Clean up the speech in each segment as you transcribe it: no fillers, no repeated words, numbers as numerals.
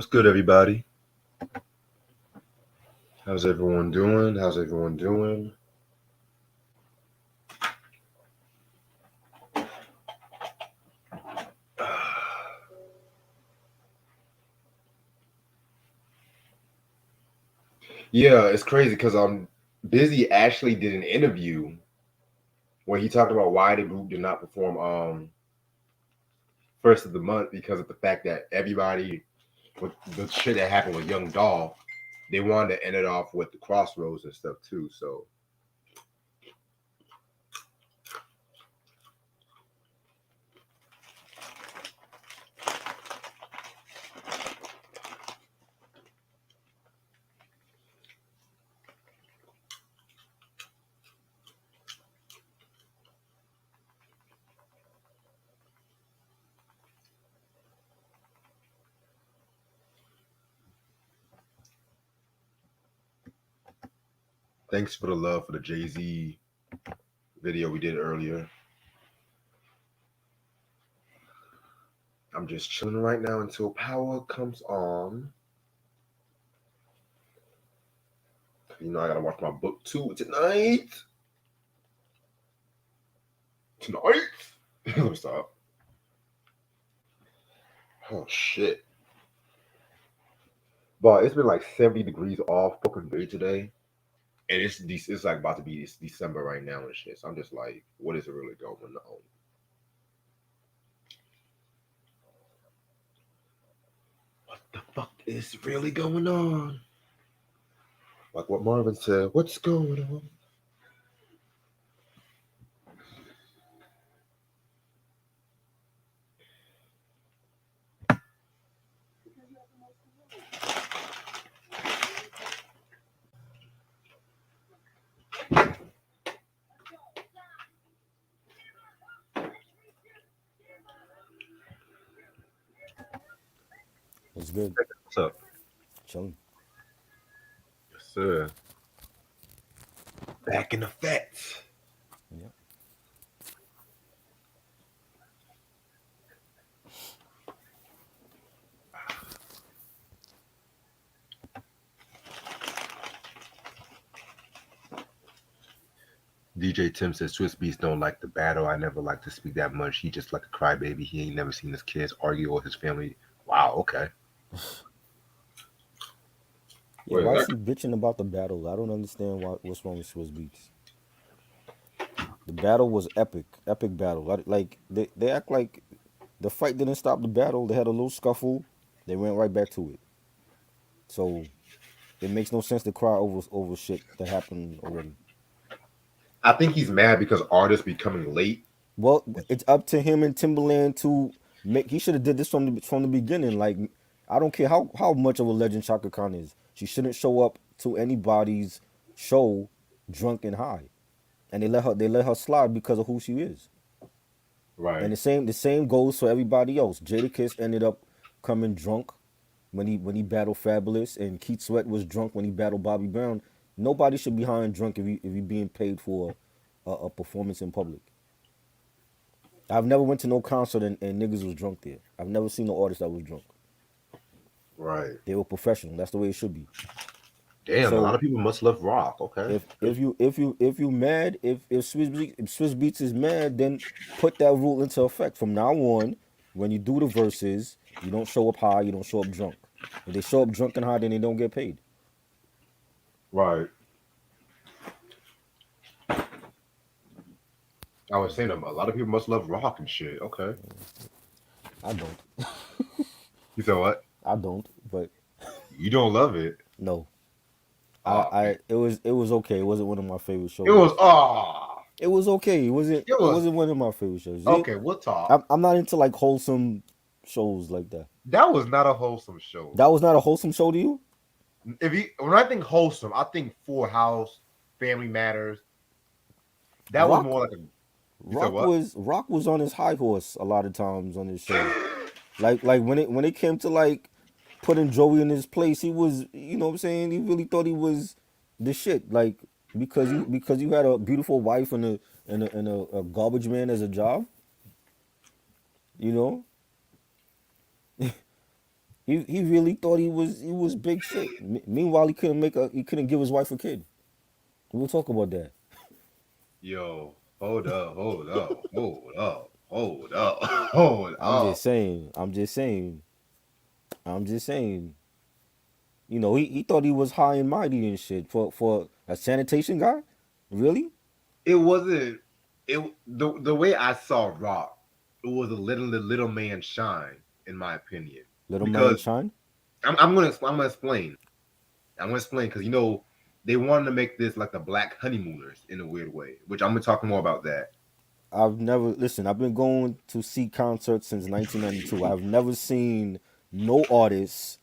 What's good, everybody? How's everyone doing? Yeah, it's crazy because Busy actually did an interview where he talked about why the group did not perform first of the month because of the fact that everybody with the shit that happened with Young Dolph, they wanted to end it off with the Crossroads and stuff too. So thanks for the love for the Jay-Z video we did earlier. I'm just chilling right now until power comes on. I gotta watch my book too tonight. Tonight. Let me stop. Oh shit. But it's been like 70 degrees off fucking day today. And it's like about to be it's December right now and shit. So I'm just like, what is really going on? What the fuck is really going on? Like what Marvin said, what's going on? What's good? What's up? Chilling. Yes, sir. Back in effect. Yeah. DJ Tim says Swiss Beats don't like the battle. I never like to speak that much. He just like a crybaby. He ain't never seen his kids argue or his family. Wow, okay. Yeah, Wait, why is is he bitching about the battle? I don't understand what's wrong with Swiss Beats. The battle was epic. Epic battle. Like they act like the fight didn't stop the battle. They had a little scuffle. They went right back to it. So it makes no sense to cry over shit that happened already. I think he's mad because artists becoming late. Well, it's up to him and Timberland to make. He should have did this from the beginning. Like, I don't care how much of a legend Shaka Khan is. She shouldn't show up to anybody's show drunk and high, and they let her slide because of who she is. And Right, the same goes for everybody else. Jadakiss ended up coming drunk when he battled Fabulous, and Keith Sweat was drunk when he battled Bobby Brown. Nobody should be high and drunk if you being paid for a performance in public. I've never went to no concert and niggas was drunk there. I've never seen no artist that was drunk. right. They were professional. That's the way it should be. Damn, a lot So of people must love rock. Okay. if you mad, if Swiss Beats is mad, then put that rule into effect. From now on, when you do the verses, you don't show up high, you don't show up drunk. If they show up drunk and high, then they don't get paid. Right. I was saying a lot of people must love rock and shit. Okay. I don't. You said what? I don't. But You don't love it? no. I, Oh I man. it was okay. It wasn't one of my favorite It was shows. ah. It was okay. It wasn't It it was wasn't one of my favorite shows. okay. We'll talk. I'm not into like wholesome shows like that. That was not a wholesome show. That was not a wholesome show to you? If you when I think wholesome, I think Full House, Family Matters. That was Rock more like a. You said Rock what? was Rock was on his high horse a lot of times on his shows. Like when it came to like putting Joey in his place, he was, what I'm saying, he really thought he was the shit. Like because you had a beautiful wife and a garbage man as a job, you know? He really thought he was big shit. Meanwhile, he couldn't give his wife a kid. We'll talk about that. Yo, hold up, hold up, hold up, hold up, hold I'm up. just saying. I'm just saying. I'm just saying. He thought he was high and mighty and shit for a sanitation guy. Really? It wasn't. The way I saw Rock, it was a little man shine, in my opinion. Little man Because shine. I'm gonna explain. I'm gonna explain because they wanted to make this like the Black Honeymooners in a weird way, which I'm gonna talk more about that. I've never listen. I've been going to see concerts since 1992. I've never seen no artists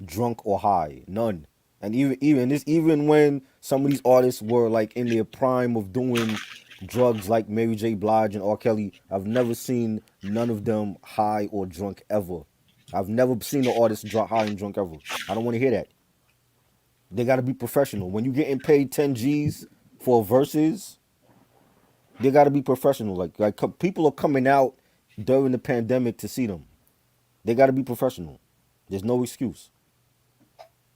drunk or high. None. And even when some of these artists were like in their prime of doing drugs like Mary J. Blige and R. Kelly, I've never seen none of them high or drunk ever. I've never seen an artist drunk high and drunk ever. I don't want to hear that. They got to be professional. When you getting paid 10 G's for verses, they got to be professional. People are coming out during the pandemic to see them. They got to be professional. There's no excuse.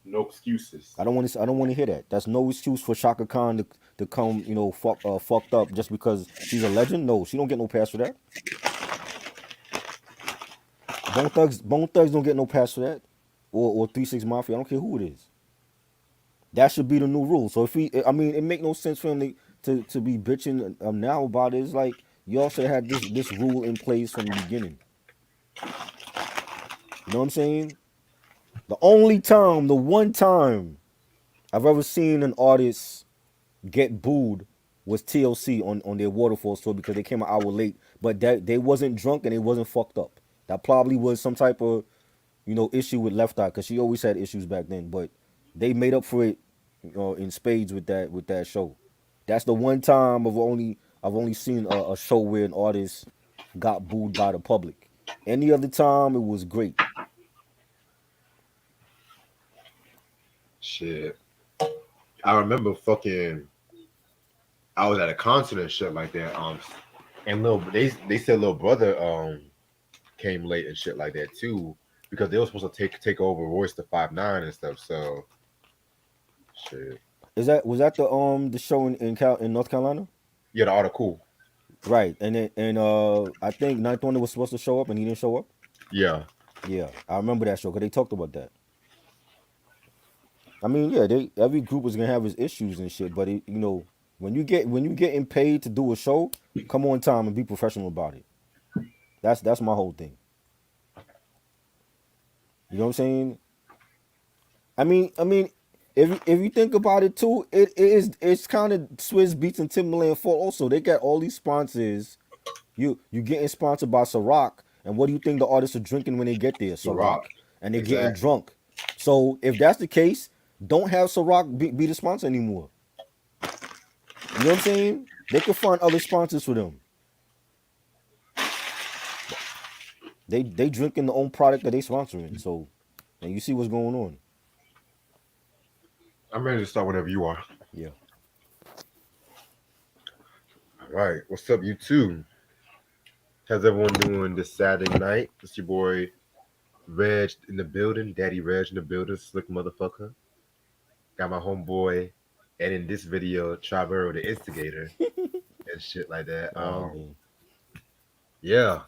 No excuses. I don't want to hear that. That's no excuse for Shaka Khan to come, fucked up just because she's a legend. No, she don't get no pass for that. Bone Thugs don't get no pass for that. Or 3 6 Mafia. I don't care who it is. That should be the new rule. So if he, I mean, it make no sense for him to be bitching now about it. It's like y'all should have had this rule in place from the beginning. You know what I'm saying? The one time I've ever seen an artist get booed was TLC on their Waterfalls tour because they came an hour late, but that they wasn't drunk and they wasn't fucked up. That probably was some type of issue with Left Eye because she always had issues back then, but they made up for it, in spades with that show. That's the one time I've only seen a show where an artist got booed by the public. Any other time it was great. Shit. I remember fucking. I was at a concert and shit like that. And little they said little brother came late and shit like that too because they were supposed to take over Royce the 5'9" and stuff. So shit. Is that was that the show in North Carolina? Yeah, the article. Right, and I think Ninth Wonder was supposed to show up and he didn't show up. Yeah. Yeah, I remember that show because they talked about that. I mean, yeah, they every group was gonna have its issues and shit, but when you getting paid to do a show, come on time and be professional about it. That's my whole thing. You know what I'm saying? I mean, if you think about it too, it's kind of Swizz Beats and Timberland fault. Also, they got all these sponsors. You getting sponsored by Ciroc, and what do you think the artists are drinking when they get there? The Rock. Ciroc, and they're getting Exactly. drunk. So if that's the case, don't have Ciroc be the sponsor anymore. You know what I'm saying? They could find other sponsors for them. They drinking the own product that they sponsoring. So, and you see what's going on. I'm ready to start whenever you are. Yeah. All right. What's up, you two? How's everyone doing this Saturday night? It's your boy Reg in the building, Daddy Reg in the building, slick motherfucker. Got my homeboy, and in this video, Tribero the instigator and shit like that. Oh man. Yeah,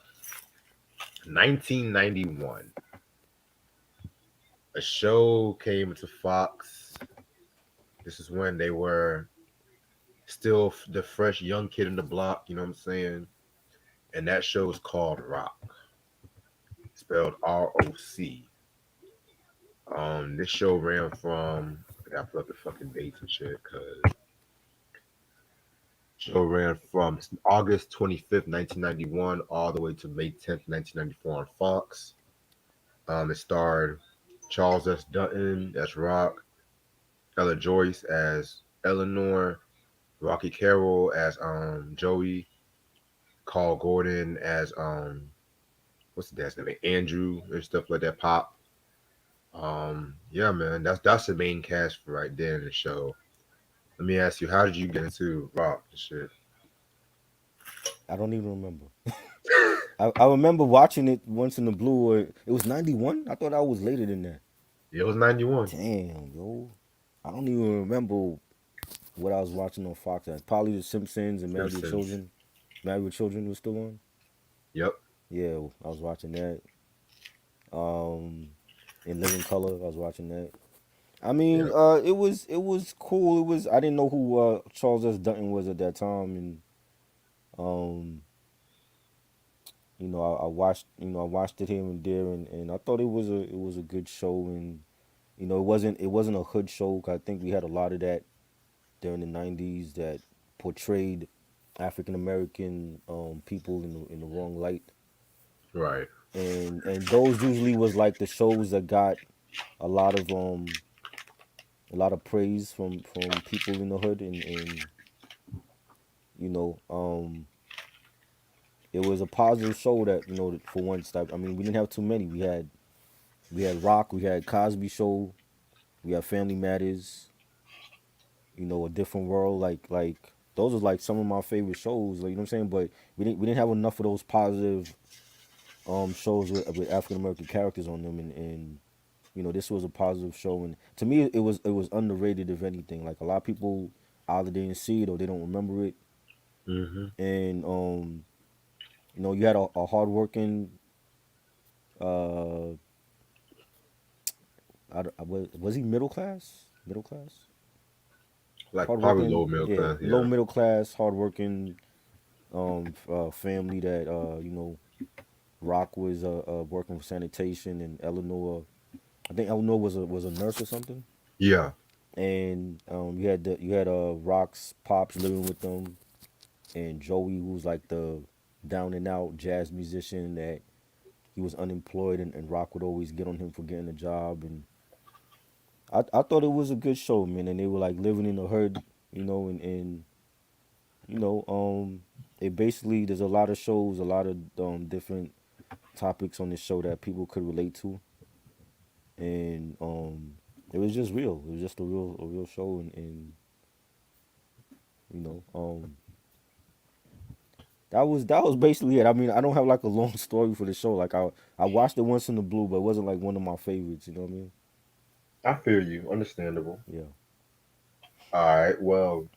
1991. A show came to Fox. This is when they were still the fresh young kid in the block, you know what I'm saying? And that show was called Rock, spelled ROC. This show ran from I gotta put up the fucking dates and shit, cause show ran from August 25th, 1991, all the way to May 10th, 1994 on Fox. It starred Charles S. Dutton as Rock, Ella Joyce as Eleanor, Rocky Carroll as Joey, Carl Gordon as what's the dad's name? Andrew and stuff like that. Pop. Yeah, man, that's the main cast for right there in the show. Let me ask you, how did you get into rock and shit? I don't even remember. I remember watching it once in the blue. Or it was 91. I thought I was later than that. It was 91. Damn, yo. I don't even remember what I was watching on Fox. Probably The Simpsons and Married with Simpsons. Children. Married with Children was still on. Yep. Yeah, I was watching that. In Living Color, I was watching that. I mean, Yep. it was cool. It was I didn't know who Charles S. Dutton was at that time, and um, I watched it here and there, and I thought it was a good show, and it wasn't a hood show. 'Cause I think we had a lot of that during the '90s that portrayed African American people in the wrong light, Right. and those usually was like the shows that got a lot of praise from people in the hood, and you know it was a positive show that for once. That I mean, we didn't have too many. We had Rock, we had Cosby Show, we had Family Matters, A Different World. Like those are like some of my favorite shows. Like, you know what I'm saying. But we didn't have enough of those positive shows with African American characters on them, and this was a positive show, and to me, it was underrated if anything. Like a lot of people either didn't see it or they don't remember it, Hmm. and you had a hardworking, uh, was he middle class? Middle class, Like probably low hardworking, middle yeah, class. low Yeah. middle class, hardworking, family that Rock was working for sanitation, and Eleanor, I think Eleanor was a nurse or something. Yeah. And you had Rock's pops living with them, and Joey, who's like the down and out jazz musician that he was unemployed, and Rock would always get on him for getting a job. And I thought it was a good show, man. And they were like living in the hood, and you know, it basically, there's a lot of shows, a lot of different topics on this show that people could relate to, and it was just real. It was just a real show, and you know, that was basically it. I mean, I don't have like a long story for the show. Like I watched it once in the blue, but it wasn't like one of my favorites. You know what I mean? I feel you. Understandable. Yeah. All right. Well,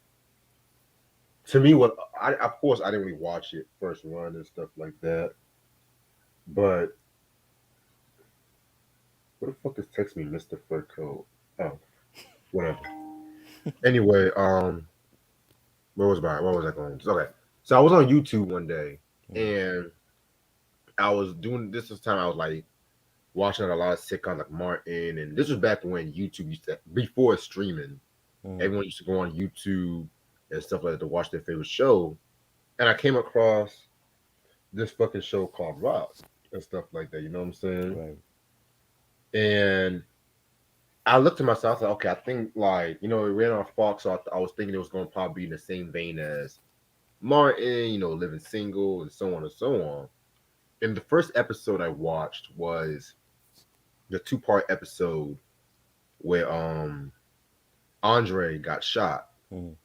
to me, what I of course I didn't really watch it first run and stuff like that. But what the fuck is text me, Mister Fur Coat? Oh, whatever. Anyway, where was I going? Okay, so I was on YouTube one day, Mm, and I was doing this was time I was like watching a lot of sitcoms like Martin, and this was back when YouTube used to before streaming. mm, Everyone used to go on YouTube and stuff like that to watch their favorite show, and I came across this fucking show called Rock and stuff like that. You know what I'm saying? right. And I looked at myself, I was like, okay, I think like it ran on Fox, so I was thinking it was going to probably be in the same vein as Martin, living single and so on and so on. And the first episode I watched was the two-part episode where Andre got shot Mm,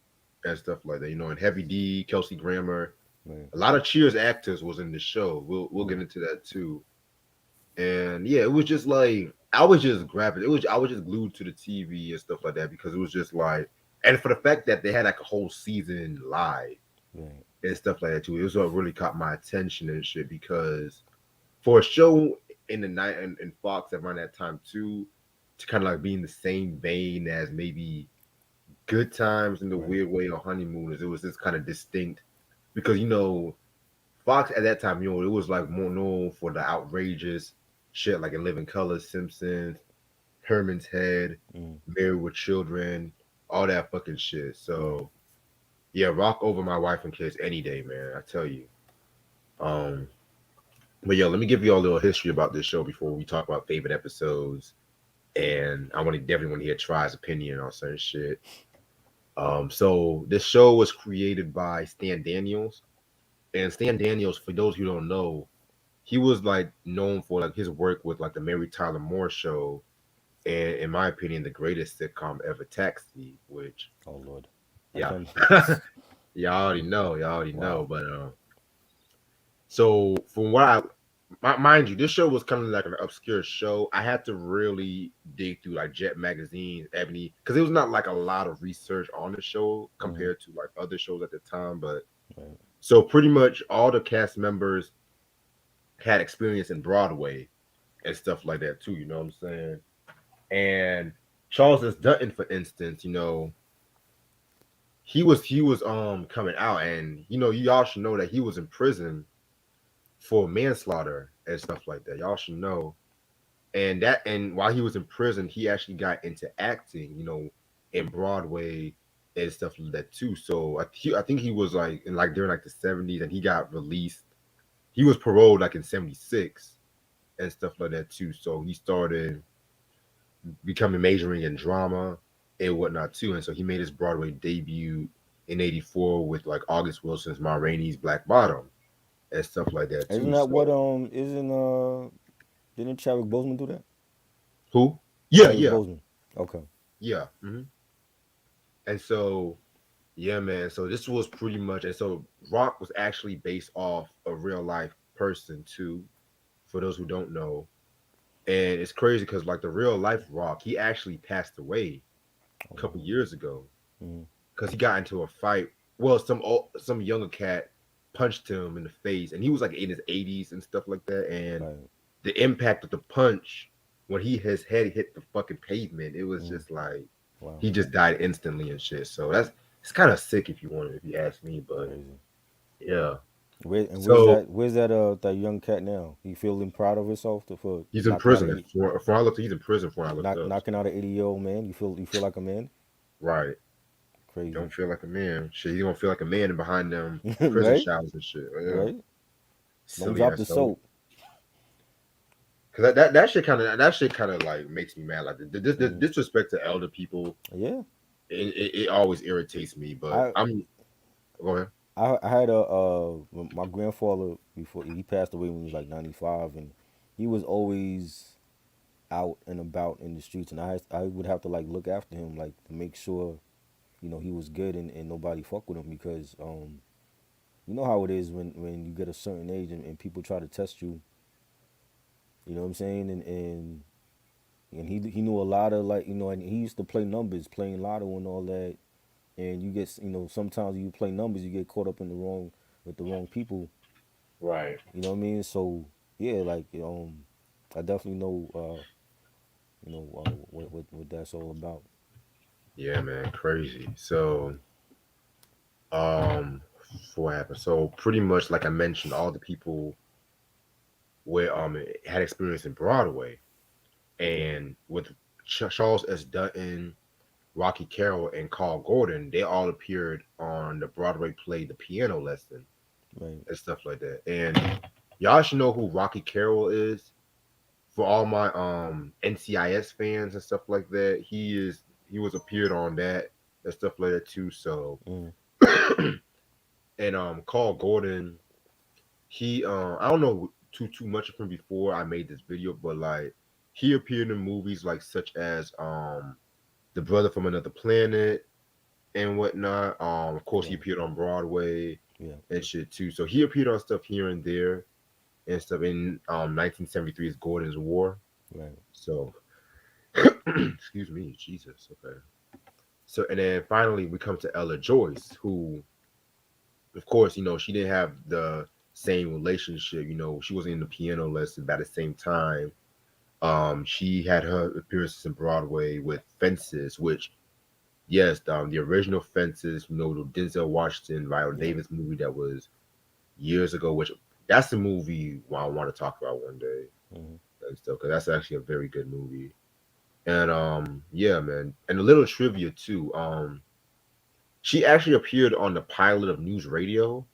and stuff like that. And Heavy D, Kelsey Grammer, right. a lot of Cheers actors was in the show. We'll Mm, get into that too. And yeah, it was just like I was just grabbing. I was just glued to the TV and stuff like that because it was just like, and for the fact that they had like a whole season live right. and stuff like that too, it was what really caught my attention and shit because for a show in the night and Fox around that time too, to kind of like be in the same vein as maybe Good Times in the Right. weird way or Honeymooners, it was just kind of distinct because Fox at that time, it was like more known for the outrageous shit like in Living Color, Simpsons, Herman's Head, Mm, Married with Children, all that fucking shit. right. So yeah, Rock over my wife and kids any day, man. I tell you. Um, but yeah, let me give you all a little history about this show before we talk about favorite episodes. And I want to definitely want to hear Try's opinion on certain shit. So this show was created by Stan Daniels, and Stan Daniels, for those who don't know, he was like known for like his work with like the Mary Tyler Moore Show, and in my opinion, the greatest sitcom ever, Taxi. Which, Oh Lord. yeah, Okay. y'all already know. Wow. But so from what mind you, this show was kind of like an obscure show. I had to really dig through like Jet magazine, Ebony, because it was not like a lot of research on the show Mm, compared to like other shows at the time. But right. so pretty much all the cast members had experience in Broadway and stuff like that too. You know what I'm saying? And Charles S. Dutton, for instance, he was coming out, and y'all should know that he was in prison for manslaughter and stuff like that. Y'all should know. And while he was in prison, he actually got into acting, in Broadway and stuff like that too. So I think he was like in like during like the 70s, and he got released. He was paroled like in 76 and stuff like that too. So he started becoming majoring in drama and whatnot too. And so he made his Broadway debut in '84 with like August Wilson's Ma Rainey's Black Bottom and stuff like that Isn't too. that what So isn't didn't Chadwick Boseman do that? who? Yeah, Chadwick yeah, Boseman. Okay. yeah. And so yeah, man. So this was pretty much, and so Rock was actually based off a real life person too. For those who don't know, And it's crazy because like the real life Rock, he actually passed away Oh a couple wow. years ago Mm-hmm. because he got into a fight. Well, some younger cat punched him in the face, and he was like in his 80s and stuff like that. And Right. the impact of the punch when his head hit the fucking pavement, it was Mm. just like Wow. he just died instantly and shit. So it's kind of sick if you ask me. But Crazy. yeah, Where and where's so that? Where's that young cat now? He feeling proud of himself for he's in knocking out an prison. 80, For I looked, he's in prison for I looked up. knocking So out an 80-year old man. You feel like a man? right, he Crazy. don't feel like a man. Shit, he don't feel like a man behind them prison Right. showers and shit. Yeah, Right. Don't silly drop ass the so. soap. Cause that shit kind of like makes me mad. Like the Mm. disrespect to elder people, Yeah. it always irritates me. But I I'm go ahead. I had a my grandfather before he passed away when he was like 95, and he was always out and about in the streets, and I would have to like look after him like to make sure he was good, and nobody fuck with him because you know how it is when you get a certain age, and people try to test you. You know what I'm saying? And he knew a lot of, like, and he used to play numbers, playing lotto and all that. And you get, sometimes you play numbers, you get caught up in the wrong with the wrong people. Right. You know what I mean? So yeah, like, I definitely know what that's all about. Yeah, man, crazy. So um, what happened? So pretty much like I mentioned, all the people where had experience in Broadway, Okay. and with Charles S. Dutton, Rocky Carroll, and Carl Gordon, they all appeared on the Broadway play The Piano Lesson Right. and stuff like that. And y'all should know who Rocky Carroll is. For all my NCIS fans and stuff like that, he was appeared on that and stuff like that too. So Mm. and Carl Gordon, he I don't know too much of him before I made this video, but like he appeared in movies like such as The Brother from Another Planet and whatnot. Of course he Right. appeared on Broadway Yeah. and shit too. So he appeared on stuff here and there and stuff in 1973's Gordon's War. Right. So excuse me, Jesus. Okay. So and then finally we come to Ella Joyce, who of course, she didn't have the same relationship. She wasn't in the piano lesson, but at the same time, she had her appearances in Broadway with Fences, which yes, the original Fences, the Denzel Washington, Viola Yeah. Davis movie that was years ago, which that's the movie I want to talk about one day Mm-hmm. and stuff, because that's actually a very good movie. And yeah, man, and a little trivia too. She actually appeared on the pilot of News Radio,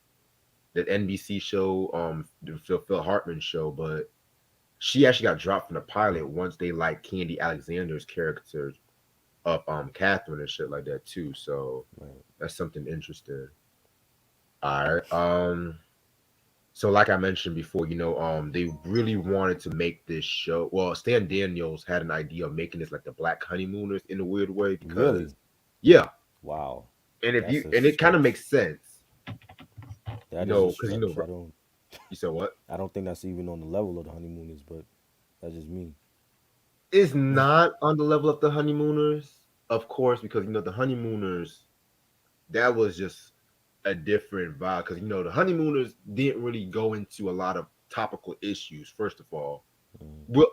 that NBC show, the Phil Hartman show, but she actually got dropped from the pilot once they liked Candy Alexander's character of Catherine and shit like that too. So Right. that's something interesting. All right. So like I mentioned before, they really wanted to make this show. Well, Stan Daniels had an idea of making this like the Black Honeymooners in a weird way because Really? yeah, Wow. and if That's you a and it kind of stretch. makes sense, That is a because stretch. I don't. you said what? I don't think that's even on the level of the honeymooners, but that's just me. Is not on the level of the honeymooners, of course, because the honeymooners, that was just a different vibe. Because the honeymooners didn't really go into a lot of topical issues. First of all, Mm. well,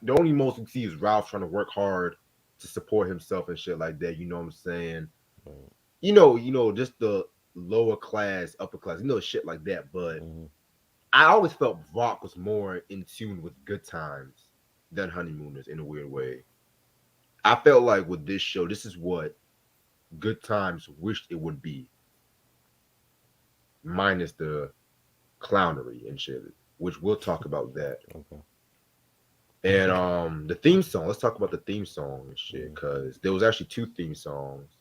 the only most you see is Ralph trying to work hard to support himself and shit like that. You know what I'm saying? Right. Just the lower class, upper class, shit like that. But Mm-hmm. I always felt Rock was more in tune with good times than honeymooners in a weird way. I felt like with this show, this is what Good Times wished it would be, minus the clownery and shit, which we'll talk about that. Okay. And the theme song, let's talk about the theme song and shit, Mm-hmm. because there was actually two theme songs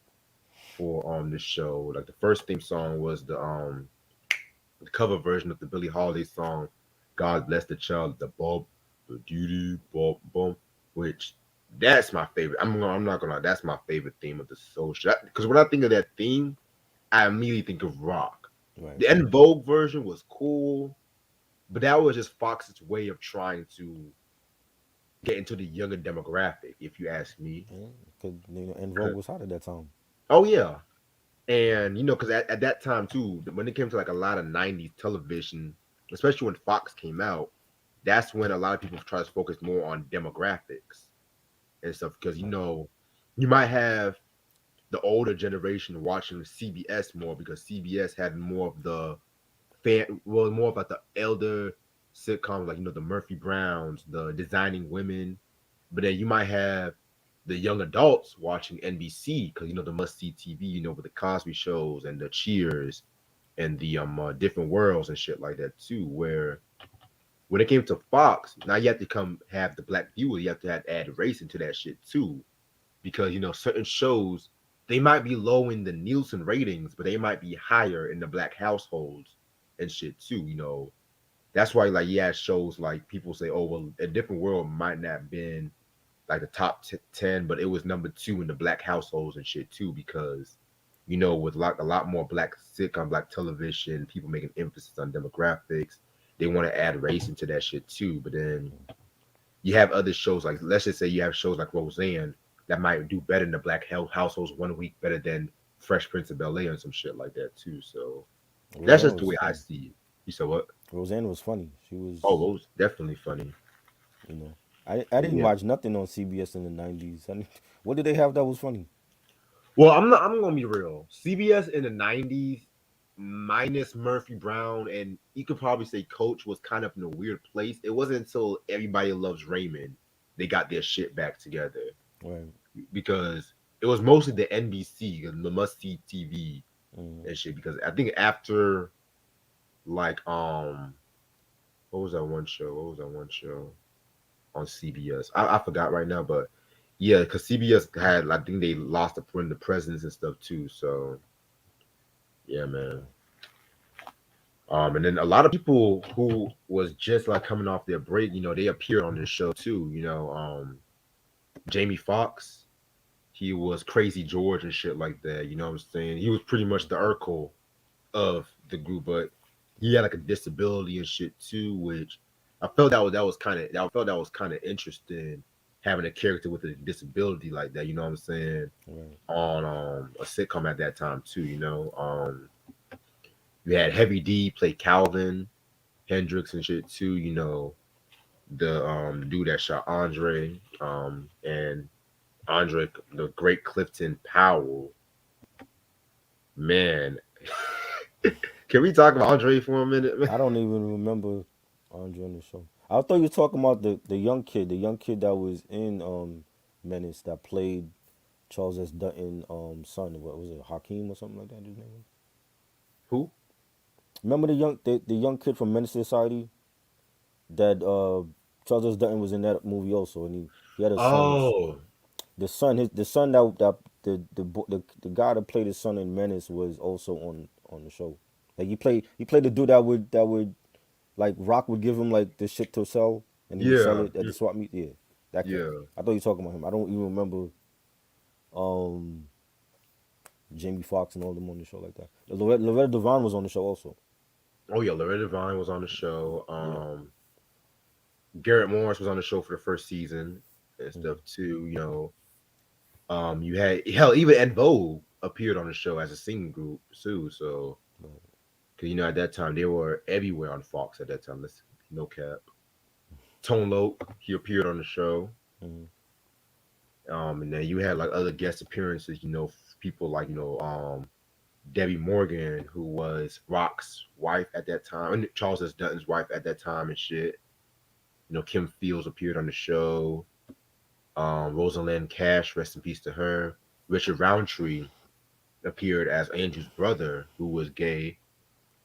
for this show. Like the first theme song was the cover version of the Billie Holiday song "God Bless the Child," the bump, the duty bump bump, which that's my favorite. I'm not gonna lie, that's my favorite theme of the soul show. Because when I think of that theme, I immediately think of Rock. Right. The En Vogue version was cool, but that was just Fox's way of trying to get into the younger demographic, if you ask me. Yeah, because and Vogue 'Cause- was hot at that time. oh yeah, and because at that time too, when it came to like a lot of '90s television, especially when Fox came out, that's when a lot of people try to focus more on demographics and stuff. Because you might have the older generation watching CBS more because CBS had more of the more about the elder sitcoms, like the Murphy Browns, the Designing Women. But then you might have the young adults watching NBC because the must see TV, with the Cosby shows and the Cheers and the different worlds and shit like that too. Where when it came to Fox, now you have to come have the black viewer, you have to add race into that shit too, because certain shows they might be low in the Nielsen ratings, but they might be higher in the black households and shit too. That's why like shows like people say, oh well, A Different World might not have been like the top 10, but it was number two in the black households and shit too, because with like a lot more black sitcom, black television, people making emphasis on demographics, they want to add race into that shit too. But then you have other shows like, let's just say you have shows like Roseanne that might do better in the black households one week better than Fresh Prince of Bel Air and some shit like that too. So that's Roseanne just the was way I funny. see it. You said what? Roseanne was funny. She Oh, was, Rose definitely funny. you know. I didn't Yeah. watch nothing on CBS in the 90s. What did they have that was funny? Well, I'm gonna be real. CBS in the '90s, minus Murphy Brown, and you could probably say Coach was kind of in a weird place. It wasn't until Everybody Loves Raymond they got their shit back together, Right. because it was mostly the NBC, the must see TV Mm, and shit. Because I think after like what was that one show? What was that one show on CBS? I forgot right now, but yeah, because CBS had, I think they lost the presidents and stuff too. So yeah, man. And then a lot of people who was just like coming off their break, they appeared on this show too. Jamie Foxx, he was Crazy George and shit like that. You know what I'm saying? He was pretty much the Urkel of the group, but he had like a disability and shit too, which I felt that was kind of I felt that was kind of interesting, having a character with a disability like that. You know what I'm saying? right. On a sitcom at that time too. You had Heavy D play Calvin Hendrix and shit too. The dude that shot Andre, and Andre, the great Clifton Powell. Man, can we talk about Andre for a minute, man? I don't even remember Andre on the show. I thought you were talking about the young kid that was in Menace that played Charles S. Dutton son. What was it, Hakeem or something like that? His name was. Who? Remember the young kid from Menace to Society that Charles S. Dutton was in that movie also, and he had a son. Oh, The son that the guy that played his son in Menace was also on the show. Like he played the dude that would like Rock would give him like the shit to sell, and he would sell yeah, it at the swap meet. Yeah, that kid. yeah. I thought you were talking about him. I don't even remember um Jamie Foxx and all them on the show like that. Loretta Devine was on the show also. Oh yeah, Loretta Devine was on the show. Yeah. Garrett Morris was on the show for the first season and Mm, stuff too. You had hell, even Ed Vogue appeared on the show as a singing group too. So, right. because at that time they were everywhere on Fox at that time. Let's no cap. Tone Loc, he appeared on the show. Mm, And then you had like other guest appearances. People like Debbie Morgan, who was Rock's wife at that time, and Charles S. Dutton's wife at that time and shit. Kim Fields appeared on the show. Rosalind Cash, rest in peace to her. Richard Roundtree appeared as Andrew's brother, who was gay.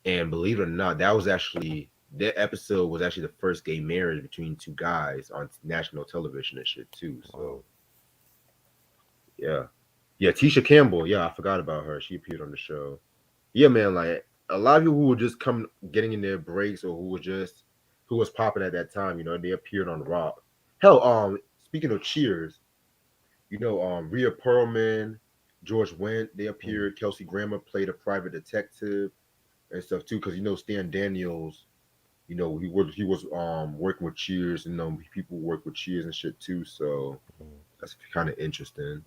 And believe it or not, that episode was actually the first gay marriage between two guys on national television and shit too. wow. So yeah, yeah. Tisha Campbell, yeah, I forgot about her. She appeared on the show. Yeah, man. Like a lot of people who were just getting in their breaks, or who was popping at that time. They appeared on Rock. Hell, speaking of Cheers, Rhea Perlman, George Wendt, they Mm, appeared. Kelsey Grammer played a private detective and stuff too, because Stan Daniels. he was working with Cheers, and people work with Cheers and shit too. So that's kind of interesting.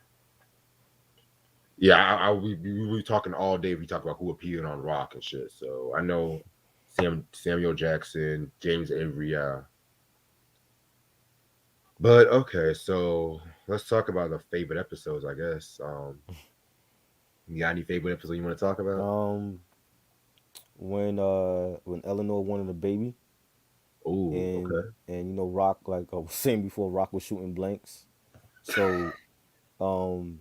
Yeah, we were talking all day. We talk about who appeared on Rock and shit. So I know Samuel Jackson, James Avery, yeah. But okay, so let's talk about the favorite episodes. I guess. You got any favorite episode you want to talk about? Um, when Eleanor wanted a baby, Oh, okay. and Rock, like I was saying before, Rock was shooting blanks. So um,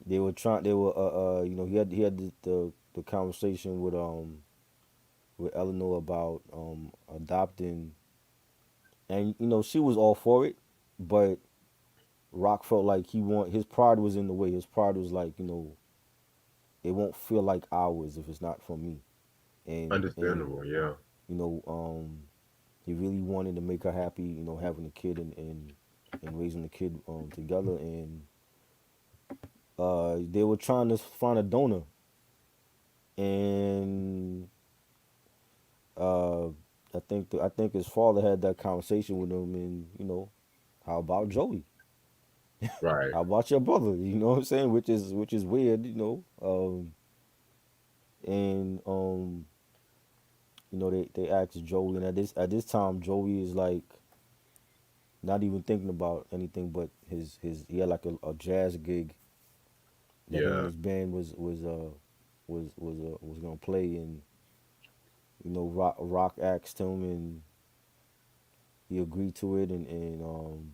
they were he had the conversation with Eleanor about adopting, and she was all for it, but Rock felt like his pride was in the way. His pride was like, it won't feel like ours if it's not for me. And Understandable. Yeah. you know, um, he really wanted to make her happy, having a kid and raising the kid together. And they were trying to find a donor, and uh, I think his father had that conversation with him, and how about Joey? Right. How about your brother? You know what I'm saying? Which is weird, and they asked Joey, and at this time Joey is like not even thinking about anything but his he had like a jazz gig that him and Yeah. his band was gonna play, and Rock asked him, and he agreed to it, and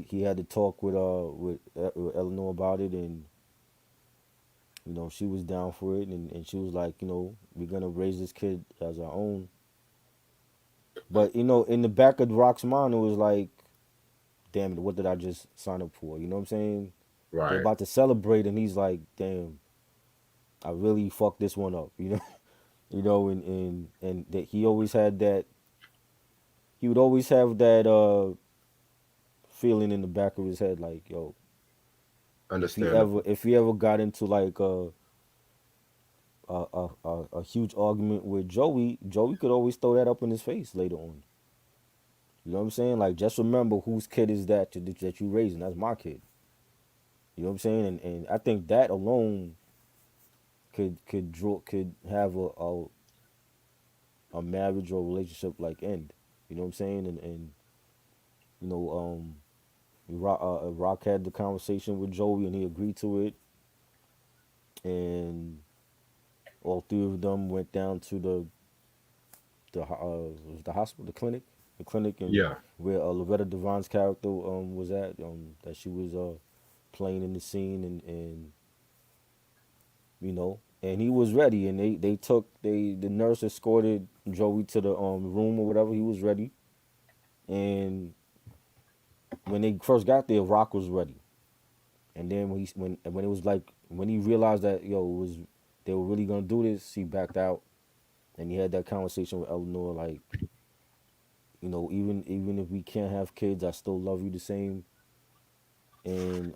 he had to talk with Eleanor about it, and she was down for it, and she was like, we're gonna raise this kid as our own. But in the back of Rock's mind, it was like, damn it, what did I just sign up for? You know what I'm saying? They're Right. about to celebrate, and he's like, damn, I really fucked this one up. And that he would always have that feeling in the back of his head, like, yo, Understandable. if he ever got into like a huge argument with Joey could always throw that up in his face later on. You know what I'm saying? Like, just remember whose kid is that you raising. That's my kid. You know what I'm saying? And I think that alone could have a marriage or relationship like end. You know what I'm saying? And you know, Rock had the conversation with Joey, and he agreed to it. And all three of them went down to the hospital, the clinic, and Yeah. where Loretta Devine's character was at, that she was playing in the scene, and and he was ready, and the nurse escorted Joey to the room or whatever. He was ready, and when they first got there, Rock was ready. And then when it was like when he realized that they were really gonna do this, he backed out, and he had that conversation with Eleanor, like, even if we can't have kids, I still love you the same. And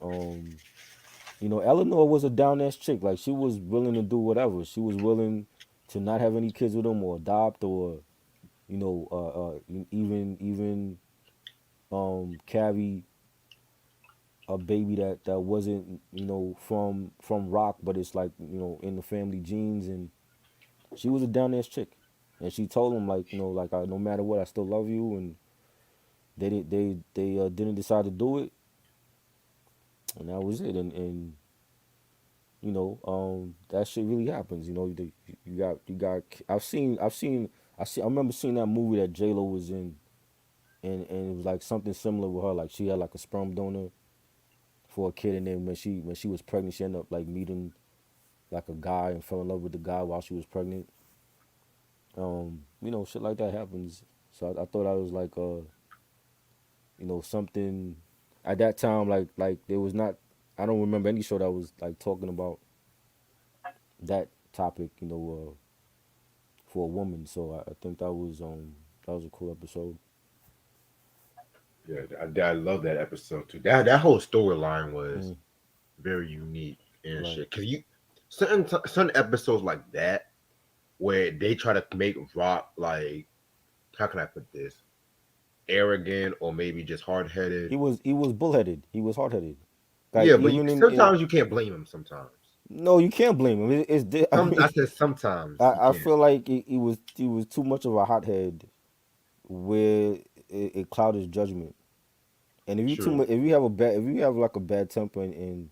Eleanor was a down ass chick. Like, she was willing to do whatever. She was willing to not have any kids with him, or adopt, or even carry a baby that wasn't from Rock, but it's like in the family genes. And she was a down ass chick, and she told him, like, like, no matter what, I still love you. And they didn't decide to do it, and that was it. And that shit really happens. You got. I remember seeing that movie that J Lo was in, and it was like something similar with her. Like, she had like a sperm donor for a kid, and then when she was pregnant, she ended up like meeting like a guy and fell in love with the guy while she was pregnant. Shit like that happens. So I thought I was like something at that time, like there was not. I don't remember any show that was like talking about that topic, for a woman. So I think that was a cool episode. Yeah. I love that episode too. That whole storyline was Mm, very unique and right. shit. Cause certain episodes like that where they try to make Rock like, how can I put this? Arrogant or maybe just hard headed. He was bullheaded. He was hard headed. Like Yeah, but you even in sometimes you can't blame him. Sometimes no, you can't blame him. I some mean, I said sometimes you I can't. feel like he was too much of a hothead where it clouded his judgment. And if you too True. much, if you have like a bad temper and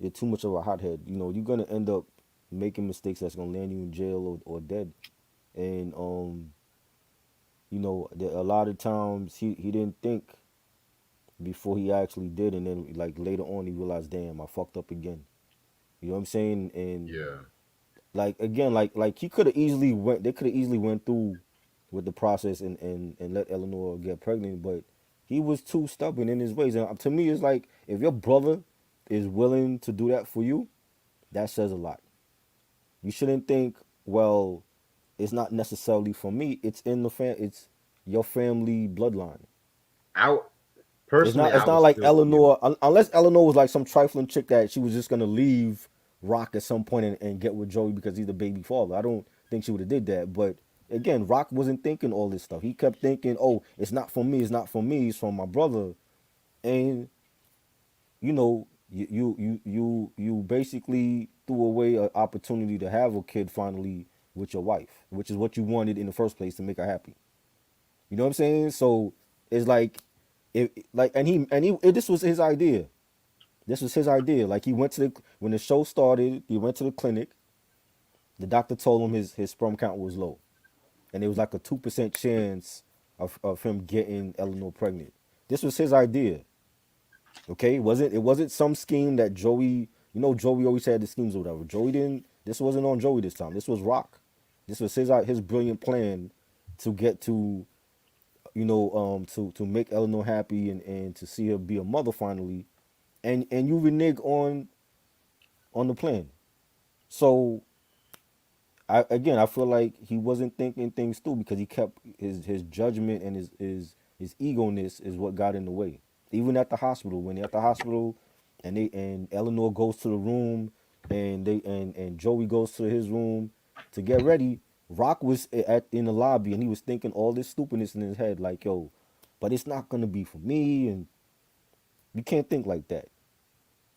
you're too much of a hothead, you're gonna end up making mistakes that's gonna land you in jail or dead. And a lot of times he didn't think before he actually did, and then like later on he realized, damn, I fucked up again. You know what I'm saying? And Yeah. like again, like he could have easily went. They could have easily went through with the process and let Eleanor get pregnant, but he was too stubborn in his ways. And to me, it's like if your brother is willing to do that for you, that says a lot. You shouldn't think, well, it's not necessarily for me. It's in the It's your family bloodline. I It's personally not. I It's not would like still yeah. Eleanor, unless Eleanor was like some trifling chick that she was just gonna leave Rock at some point and get with Joey because he's the baby father. I don't think she would have did that. But again, Rock wasn't thinking all this stuff. He kept thinking, "Oh, it's not for me. It's not for me. It's from my brother." And you basically threw away an opportunity to have a kid finally with your wife, which is what you wanted in the first place to make her happy. You know what I'm saying? So it's like, this was his idea. This was his idea. Like he went to the when the show started, he went to the clinic. The doctor told him his sperm count was low, and it was like a 2% chance of him getting Eleanor pregnant. This was his idea. Okay, it wasn't some scheme that Joey. Joey always had the schemes or whatever. Joey didn't. This wasn't on Joey this time. This was Rock. This was his brilliant plan to get to make Eleanor happy and to see her be a mother finally, and you renege on the plan. So I feel like he wasn't thinking things through because he kept his judgment and his ego-ness is what got in the way. Even at the hospital, when they're at the hospital, and Eleanor goes to the room, and Joey goes to his room to get ready. Rock was in the lobby and he was thinking all this stupidness in his head, like, yo, but it's not gonna be for me, and you can't think like that.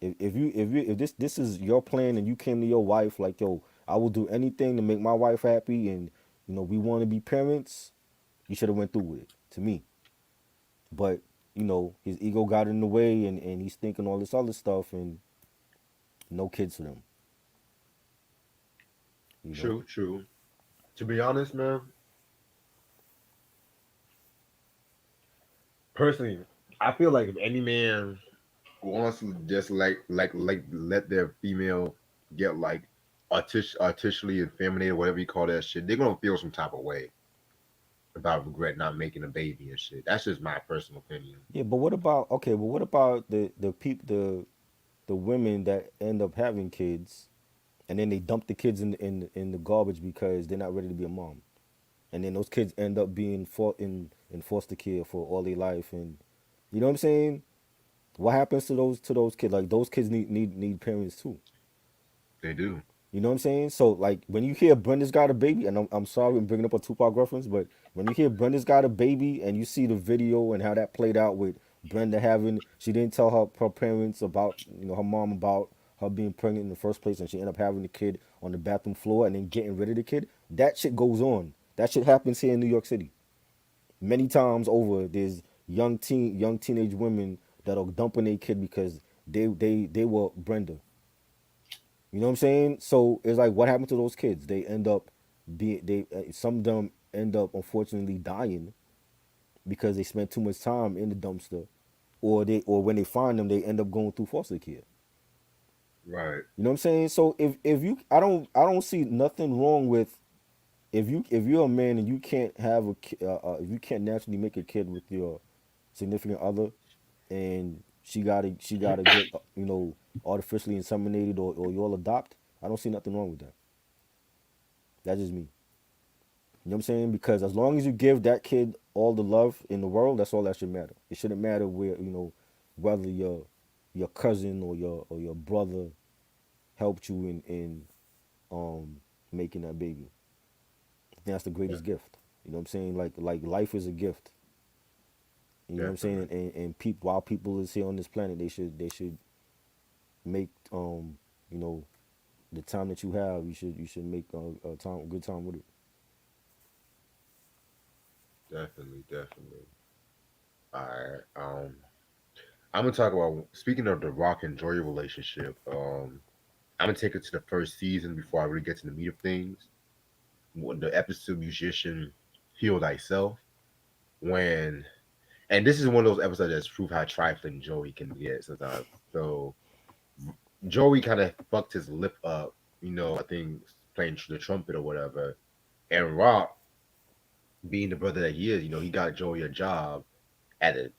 If this is your plan and you came to your wife like, yo, I will do anything to make my wife happy, and we want to be parents, you should have went through with it, to me. But his ego got in the way, and he's thinking all this other stuff, and no kids for them. you know True, true. To be honest, man, personally, I feel like if any man wants to just like let their female get like artificially effeminated, whatever you call that shit, they're gonna feel some type of way about regret not making a baby and shit. That's just my personal opinion. yeah, but what about, okay, but what about the women that end up having kids, and then they dump the kids in the garbage because they're not ready to be a mom, and then those kids end up being in foster care for all their life, and you know what I'm saying? What happens to those kids? Like those kids need parents too. They do. You know what I'm saying? So like when you hear Brenda's got a baby, and I'm sorry I'm bringing up a Tupac reference, but when you hear Brenda's got a baby and you see the video and how that played out with Brenda having, she didn't tell her parents about, her mom about her being pregnant in the first place, and she ended up having the kid on the bathroom floor and then getting rid of the kid. That shit goes on. That shit happens here in New York City many times over. There's young teenage women that are dumping their kid because they were Brenda. You know what I'm saying? So it's like, what happened to those kids? They end up some of them end up unfortunately dying because they spent too much time in the dumpster, or when they find them, they end up going through foster care. Right. You know what I'm saying? So if you, I don't see nothing wrong with, if you're a man and you can't have if you can't naturally make a kid with your significant other, and she gotta get artificially inseminated, or you all adopt. I don't see nothing wrong with that. That's just me. You know what I'm saying? Because as long as you give that kid all the love in the world, that's all that should matter. It shouldn't matter whether your cousin or your brother helped you in making that baby. think that's the Yeah, greatest gift. You know what I'm saying? Like life is a gift. You know what I'm saying? definitely, And while people is here on this planet, they should make you know the time that you have. You should make a good time with it. definitely. All right. I'm gonna talk about speaking of the Rock and Joy relationship. I'm gonna take it to the first season before I really get to the meat of things. When the episode "Musician Heal Thyself," when and this is one of those episodes that's proof how trifling Joey can get sometimes. So Joey kind of fucked his lip up, I think playing the trumpet or whatever. And Rock, being the brother that he is, he got Joey a job at a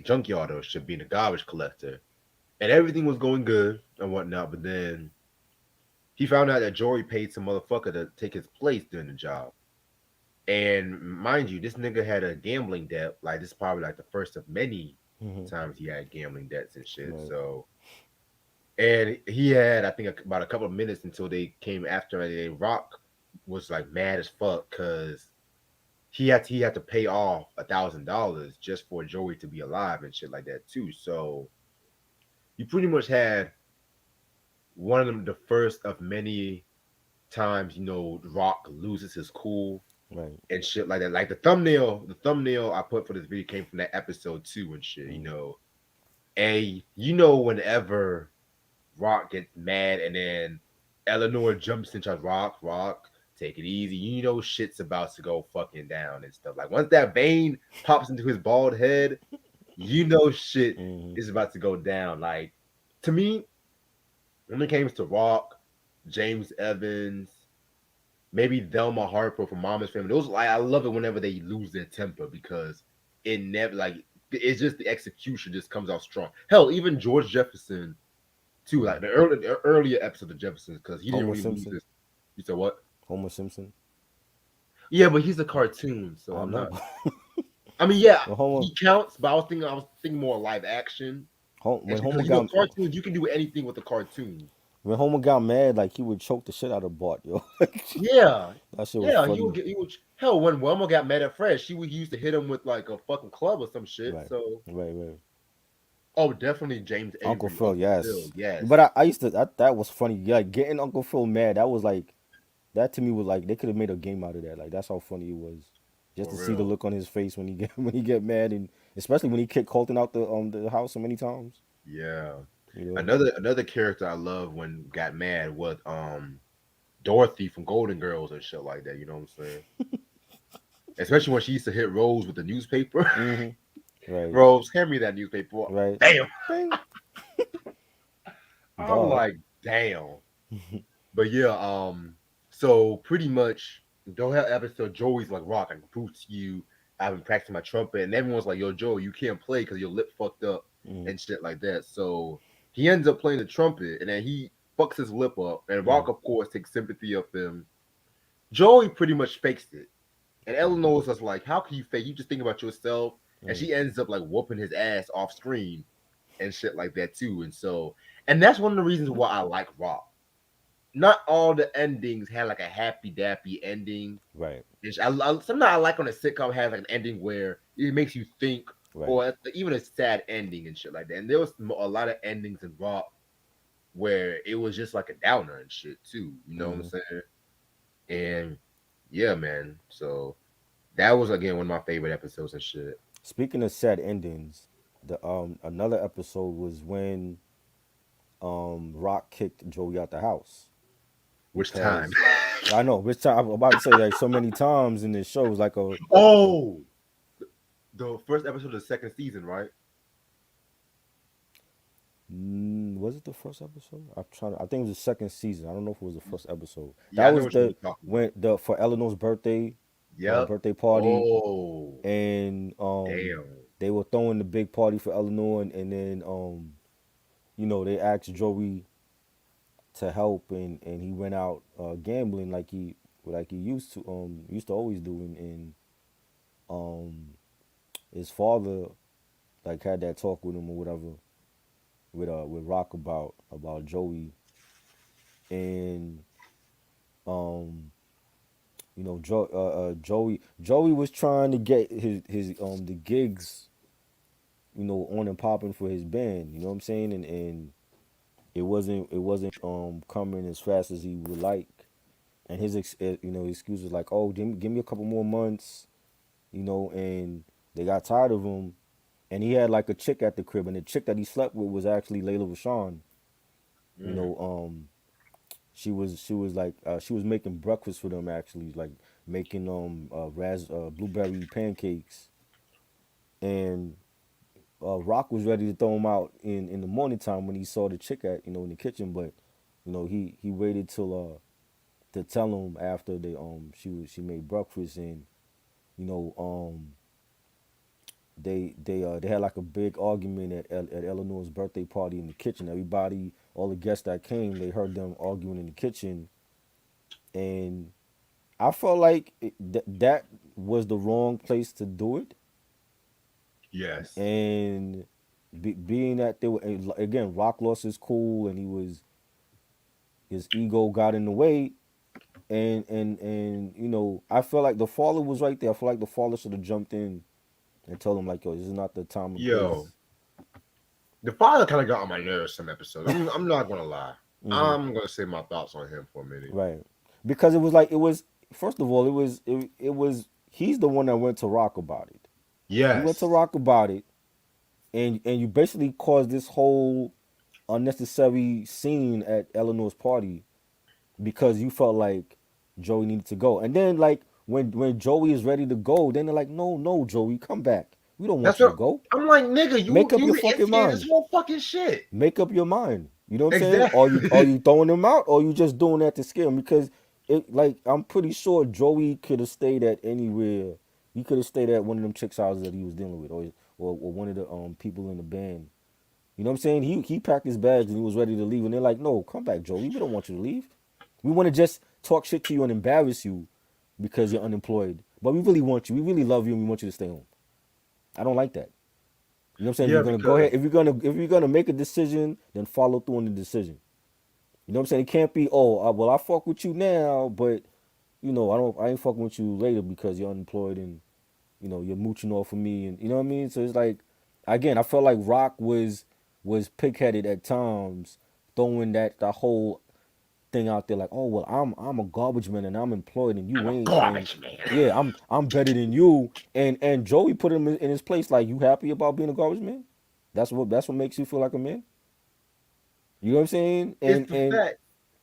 junkyard or should being a garbage collector. And everything was going good and whatnot, but then he found out that Joey paid some motherfucker to take his place during the job. And mind you, this nigga had a gambling debt. Like this is probably like the first of many Hmm. times he had gambling debts and shit. Right. So and he had, I think, about a couple of minutes until they came after him. And Rock was like mad as fuck because he had to pay off $1,000 just for Joey to be alive and shit like that too. So you pretty much had one of them the first of many times Rock loses his cool Right. and shit like that. Like the thumbnail I put for this video came from that episode too and shit. Mm. And whenever Rock gets mad and then Eleanor jumps into Rock, take it easy. Shit's about to go fucking down and stuff. Like once that vein pops into his bald head, shit Hmm. is about to go down. Like to me, when it comes to Rock, James Evans, maybe Velma Harper from Mama's Family, those like I love it whenever they lose their temper because it never like it's just the execution just comes out strong. Hell, even George Jefferson too, like Mm. the earlier episode of Jefferson, because he didn't Homer really lose Simpson. his. You said what? Homer Simpson. Yeah, but he's a cartoon, so I I'm know. not. I mean, yeah, When Homer he counts, but I was thinking more live action, and when Homer because got cartoons, you can do anything with a cartoon. when Homer got mad, like he would choke the shit out of Bart, yo. Yeah, That shit was yeah, he would funny. get. He would hell when Wilma got mad at Fred, he used to hit him with like a fucking club or some shit. Right. So, Right. Right. oh, definitely James Uncle Avery, Phil, Uncle Phil, yes. yes, But I used to that was funny. Yeah, like, getting Uncle Phil mad. That was like that to me was like they could have made a game out of that. Like that's how funny it was. Just for to see the real. look on his face when he get when he get mad and especially when he kicked Colton out the house so many times. Yeah. You know. Another character I love when got mad was Dorothy from Golden Girls and shit like that. You know what I'm saying? Especially when she used to hit Rose with the newspaper. Mm-hmm. Right. Rose, hand me that newspaper. Right. Bam. Bing. I'm Duh. like, damn. But yeah, so pretty much the whole episode, Joey's like, Rock, I can prove to you I've been practicing my trumpet, and everyone's like, yo, Joey, you can't play because your lip fucked up Mm-hmm. and shit like that. So he ends up playing the trumpet, and then he fucks his lip up, and Mm-hmm. Rock, of course, takes sympathy of him. Joey pretty much fakes it. And Eleanor's just like, how can you fake? You just think about yourself. And Mm-hmm. she ends up like whooping his ass off screen and shit like that too. And that's one of the reasons why I like Rock. Not all the endings had like a happy dappy ending. Right. Sometimes I like when a sitcom has like an ending where it makes you think, Right. or even a sad ending and shit like that. And there was a lot of endings in Rock where it was just like a downer and shit too. You know what I'm Mm-hmm. saying? And yeah, man. So that was again one of my favorite episodes and shit. Speaking of sad endings, the another episode was when Rock kicked Joey out the house Which time? because I know which time I'm about to say like so many times in this show it was like a Oh, the first episode of the second season, right? was it the first episode? I'm trying. I think it was the second season. I don't know if it was the first episode. That Yeah, I know was what you're the talking about. when the for Eleanor's birthday, Yep. birthday party, Oh, and damn. they were throwing the big party for Eleanor, and then they asked Joey to help, and he went out gambling like he used to always do, and um his father like had that talk with him or whatever with Rock about Joey and um Joey was trying to get his the gigs, on and popping for his band. You know what I'm saying? And it wasn't coming as fast as he would like. And his excuse was like, oh, give me a couple more months, and they got tired of him. And he had like a chick at the crib, and the chick that he slept with was actually Layla Rashawn. You Mm, know, she was like she was making breakfast for them actually, like making blueberry pancakes, and Rock was ready to throw him out in the morning time when he saw the chick at in the kitchen, but he waited till to tell him after she made breakfast, and you know they had like a big argument at Eleanor's birthday party in the kitchen. Everybody, all the guests that came, they heard them arguing in the kitchen, and I felt like that was the wrong place to do it. yes. And being that they were, again, Rock lost his cool, and his ego got in the way, and I felt like the father was right there. I feel like the father should have jumped in and told him like, yo, this is not the time and Yo, place. the father kind of got on my nerves some episodes. I'm not gonna lie. Hmm. I'm gonna say my thoughts on him for a minute. Right, because it was first of all, it was he's the one that went to Rock about it. He went to Yes, Rock about it, and you basically caused this whole unnecessary scene at Eleanor's party because you felt like Joey needed to go. And then like when Joey is ready to go, then they're like, no, no, Joey, come back. We don't that's want you to what go. I'm like, nigga. You Make up you your the fucking instigator of this mind. whole fucking shit. Make up your mind. You know what I'm saying? Are Exactly. you throwing them out, or you just doing that to scare him? Because I'm pretty sure Joey could have stayed at anywhere. He could have stayed at one of them chicks' houses that he was dealing with, or one of the people in the band. You know what I'm saying? He packed his bags and he was ready to leave, and they're like, "No, come back, Joey. We don't want you to leave. We want to just talk shit to you and embarrass you because you're unemployed. But we really want you. We really love you, and we want you to stay home." I don't like that. You know what I'm saying? If Yeah, you're gonna go because ahead, if you're gonna make a decision, then follow through on the decision. You know what I'm saying? It can't be, oh, well, I fuck with you now, but I ain't fucking with you later because you're unemployed and you're mooching off of me, and you know what I mean. So it's like, again, I felt like Rock was pigheaded at times, throwing that whole thing out there like, oh well, I'm a garbage man and I'm employed and you I'm a ain't, and garbage man. yeah, I'm better than you, and Joey put him in his place. Like, you happy about being a garbage man? That's what makes you feel like a man. You know what I'm saying? It's And the fact.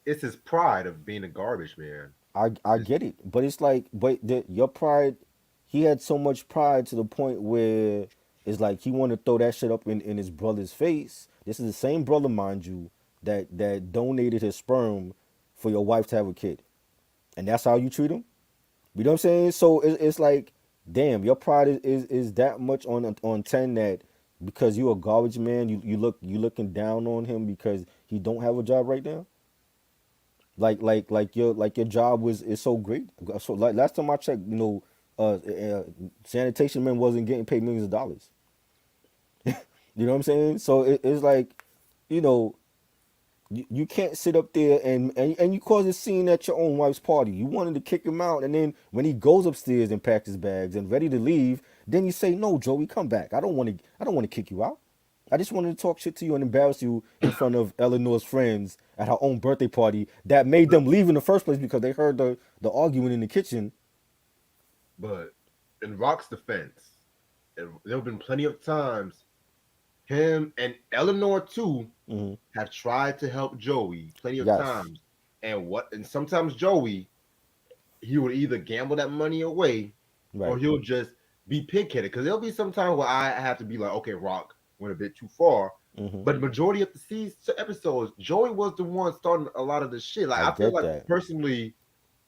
It's his pride of being a garbage man. I It's, get it, but it's like, your pride. He had so much pride to the point where it's like he wanted to throw that shit up in his brother's face. This is the same brother, mind you, that donated his sperm for your wife to have a kid, and that's how you treat him. You know what I'm saying? So it's like, damn, your pride is that much on 10 that because you a garbage man, you looking down on him because he don't have a job right now. Like your job is so great. So like last time I checked, sanitation men wasn't getting paid millions of dollars. You know what I'm saying? So it's like, you know, you can't sit up there and you cause a scene at your own wife's party. You wanted to kick him out, and then when he goes upstairs and packs his bags and ready to leave, then you say, "No, Joey, come back. I don't want to kick you out. I just wanted to talk shit to you and embarrass you in front of Eleanor's friends at her own birthday party that made them leave in the first place because they heard the arguing in the kitchen." but in Rock's defense, there have been plenty of times him and Eleanor too Hmm. have tried to help Joey plenty of Yes, times, and sometimes Joey, he would either gamble that money away or right. he'll just be pigheaded. Because there'll be some time where I have to be like, okay, Rock went a bit too far. Hmm. But the majority of the episodes, Joey was the one starting a lot of the shit. Like I I feel get like that. personally,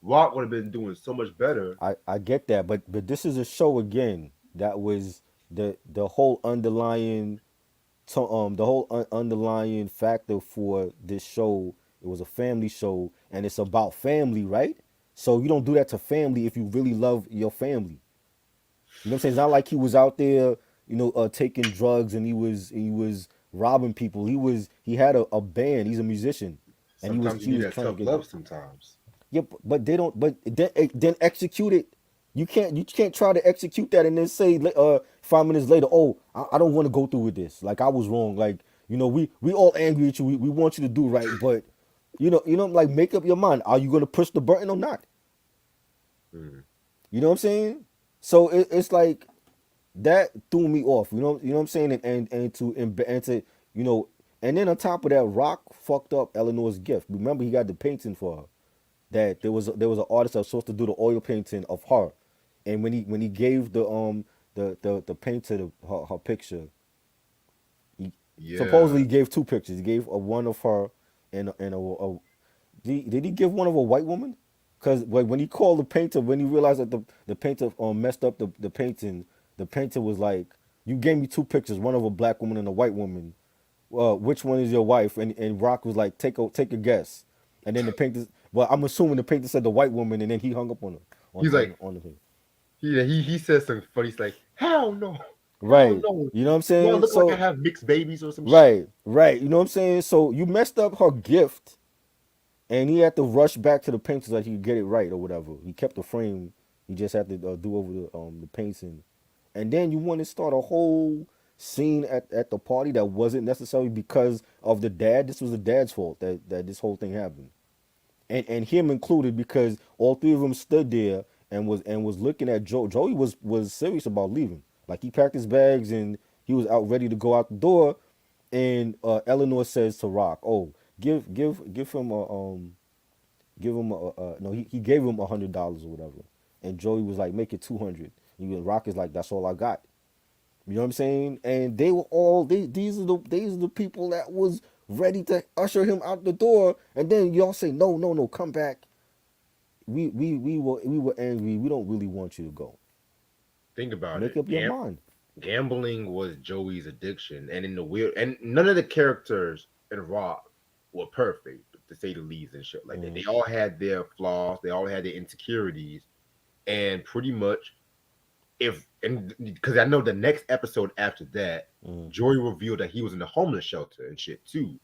Rock would have been doing so much better. I get that, but this is a show again that was the whole underlying underlying factor for this show. It was a family show, and it's about family, right? So you don't do that to family if you really love your family. You know what I'm saying? It's not like he was out there, taking drugs, and he was robbing people. He had a band. He's a musician, and he was Sometimes you he need was that trying to tough get. love. Sometimes. Yeah, but they don't. But then execute it. You can't try to execute that and then say 5 minutes later, oh, I don't want to go through with this. Like I was wrong. Like we all angry at you. We want you to do right, but like make up your mind. Are you gonna push the button or not? Mm. You know what I'm saying? So it's like that threw me off. You know what I'm saying? And to you know, and then on top of that, Rock fucked up Eleanor's gift. Remember, he got the painting for her. That there was an artist that was supposed to do the oil painting of her, and when he gave the painter her picture, he supposedly Yeah. he gave two pictures. He gave one of her and did he give one of a white woman? Because when he called the painter, when he realized that the painter messed up the painting, the painter was like, "You gave me two pictures, one of a black woman and a white woman. Which one is your wife?" And Rock was like, take a guess." And then the painter, well, I'm assuming the painter said the white woman, and then he hung up on her He's like, on the thing. he says something funny. He's like, hell no, hell Right. no. You know what I'm Do I saying? look like I So have mixed babies or some shit? right. You know what I'm saying? So you messed up her gift, and he had to rush back to the painter so that he could get it right or whatever. He kept the frame. He just had to do over the painting, and then you want to start a whole scene at the party that wasn't necessary because of the dad. This was the dad's fault that this whole thing happened, and him included because all three of them stood there and was looking at Joe. Joey was serious about leaving. Like he packed his bags and he was out ready to go out the door, and Eleanor says to Rock, "Oh, give him a give him a no." He gave him $100 or whatever, and Joey was like, "Make it 200." Rock is like, "That's all I got." You know what I'm saying? And they were all these are the people that was ready to usher him out the door, and then y'all say, "No, no, no, come back." We were angry. We don't really want you to go. Think about Make it. up your mind. Gambling was Joey's addiction, and in the weird, and none of the characters in Rock were perfect, to say the least, and shit like that. Mm-hmm. They all had their flaws. They all had their insecurities, and pretty much, if and because I know the next episode after that, Mm-hmm. Joey revealed that he was in the homeless shelter and shit too.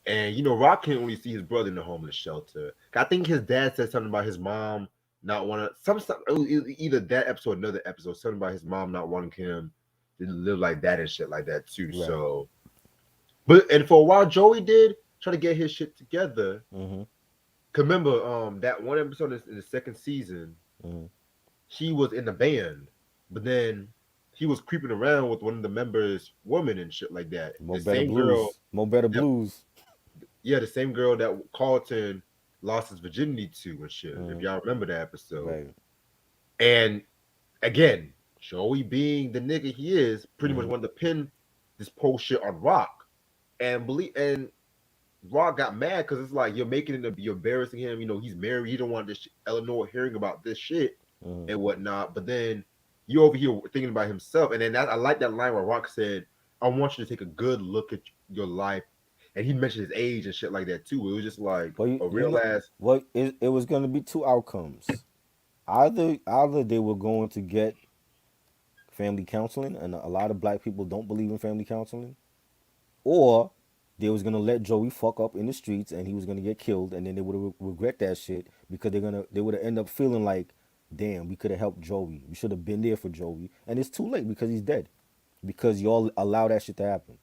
And Rock can only see his brother in the homeless shelter. I think his dad said something about his mom not wanting some stuff. Either that episode, or another episode, something about his mom not wanting him to live like that and shit like that too. Right. So, but and for a while, Joey did try to get his shit together. Mm-hmm. Cause remember, that one episode in the second season, Mm-hmm. he was in the band, but then he was creeping around with one of the members' woman and shit like that. Mo The better same girl blues. Mo better that blues. yeah, the same girl that Carlton lost his virginity to and shit. If Mm-hmm. y'all remember that episode. Right. And again, Joey being the nigga he is, pretty much Mm-hmm. wanted to pin this whole shit on Rock. And Rock got mad because it's like you're embarrassing him. He's married. He don't want this Eleanor hearing about this shit Mm-hmm. and whatnot. But then you over here thinking about himself. And then I like that line where Rock said, "I want you to take a good look at your life." And he mentioned his age and shit like that too. It was just like Well, a you real know, ass. well, it was going to be two outcomes. Either they were going to get family counseling, and a lot of black people don't believe in family counseling, or they was gonna let Joey fuck up in the streets and he was gonna get killed, and then they would regret that shit because they would have end up feeling like, damn, we could have helped Joey. We should have been there for Joey, and it's too late because he's dead, because y'all allow that shit to happen.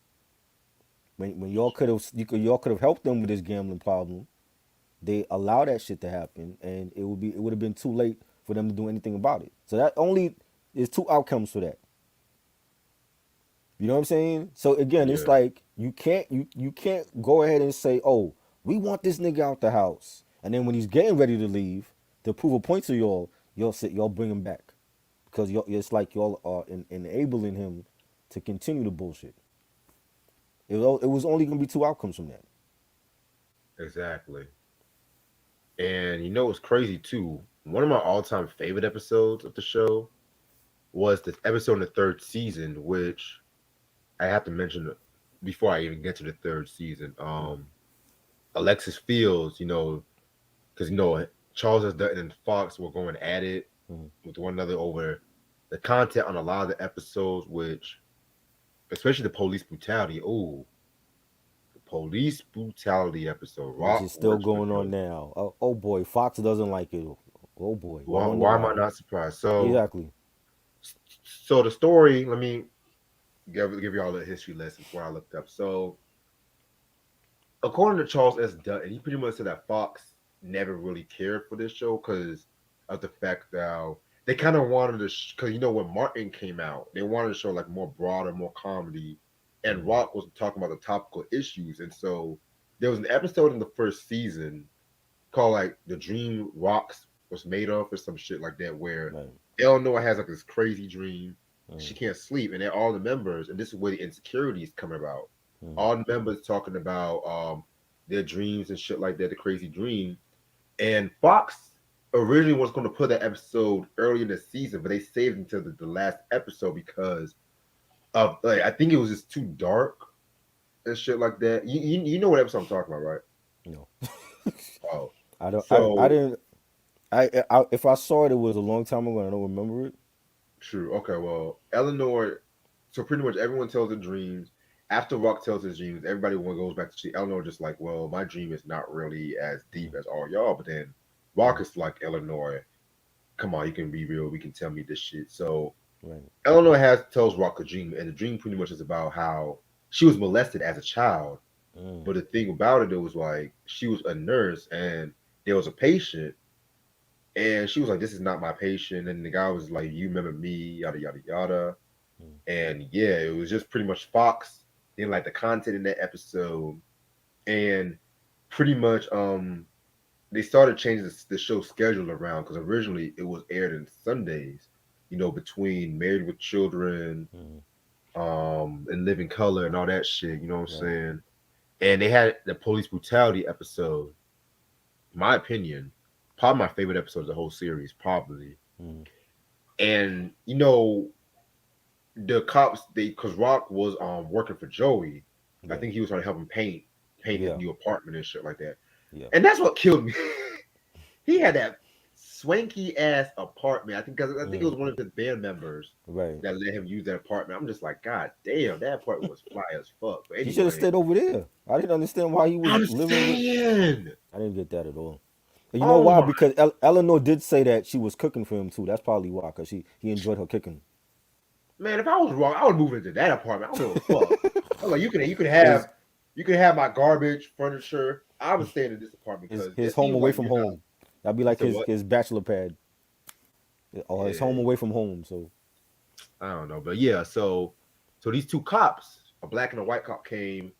When y'all could have helped them with this gambling problem, they allow that shit to happen, and it would have been too late for them to do anything about it. So that only is two outcomes for that. You know what I'm saying? So again, it's Yeah, like you can't go ahead and say, "Oh, we want this nigga out the house," and then when he's getting ready to leave, to prove a point to y'all bring him back because it's like y'all are enabling him to continue the bullshit. It was only gonna be two outcomes from that. exactly. And it's crazy too. One of my all-time favorite episodes of the show was the episode in the third season, which I have to mention before I even get to the third season. Alexis Fields, because Charles S. Dutton and Fox were going at it Mm-hmm. with one another over the content on a lot of the episodes, which especially the police brutality. Oh, the police brutality episode. which is Rock still works for going on Joey. now. Oh boy, Fox doesn't like it. Oh boy, Why, wonder why am I why. not surprised? So, Exactly. so the story. Let me give you all the history lesson before I looked up. So, according to Charles S. Dutton, he pretty much said that Fox never really cared for this show because of the fact that they kind of wanted to, because when Martin came out, they wanted to show like more broader, more comedy, and Mm, Rock was talking about the topical issues, and so there was an episode in the first season called like "The Dream Rocks Was Made Of" or some shit like that, where right. Eleanor has like this crazy dream, she Mm, can't sleep, and then all the members, and this is where the insecurities come about. mm, All the members talking about their dreams and shit like that, the crazy dream. And Fox originally was going to put that episode early in the season, but they saved it until the last episode because of like I think it was just too dark and shit like that. You know what episode I'm talking about, right? no, Oh, I don't. I so didn't. If I saw it, it was a long time ago. And I don't remember it. true. Okay, well, Eleanor. So pretty much everyone tells their dreams. After Rock tells his dreams, everybody goes back to see Eleanor. Just like, well, my dream is not really as deep Mm, as all y'all. But then Rock mm, is like, Eleanor, come on, you can be real. We can tell me this shit. So right. Eleanor has tells Rock a dream, and the dream pretty much is about how she was molested as a child. Mm, But the thing about it was like she was a nurse, and there was a patient, and she was like, "This is not my patient." And the guy was like, "You remember me?" Yada yada yada. mm, And yeah, it was just pretty much Fox didn't like the content in that episode, and pretty much they started changing the show schedule around because originally it was aired on Sundays, between Married with Children, mm, and Living Color and all that shit. You know what I'm right. saying? And they had the police brutality episode. In my opinion, probably my favorite episode of the whole series, probably. Mm, And the cops, they because Rock was working for Joey. I right. think he was trying to help him paint his Yeah. new apartment and shit like that. Yeah. And that's what killed me. He had that swanky ass apartment. I think it Mm, was one of his band members right. that let him use that apartment. I'm just like, God damn, that apartment was fly as fuck. But He should have anyway, stayed over there. I didn't understand why he was I'm living with. saying, I didn't get that at all. And you know oh why? my Because Eleanor did say that she was cooking for him too. That's probably why. Cause he enjoyed her cooking. man, if I was wrong, I would move into that apartment. I don't give a fuck. I'm like, His you can have my garbage, furniture. I was staying in this apartment because his it home seems away like from you're not. home. That'd be You like said his what? his bachelor pad or his home Yeah, away from home. So I don't know, but yeah. So these two cops, a black and a white cop, came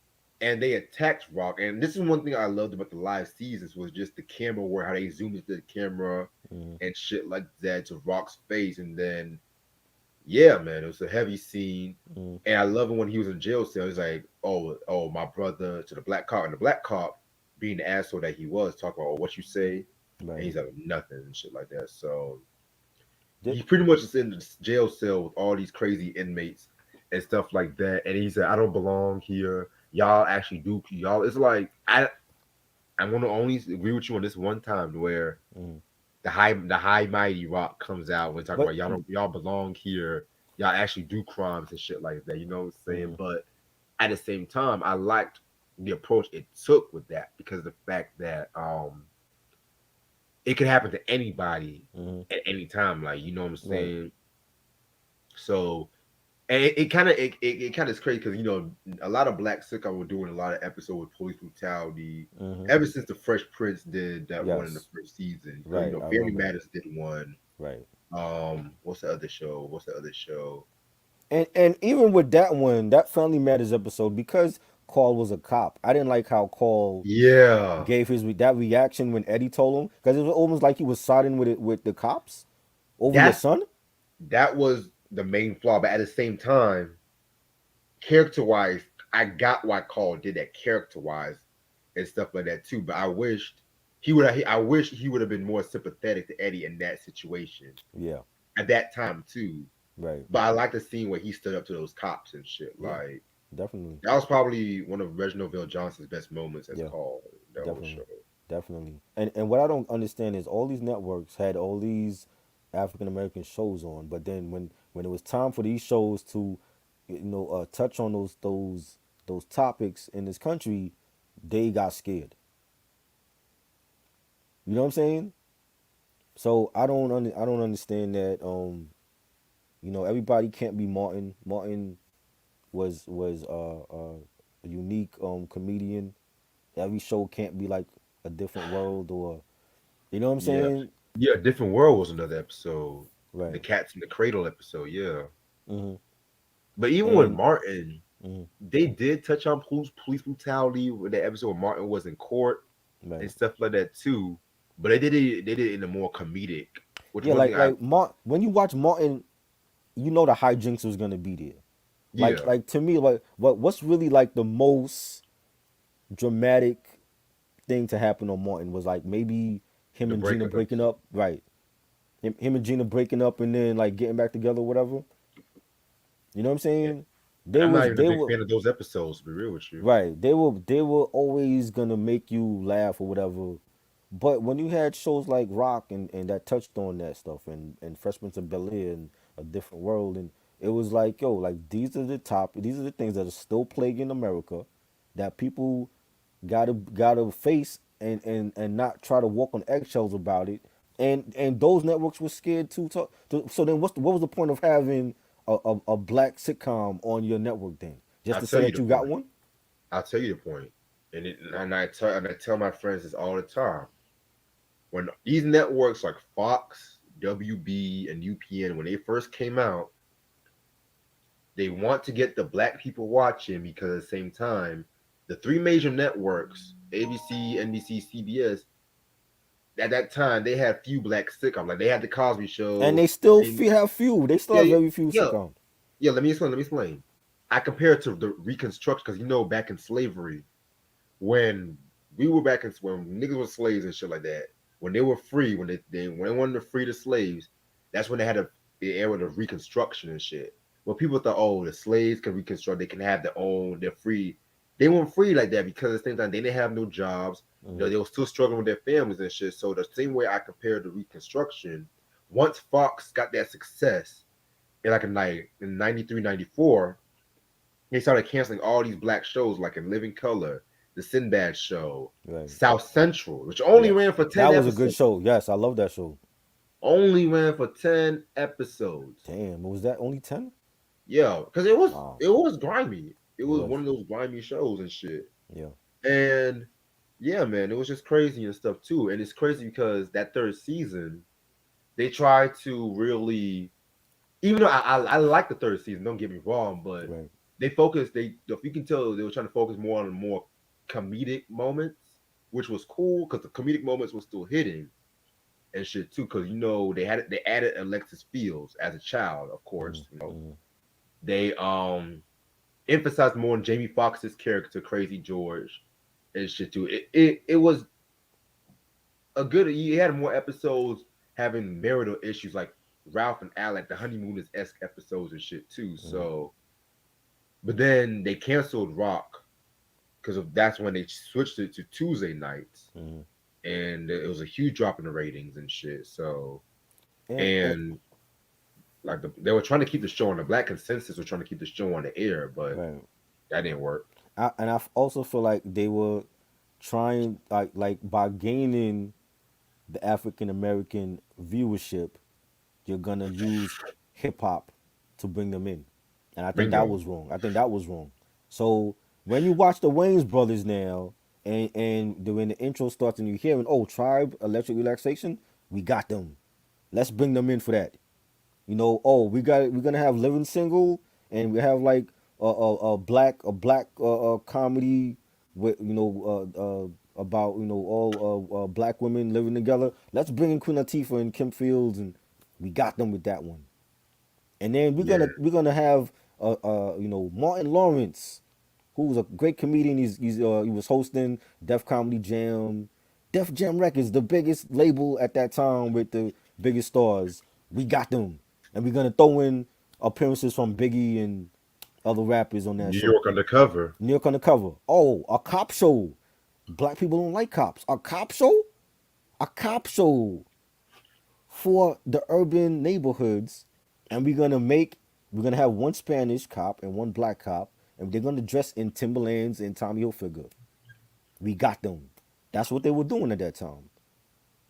and they attacked Rock. And this is one thing I loved about the live seasons was just the camera where how they zoomed into the camera mm, and shit like that to Rock's face. And then yeah, man, it was a heavy scene. mm, And I love it when he was in jail cell. He's like, oh, my brother to the black cop. And the black cop, being the asshole that he was, talking about, oh, what you say? And right. he's like, nothing and shit like that. So Did, he pretty much is in the jail cell with all these crazy inmates and stuff like that. And he said, I don't belong here. Y'all actually do. Y'all, it's like, I want to only agree with you on this one time where mm. the high mighty Rock comes out when talking But about y'all belong here, y'all actually do crimes and shit like that. You know what I'm saying? mm, But at the same time, I liked the approach it took with that because of the fact that it could happen to anybody mm, at any time. Like you know what I'm right. saying? So and it kind of is crazy because a lot of black sitcom were doing a lot of episodes with police brutality Mm-hmm. ever since the Fresh Prince did that one in the Yes. first season. Because Right. I Family remember. Matters did one. Right. What's the other show? What's the other show? And even with that one, that Family Matters episode, because Carl was a cop, I didn't like how Carl Yeah, gave that reaction when Eddie told him, because it was almost like he was siding with the cops over your that's son. that was the main flaw. But at the same time, character wise, I got why Carl did that character wise and stuff like that too. But I wished he would. I wish he would have been more sympathetic to Eddie in that situation Yeah. at that time too. Right. But I like the scene where he stood up to those cops and shit. Yeah. Like Definitely. that was probably one of Reginald Vale Johnson's best moments as Yeah. Carl. That whole show. Definitely. Definitely. And what I don't understand is all these networks had all these African American shows on, but then when it was time for these shows to touch on those topics in this country, they got scared. You know what I'm saying? So I don't understand that. Everybody can't be Martin. Martin was a unique comedian. Every show can't be like a different world, or you know what I'm Yeah, saying? yeah. Different World was another episode. The Right. Cats in the Cradle episode. Yeah, Hmm. but even with And Martin, mhm, they did touch on police brutality with the episode where Martin was in court and right. stuff like that too. But they did it in a more comedic. Which Yeah, one thing I When you watch Martin, you know the hijinks was gonna be there. yeah, Like to me, like what's really like the most dramatic thing to happen on Martin was like maybe him the and Gina breakup breaking episode. up, right? Him and Gina breaking up and then like getting back together, or whatever. You know what I'm Yeah. saying? And They I'm not was even a they big were fan of those episodes, to be real with you. right. They were always gonna make you laugh or whatever. But when you had shows like Rock and that touched on that stuff and Fresh Prince of Bel Air and A Different World, and it was like, yo, like these are the things that are still plaguing America that people gotta face and not try to walk on eggshells about it. And those networks were scared so then what was the point of having a black sitcom on your network then? Just I'll to say tell you that the you got point. one? I'll tell you the point. And I tell my friends this all the time. When these networks like Fox, WB, and UPN, when they first came out, they want to get the black people watching because at the same time, the three major networks, ABC, NBC, CBS, at that time they had few black sitcoms. Like they had the Cosby And Show. they still And have few. They still yeah, have yeah, very few yeah. sitcoms. Yeah, let me explain. Let me explain. I compare it to the Reconstruction because back in slavery, when we were back in when niggas were slaves and shit like that, when they were free, when they wanted to free the slaves, that's when they had the era of Reconstruction and shit. Well, people thought, oh, the slaves can reconstruct, they can have their own, they're free. They weren't free like that because at the same time they didn't have no jobs. Hmm. They were still struggling with their families and shit. So the same way I compared to Reconstruction, once Fox got that success in like in 93, 94, they started canceling all these black shows like in Living Color, The Sinbad Show, Right. South Central, which only Yeah. ran for That 10 was a good episodes. show. Yes, I love that show. Only ran for 10 episodes. Damn, was that only 10? Yeah, because it was Wow. it was grimy. It It was was. one of those grimy shows and shit. Yeah. And yeah, man, it was just crazy and stuff too. And it's crazy because that third season, they tried to really, even though I like the third season, don't get me wrong, but Right. they focused. They if you can tell they were trying to focus more on more comedic moments, which was cool because the comedic moments were still hitting and shit too. Because they added Alexis Fields as a child, of Hmm. course. Hmm. They emphasized more on Jamie Foxx's character, Crazy George, and shit too. It was a good. You had more episodes having marital issues like Ralph and Alec, the honeymooners esque episodes and shit too. Hmm. So, but then they canceled Rock because that's when they switched it to Tuesday nights, Hmm. and it was a huge drop in the ratings and shit. So, And and like they were trying to keep the show on the Black Consensus were trying to keep the show on the air, but right. that didn't work. I also feel like they were trying like by gaining the African American viewership, you're gonna use hip hop to bring them in, and I think that Bingo. was wrong. I think that was wrong. So when you watch the Wayans brothers now, when the intro starts and you're hearing, oh, Tribe, Electric Relaxation, we got them. Let's bring them in for that. Oh, we're gonna have Living Single, and we have like a black comedy with about all black women living together. Let's bring in Queen Latifah and Kim Fields, and we got them with that one. And then we're Yeah, gonna we're gonna have Martin Lawrence, who's a great comedian. He was hosting Def Comedy Jam, Def Jam Records, the biggest label at that time with the biggest stars. We got them, and we're gonna throw in appearances from Biggie and other rappers on that New show. York Undercover. New York Undercover. Oh, a cop show. Black people don't like cops. A cop show? A cop show for the urban neighborhoods, and we're gonna have one Spanish cop and one black cop, and they're gonna dress in Timberlands and Tommy Hilfiger. We got them. That's what they were doing at that time.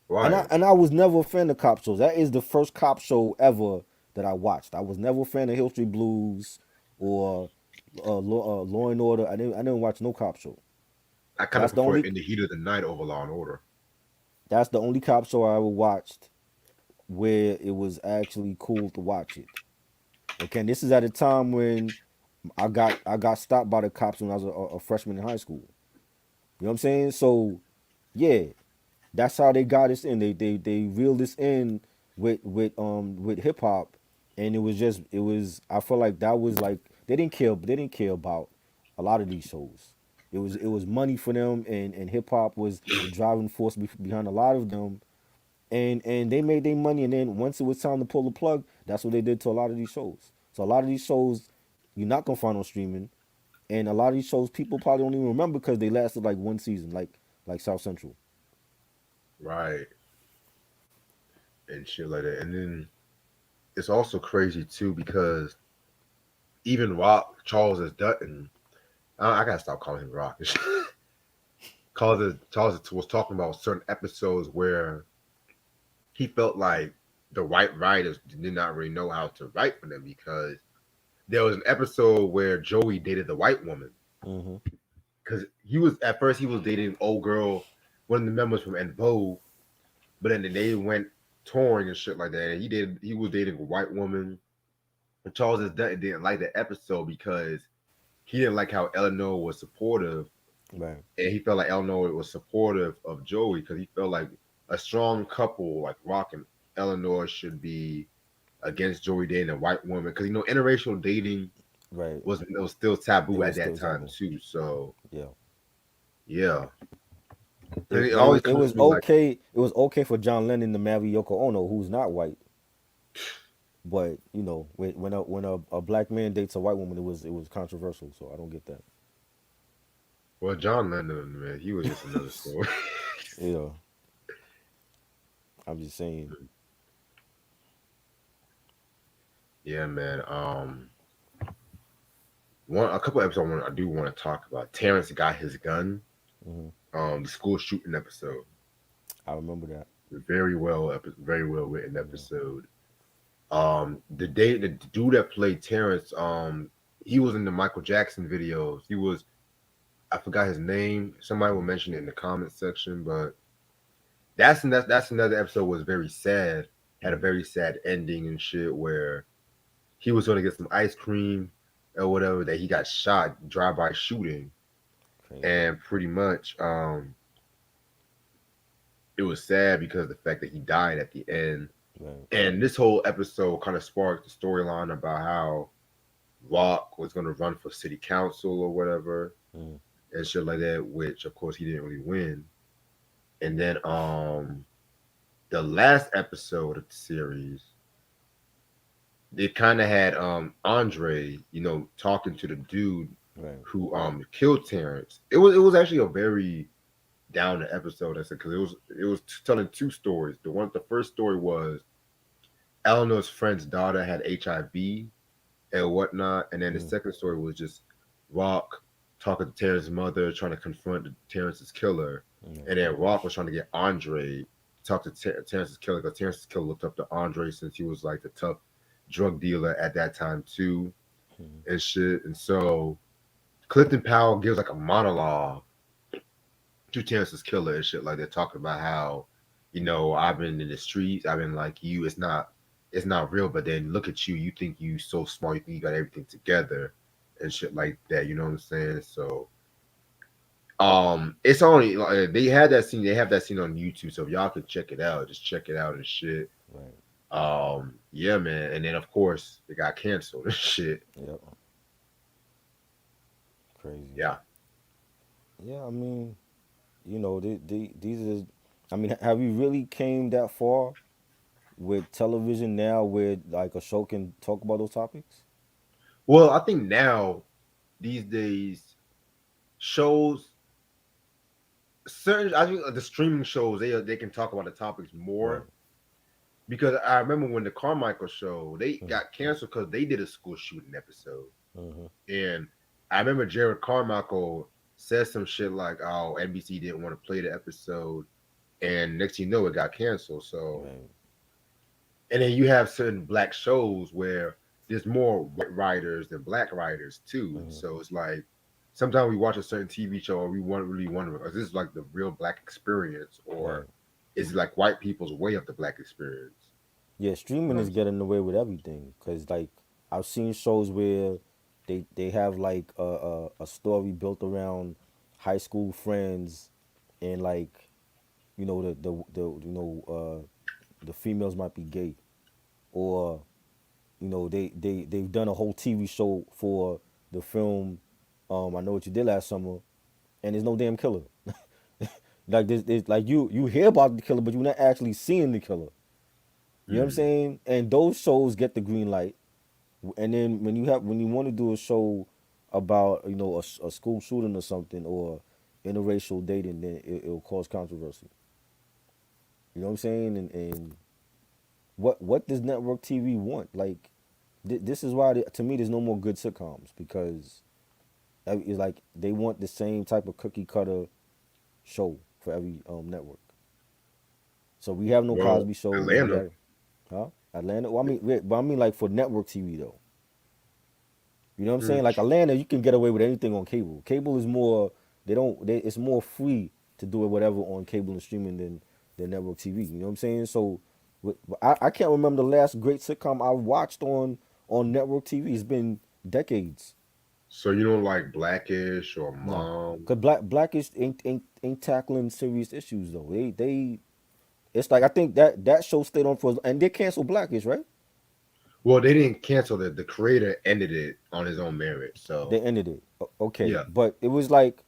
Right. And I was never a fan of cop shows. That is the first cop show ever that I watched. I was never a fan of Hill Street Blues or Law and Order. I didn't watch no cop show. I kind of That's the prefer only In the Heat of the Night over Law and Order. that's the only cop show I ever watched where it was actually cool to watch it. Okay, this is at a time when I got stopped by the cops when I was a freshman in high school. You know what I'm saying? So yeah, that's how they got us in. They reeled us in with hip hop, and it was. I feel like that was like they didn't care about a lot of these shows. It was money for them, and hip hop was the driving force behind a lot of them, and they made their money. And then once it was time to pull the plug, that's what they did to a lot of these shows. So a lot of these shows you're not gonna find on streaming, and a lot of these shows people probably don't even remember because they lasted like one season, like South Central. Right. And shit like that. And then it's also crazy too because even Rock Charles is Dutton. I gotta stop calling him Rock. Charles was talking about certain episodes where he felt like the white writers did not really know how to write for them because there was an episode where Joey dated the white woman Mm-hmm. because he was at first he was dating old girl, one of the members from En Vogue, but then they went touring and shit like that. And he was dating a white woman. And Charles Dutton didn't like the episode because he didn't like how Eleanor was supportive, Right. and he felt like Eleanor was supportive of Joey because he felt like a strong couple like Rock and Eleanor should be against Joey dating a white woman because interracial dating Right. was still It taboo at was that still time taboo. too. So Yeah. yeah, and it But it was always it comes was to me like, okay. It was okay for John Lennon to marry Yoko Ono, who's not white. But when a black man dates a white woman, it was controversial. So I don't get that. well, John Lennon, man, he was just another story. Yeah. I'm just saying. Yeah, man. One a couple episodes I do want to talk about. Terrence got his gun. Hmm. The school shooting episode. I remember that. Very well written Yeah. episode. The dude that played Terrence, he was in the Michael Jackson videos. I forgot his name. Somebody will Mm. mention it in the comment section, but that's another episode was very sad. Had a Mm. very sad ending and shit where he was going to get some ice cream or whatever that he got shot drive by shooting, Crazy. and pretty much it was sad because of the fact that he died at the end. Right. And this whole episode kind of sparked the storyline about how Rock was going to run for city council or whatever Mm. and shit like that, which of course he didn't really win. And then the last episode of the series, they kind of had Andre, talking to the dude Right. who killed Terrence. It was actually a very down the episode. I said because it was telling two stories. The first story was Eleanor's friend's daughter had HIV and whatnot, and then the Mm. second story was just Rock talking to Terrence's mother, trying to confront Terrence's killer, Right. and then Rock was trying to get Andre to talk to Terrence's killer because Terrence's killer looked up to Andre since he was like the tough drug dealer at that time too Mm. and shit. And so Clifton Powell gives like a monologue to Terrence's killer and shit like they're talking about how, I've been in the streets, I've been like you, it's not real, but then look at you, you think you so smart, you think you got everything together and shit like that, you know what I'm saying? So it's only like they have that scene on YouTube, so if y'all could check it out, just check it out and shit. Right. Yeah, man. And then of course it got canceled and shit. Yep. Crazy. Yeah. Yeah. I mean, these are. I mean, have you really came that far with television now, where like a show can talk about those topics? Well, I think now these days shows certain I think the streaming shows they can talk about the topics Right. more because I remember when the Carmichael show they Mm. got canceled because they did a school shooting episode Hmm. and I remember Jared Carmichael said some shit like, "Oh, NBC didn't want to play the episode," and next thing you know, it got canceled. So, Right. and then you have certain black shows where there's more white writers than black writers too. Hmm. So it's like sometimes we watch a certain TV show or we want really wonder, is this like the real black experience or Right. is it like white people's way of the black experience? Yeah, You streaming know what is I'm saying? getting away with everything. Cause like I've seen shows where they have like a story built around high school friends, and like the the females might be gay, or they've done a whole TV show for the film. I know what you did last summer, and there's no damn killer. Like there's like you hear about the killer, but you're not actually seeing the killer. You know what I'm Mm. saying? And those shows get the green light. And then when you want to do a show about a school shooting or something, or interracial dating, then it'll cause controversy. You know what I'm saying? And what does network TV want? Like this is why to me there's no more good sitcoms, because it's like they want the same type of cookie cutter show for every network. So we have no Well, Cosby shows. We Atlanta. have huh Atlanta. Well, but I mean like for network TV though. You know what I'm saying? Mm. Like Atlanta, you can get away with anything on cable. Cable is more it's more free to do it whatever on cable and streaming than network TV. You know what I'm saying? So I can't remember the last great sitcom I watched on network TV. It's been decades. So you don't like Blackish or Nah, Mom? cause Blackish ain't tackling serious issues though. They it's like I think that show stayed on for, and they canceled Blackish, right? Well, they didn't cancel it. The creator ended it on his own merit. They So ended it. Okay, yeah, but it was like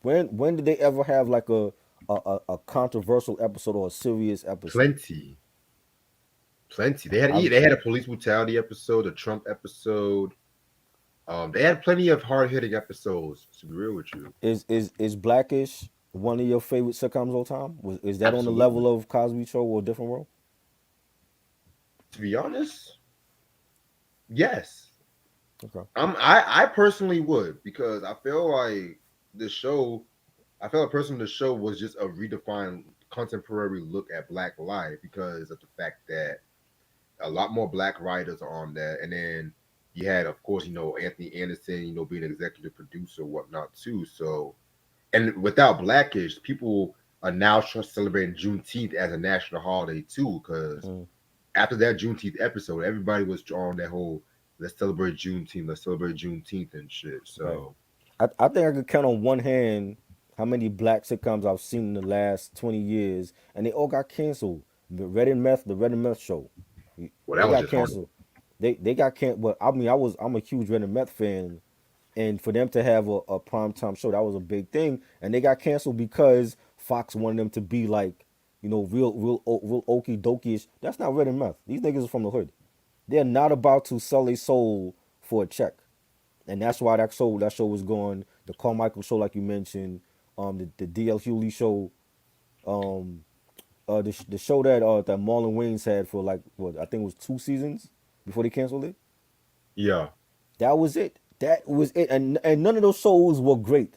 when did they ever have like a controversial episode or a serious episode? plenty, plenty. They had I they had a police brutality episode, a Trump episode. They had plenty of hard hitting episodes. To be real with you, is Blackish one of your favorite sitcoms all time? Is that on the level absolutely. of Cosby Show or Different World? To be honest, yes. Okay. I personally would because I feel like the show. I feel like personally the show was just a redefined contemporary look at Black life because of the fact that a lot more Black writers are on that, and then you had, of course, Anthony Anderson, being an executive producer, whatnot too. So, and without Blackish, people are now celebrating Juneteenth as a national holiday too, because Mm, after that Juneteenth episode, everybody was on that whole let's celebrate Juneteenth and shit. right. So, I think I could count on one hand how many black sitcoms I've seen in the last 20 years, and they all got canceled. The Red and Meth show, well, they that was got just horrible. canceled. They got canceled. But I mean, I'm a huge Red and Meth fan, and for them to have a primetime show, that was a big thing. And they got canceled because Fox wanted them to be like, real okie dokie. That's not Red and Meth. These niggas are from the hood. They're not about to sell their soul for a check, and that's why that show was going. The Carmichael show, like you mentioned, the DL Hewley show, um, the show that Marlon Wayans had for like what I think it was 2 seasons before they canceled it. Yeah, That was it. That was it. And none of those shows were great,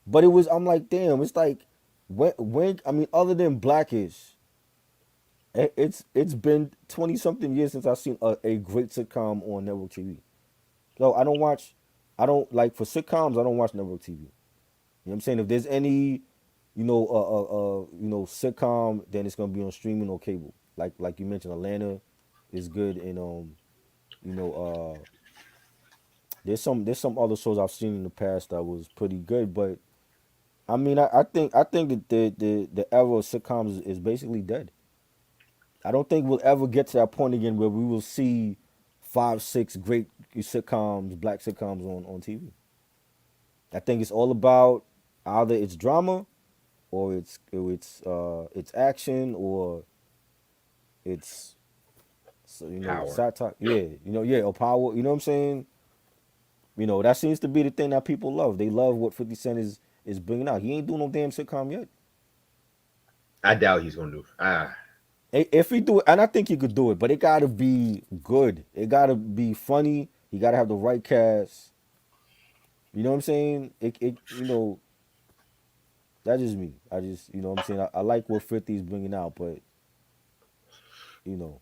but it was. I'm like, damn. It's like when I mean, other than Blackish, it's been 20 something years since I've seen a great sitcom on network TV. So I don't watch. I don't like for sitcoms. I don't watch network TV. You know what I'm saying? If there's any, sitcom, then it's gonna be on streaming or cable. Like you mentioned, Atlanta is good, and you know, there's some other shows I've seen in the past that was pretty good, but I mean, I think that the era of sitcoms is basically dead. I don't think we'll ever get to that point again where we will see 5, 6 great sitcoms, black sitcoms on TV. I think it's all about either it's drama or it's action or it's power. satire. Yeah, yeah, or power. You know what I'm saying? That seems to be the thing that people love. They love what 50 Cent is bringing out. He ain't doing no damn sitcom yet. I doubt he's gonna do. If he do it, and I think he could do it, but it gotta be good. It gotta be funny. He gotta have the right cast. You know what I'm saying? It that's just me. I just you know what I'm saying. I like what 50 is bringing out, but you know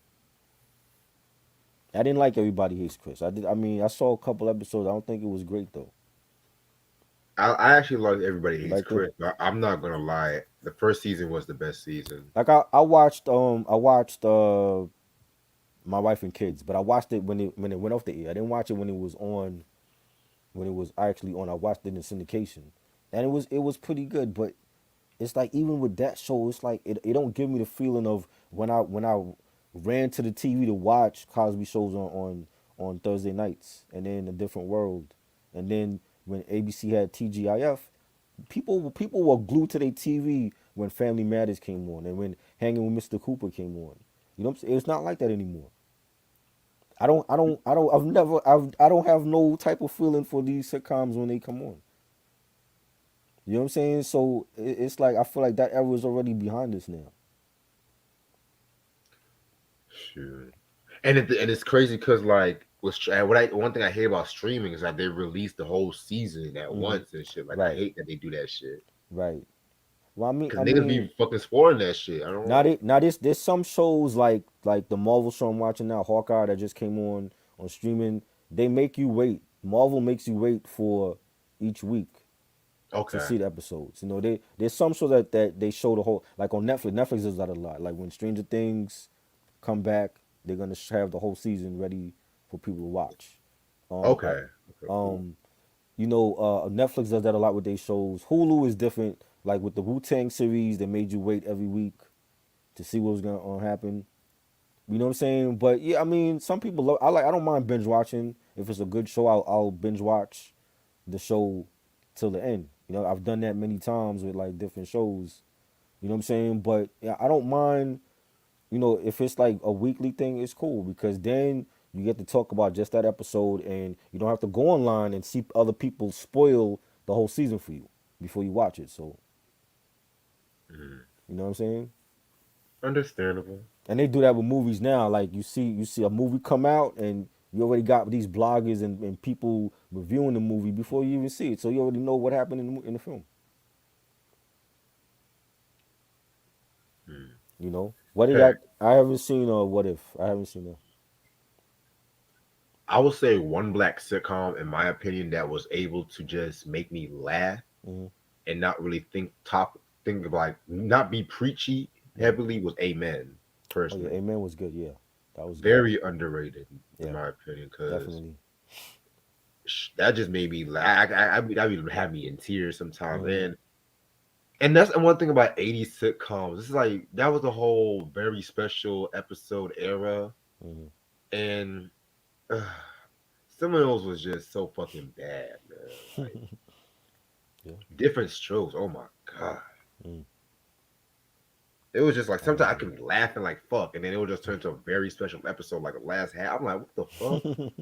I didn't like Everybody Hates Chris. I did. I mean, I saw a couple episodes. I don't think it was great though. I actually like Everybody You Hates liked it? Chris, but I'm not gonna lie. The first season was the best season. Like I watched My Wife and Kids, but I watched it when it went off the air. I didn't watch it when it was on when it was actually on. I watched it in syndication, and it was pretty good. But it's like even with that show, it's like it don't give me the feeling of when I ran to the TV to watch Cosby shows on Thursday nights, and then A Different World, and then when ABC had TGIF, people were glued to their TV when Family Matters came on, and when Hanging with Mr. Cooper came on. You know what I'm saying? It's not like that anymore. I don't have no type of feeling for these sitcoms when they come on. You know what I'm saying? So it's like I feel like that era is already behind us now. Shoot. And it's crazy because like one thing I hate about streaming is that they release the whole season at Hmm. once and shit. Like I Right, hate that they do that shit right. Well, I mean, because I niggas be mean, fucking spoiling that shit. I don't now know. they, now there's some shows like the Marvel show I'm watching now, Hawkeye, that just came on streaming. They make you wait. Marvel makes you wait for each week to Okay, see the episodes. You know, there's some shows that they show the whole, like on Netflix. Netflix does that a lot. Like when Stranger Things come back, they're gonna have the whole season ready for people to watch. Like okay, okay, cool. um, Netflix does that a lot with their shows. Hulu is different. Like with the Wu Tang series, they made you wait every week to see what was gonna happen. You know what I'm saying? But yeah, I mean, some people love. I don't mind binge watching. If it's a good show, I'll binge watch the show till the end. You know, I've done that many times with like different shows. You know what I'm saying? But yeah, I don't mind. You know, if it's like a weekly thing, it's cool because then you get to talk about just that episode, and you don't have to go online and see other people spoil the whole season for you before you watch it. So Mm. you know what I'm saying? Understandable. And they do that with movies now. Like you see a movie come out, and you already got these bloggers and people reviewing the movie before you even see it, so you already know what happened in the film. Mm. You know what did Hey, I haven't seen What If. I haven't seen that. I would say one black sitcom, in my opinion, that was able to just make me laugh Hmm. and not really think of like not be preachy Hmm. heavily was Amen. Oh yeah, Personally, Amen was good. Yeah, that was good. very underrated in Yeah, my opinion because definitely. that just made me laugh. That would have me in tears sometimes, Hmm. and that's one thing about '80s sitcoms. It's like that was a whole very special episode era, Hmm. and uh, some of those was just so fucking bad, man. Like Yeah. different strokes. Oh my god. Mm. It was just like I sometimes I remember could be laughing like fuck, and then it would just turn to a very special episode, like the last half. I'm like, what the fuck? that.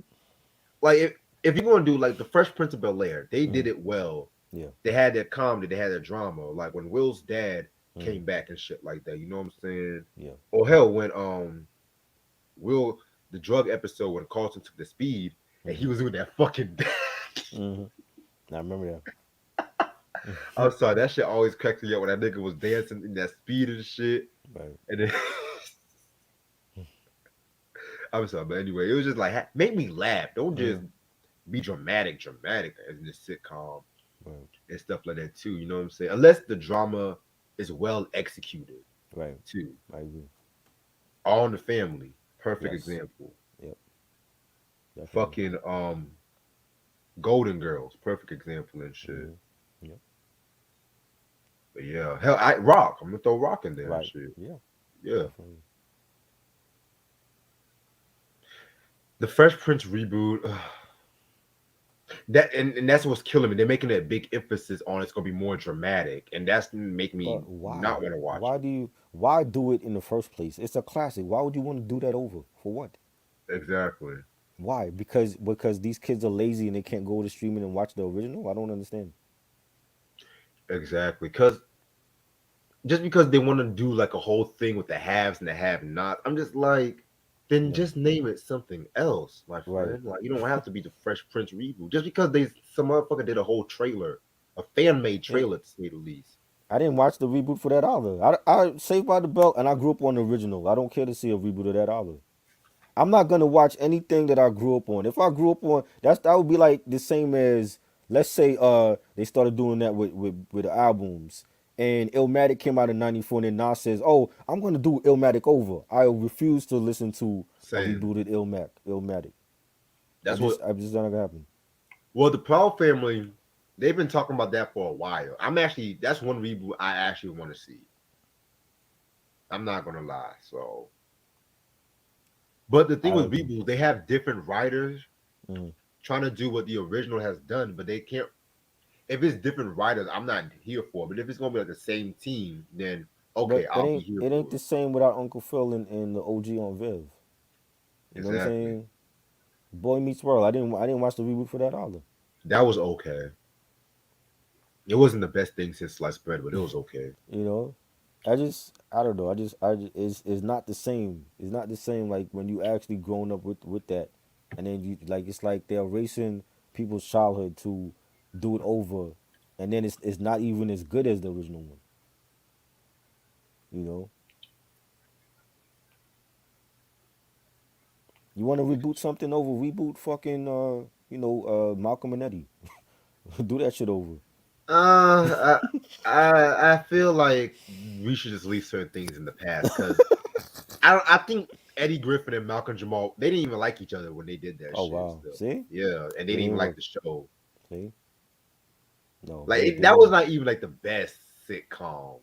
Like if you're gonna do like the Fresh Prince of Bel Air, they Hmm. did it well. Yeah. They had their comedy, they had their drama. Like when Will's dad Hmm. came back and shit like that. You know what I'm saying? Yeah. Or hell, when Will the drug episode when Carlton took the speed and he Hmm. was doing that fucking. Hmm. I remember I'm that. sorry, that shit always cracks me up when that nigga was dancing in that speed and shit. Right. And then I'm sorry, but anyway, it was just like make me laugh. Don't just Hmm. be dramatic as in the sitcom Right. and stuff like that too. You know what I'm saying? Unless the drama is well executed Right. too. I agree. All in the Family, perfect Yes. example. Yep. Definitely. Fucking Golden Girls, perfect example and shit. Hmm. Yep. But yeah, hell, I Rock. I'm gonna throw Rock in there and Right. shit. Yeah. Yeah, Definitely. the Fresh Prince reboot. And that's what's killing me. They're making a big emphasis on it's gonna be more dramatic, and that's make me But not why? want to watch Why it. do you? Why do it in the first place? It's a classic. Why would you want to do that over? For what? Exactly, Why? Because these kids are lazy and they can't go to streaming and watch the original. I don't understand. exactly. Because just because they want to do like a whole thing with the haves and the have-nots, I'm just like, then No, just name it something else, my right. friend. Like you don't have to be the Fresh Prince reboot just because they some motherfucker did a whole trailer, a fan made And trailer to say the least. I didn't watch the reboot for that either. I Saved by the Bell, and I grew up on the original. I don't care to see a reboot of that either. I'm not gonna watch anything that I grew up on. If I grew up on that would be like the same as, let's say they started doing that with the albums. And Illmatic came out in '94, and then Nas says, "Oh, I'm gonna do Illmatic over." I refuse to listen to a Saying rebooted Illmatic. that's what. I just not gonna happen. Well, the Proud Family, they've been talking about that for a while. I'm actually that's one reboot I actually want to see. I'm not gonna lie. So, but the thing I with agree. reboots, they have different writers Mhm. trying to do what the original has done, but they can't. If it's different writers, I'm not here for it. But if it's gonna be like the same team, then okay, But I'll be here it ain't for the it. same without Uncle Phil and the OG on Viv. You know what I'm Exactly. saying? Boy Meets World. I didn't watch the reboot for that either. That was okay. It wasn't the best thing since sliced bread, but it was okay. You know, I don't know. It's not the same. It's not the same like when you actually grown up with that, and then you like it's like they're erasing people's childhood to do it over, and then it's not even as good as the original one. You know, you want to reboot something over, reboot fucking Malcolm and Eddie. Do that shit over. I feel like we should just leave certain things in the past because I think Eddie Griffin and Malcolm Jamal they didn't even like each other when they did that Oh shit. wow, Still, see, yeah, and they they didn't even ain't like work. the show. See, no, Like they that was didn't. not even like the best sitcom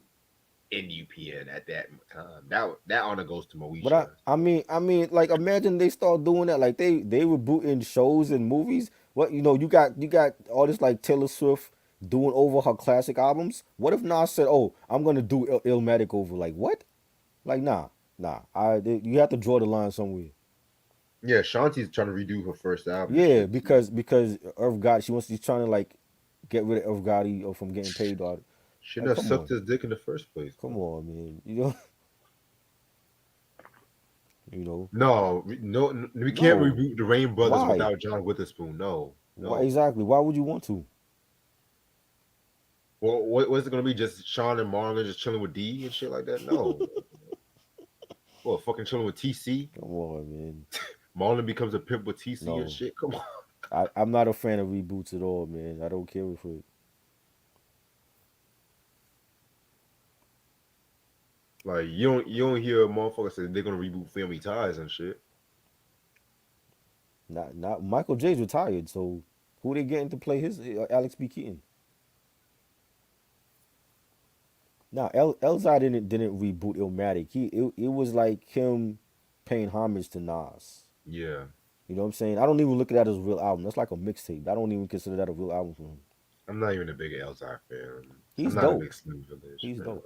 in UPN at that time. That honor goes to But Moesha. like imagine they start doing that. Like they rebooting shows and movies. What you got all this like Taylor Swift doing over her classic albums. What if Nas said, "Oh, I'm gonna do Illmatic over"? Like what? Like nah. You have to draw the line somewhere. Yeah, Shanti's trying to redo her first album and Yeah, shit too. because Irv Gotti, she's trying to like get rid of Irv Gotti or from getting paid. Or Shouldn't like have sucked his dick in the first place, come bro. on, man. You know. No, we can't No. reboot the Rain Brothers Why? without John Witherspoon. No, Why no. exactly? Why would you want to? Well, what's it gonna be? Just Sean and Marlon just chilling with D and shit like that? No. Well, fucking chilling with TC. Come on, man. Marlon becomes a pimp with TC and No. shit. Come on. I'm not a fan of reboots at all, man. I don't care for it. Like you don't hear a motherfucker say they're gonna reboot Family Ties and shit. Not Michael J's retired, so who they getting to play his Alex B. Keaton? Nah, Elzai didn't reboot Illmatic. It was like him paying homage to Nas. Yeah, You know what I'm saying? I don't even look at that as a real album. That's like a mixtape. I don't even consider that a real album for him. I'm not even a big Elzhi fan. I'm He's not a dope. big Slim Village He's fan. dope.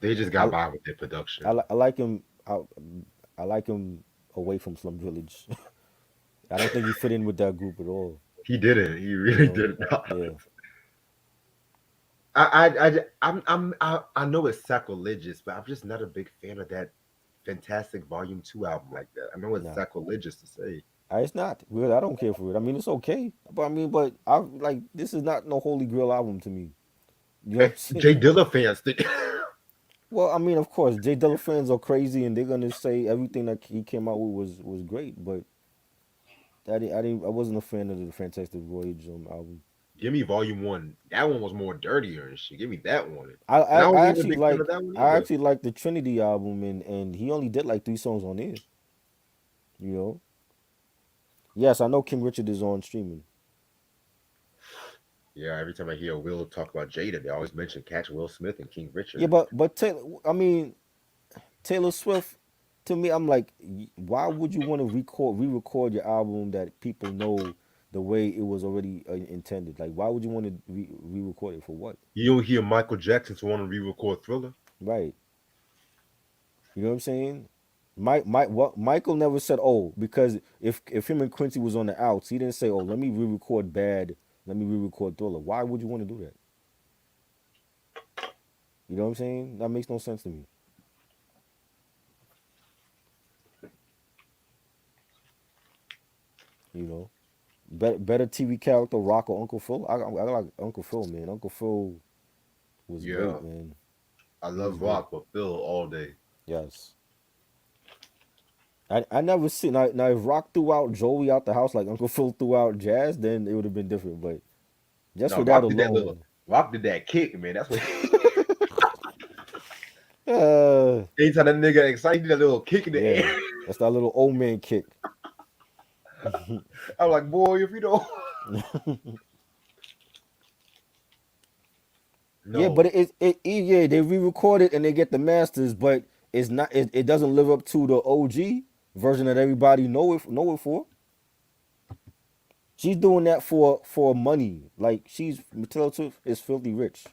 They just got I by with their production. I like him. I like him away from Slum Village. I don't think he fit in with that group at all. He didn't. He You really know? did not. Yeah. I know it's sacrilegious, but I'm just not a big fan of that Fantastic Volume 2 album like that. I know it's Nah. sacrilegious to say. It's not. Really, I don't care for it. I mean, it's okay. But but I like this is not no Holy Grail album to me. You know what I'm saying? Jay Dilla fans think Well, I mean, of course, Jay Dilla fans are crazy and they're gonna say everything that he came out with was great. But I wasn't a fan of the Fantastic Voyage album. Give me Volume 1. That one was more dirtier and shit. Give me that one. I, And I, I I wasn't even a actually big fan of like that one I either. actually like the Trinity album and he only did like 3 songs on there. You know. Yes, I know King Richard is on streaming. Yeah, every time I hear Will talk about Jada, they always mention Catch Will Smith and King Yeah, Richard. but Taylor, I mean Taylor Swift. To me, I'm like, why would you want to re-record your album that people know the way it was already intended? Like, why would you want to re-record it for what? You don't hear Michael Jackson want to re-record Thriller. Right? You know what I'm saying? Michael never said, oh, because if him and Quincy was on the outs, he didn't say, oh, let me re-record Bad, let me re-record Thriller. Why would you want to do that? You know what I'm saying? That makes no sense to me. better TV character, Rock or Uncle Phil? I like Uncle Phil, man. Uncle Phil was Yeah, great, man. I He was love great. Rock, but Phil all day. Yes. I never see now if Rock threw out Joey out the house like Uncle Phil threw out Jazz, then it would have been different. But just No, for that Rock did that little. alone, Rock did that kick, man. That's what. uh, Anytime that nigga excited, he did that little kick in the yeah, air. that's that little old man kick. I'm like, boy, if you don't. Yeah, but No, yeah, they re-record it and they get the masters, but it's not it doesn't live up to the OG version that everybody know it for. She's doing that for money. Like she's Matilda Swift is filthy rich.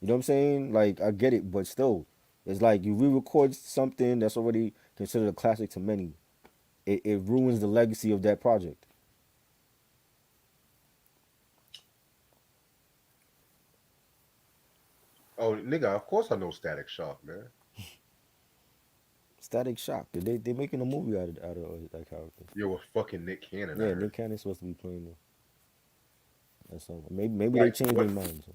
You know what I'm saying? Like I get it, but still, it's like you re-record something that's already considered a classic to many. It ruins the legacy of that project. oh nigga, of course I know Static Shock, man. Static Shock. They making a movie out of that character. Yo, with fucking Nick Cannon, I Yeah, Nick heard. Cannon's supposed to be playing them. That's all. Maybe they Like changed their what? minds. So.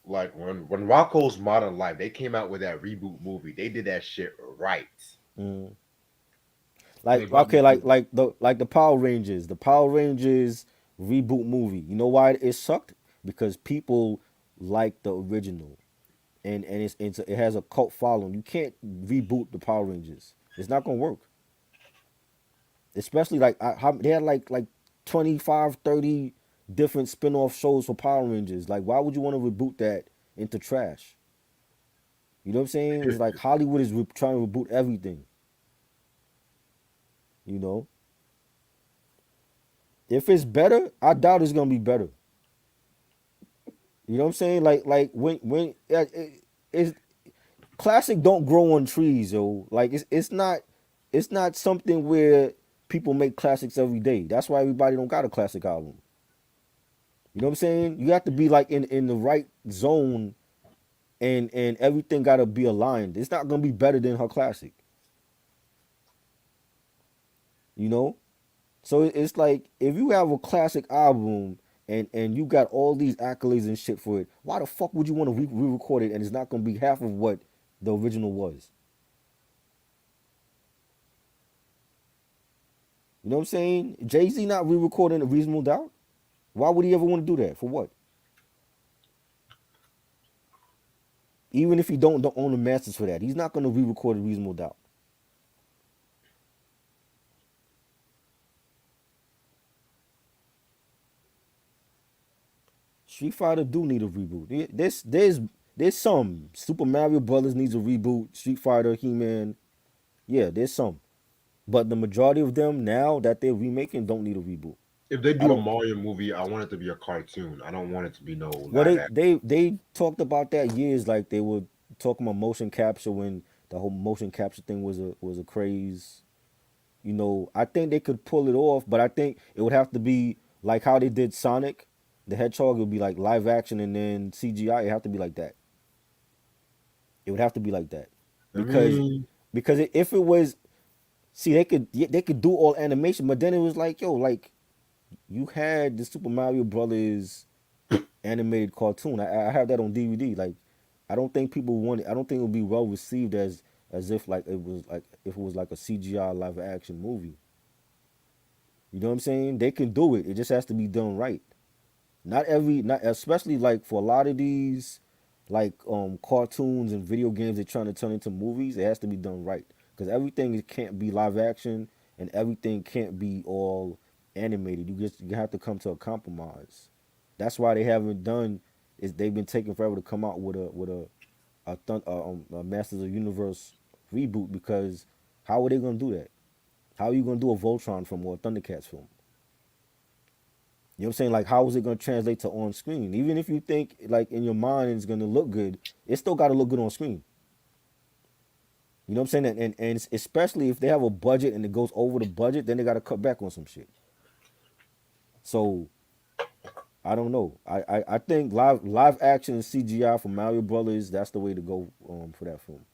Like when Rocco's Modern Life, they came out with that reboot movie. They did that shit right. Mm. They Like brought okay, back the like the Power Rangers, the Power Rangers reboot movie. You know why it sucked? Because people like the original, and it has a cult following. You can't reboot the Power Rangers. It's not gonna work. Especially like they had like 25, 30 different spin-off shows for Power Rangers. Like why would you want to reboot that into trash? You know what I'm saying? It's like Hollywood is trying to reboot everything. You know, if it's better, I doubt it's gonna be better. You know what I'm saying? Like when it's classic don't grow on trees, yo. Like it's not something where people make classics every day. That's why everybody don't got a classic album. You know what I'm saying? You have to be like in the right zone and everything got to be aligned. It's not gonna be better than her classic. You know? So it's like if you have a classic album and you got all these accolades and shit for it, why the fuck would you want to re-record it and it's not gonna be half of what the original was? You know what I'm saying? Jay-Z not re-recording a Reasonable Doubt. Why would he ever want to do that? For what? Even if he don't own the masters for that, he's not gonna re-record a Reasonable Doubt. Street Fighter do need a reboot. There's some. Super Mario Brothers needs a reboot. Street Fighter, He-Man, yeah, there's some. But the majority of them now that they're remaking don't need a reboot. if they I do a don't. Mario movie, I want it to be a cartoon. I don't want it to be no Well, live they action. they they talked about that years. Like they were talking about motion capture when the whole motion capture thing was a craze. You know, I think they could pull it off, but I think it would have to be like how they did Sonic the Hedgehog. It would be like live action and then CGI. It have to be like that. It would have to be like that I because mean, if it was, see, they could do all animation, but then it was like, yo, like you had the Super Mario Brothers animated cartoon. I have that on DVD. Like, I don't think people want it. I don't think it would be well received as if like it was like if it was like a CGI live action movie. You know what I'm saying? They can do it. It just has to be done right. Not especially like for a lot of these like cartoons and video games they're trying to turn into movies. It has to be done right because everything can't be live action and everything can't be all animated. You have to come to a compromise. That's why they haven't done is they've been taking forever to come out with a Masters of Universe reboot because how are they gonna do that? How are you gonna do a Voltron film or a Thundercats film? You know what I'm saying? Like, how is it going to translate to on screen? Even if you think, like, in your mind it's going to look good, it still got to look good on screen. You know what I'm saying? And especially if they have a budget and it goes over the budget, then they got to cut back on some shit. So, I don't know. I think live action CGI for Mario Brothers, that's the way to go for that film.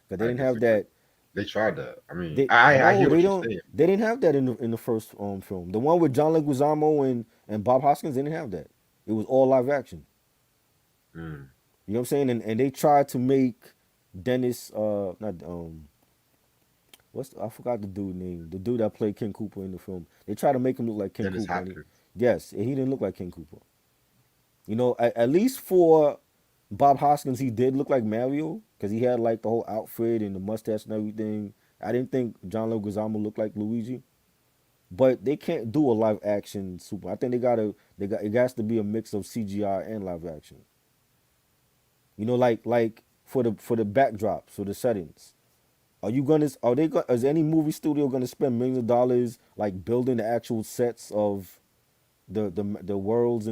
Because they I didn't have disagree. that. They tried that. I mean, They I no, hear they what you're don't. saying. They didn't have that in the first film. The one with John Leguizamo and Bob Hoskins, they didn't have that. It was all live action. Mm. You know what I'm saying? And they tried to make Dennis not I forgot the dude name. The dude that played King Cooper in the film. They tried to make him look like King Dennis Cooper, and Hopkins. yes, and he didn't look like King Cooper. You know, at least for Bob Hoskins, he did look like Mario because he had like the whole outfit and the mustache and everything. I didn't think John Leguizamo looked like Luigi, but they can't do a live action super. I think they got it has to be a mix of CGI and live action. You know, like for the backdrops, for the settings. Is any movie studio gonna spend millions of dollars like building the actual sets of the worlds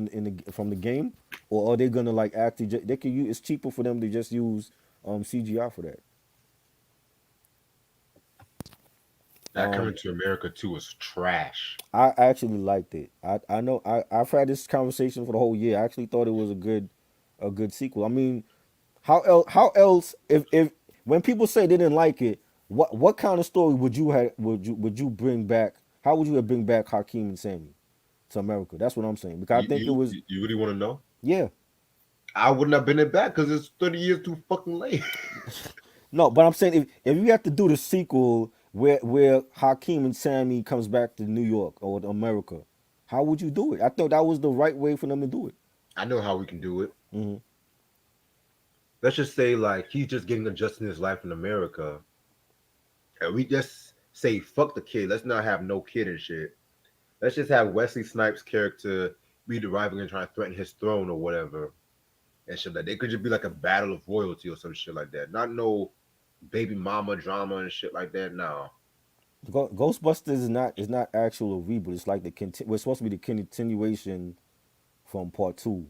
from the game, or are they gonna like actually they can use it's cheaper for them to just use CGI for that. That Coming Um, to America 2 was trash. I actually liked it. I know I've had this conversation for the whole year. I actually thought it was a good sequel. I mean, how else if when people say they didn't like it, what kind of story would you bring back? How would you have bring back Hakeem and Sammy to America? That's what I'm saying because I You think it you, was you really want to know? yeah. I wouldn't have been it back because it's 30 years too fucking late. No, but I'm saying if you have to do the sequel where Hakeem and Sammy comes back to New York or America, how would you do it? I thought that was the right way for them to do it. I know how we can do it. Hmm. Let's just say like he's just getting adjusted in his life in America, and we just say fuck the kid. Let's not have no kid and shit. Let's just have Wesley Snipes' character be deriving and trying to threaten his throne or whatever and shit like that. It could just be like a battle of royalty or some shit like that. Not no baby mama drama and shit like that. No, Ghostbusters is not actual reboot. It's like we're supposed to be the continuation from part two,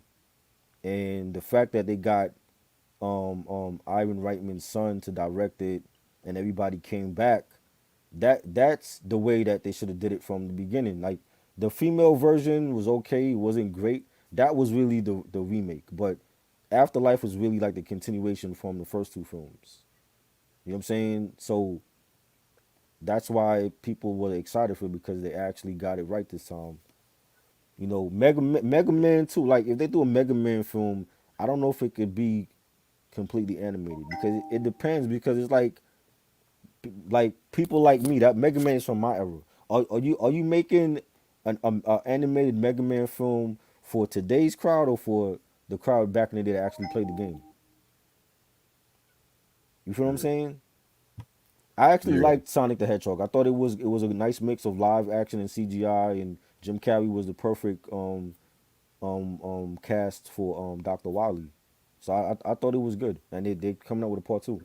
and the fact that they got Ivan Reitman's son to direct it, and everybody came back. That's the way that they should have did it from the beginning. Like the female version was okay, it wasn't great. That was really the remake, but Afterlife was really like the continuation from the first two films. You know what I'm saying? So that's why people were excited for it because they actually got it right this time. You know, Mega Man too. Like if they do a Mega Man film, I don't know if it could be completely animated because it depends because it's like people like me. That Mega Man is from my era. Are you making an animated Mega Man film for today's crowd or for the crowd back in the day that actually played the game? You feel what I'm mm, saying? I actually yeah, liked Sonic the Hedgehog. I thought it was a nice mix of live action and CGI, and Jim Carrey was the perfect cast for Dr. Wily. So I thought it was good, and they coming out with a part two.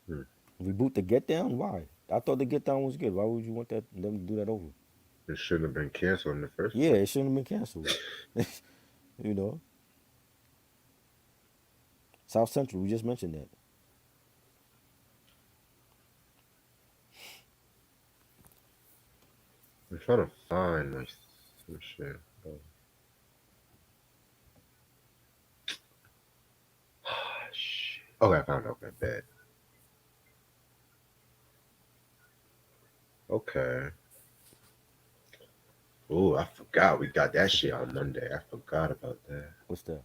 mm. Reboot the Get Down? Why? I thought the Get Down was good. Why would you want them to do that over? It shouldn't have been canceled in the first Yeah, place. it shouldn't have been canceled. you know, South Central. We just mentioned that. I'm trying to find like some shit. Oh, shit. Okay, I found it. Okay, bad. Okay. Oh, I forgot we got that shit on Monday. I forgot about that. What's that?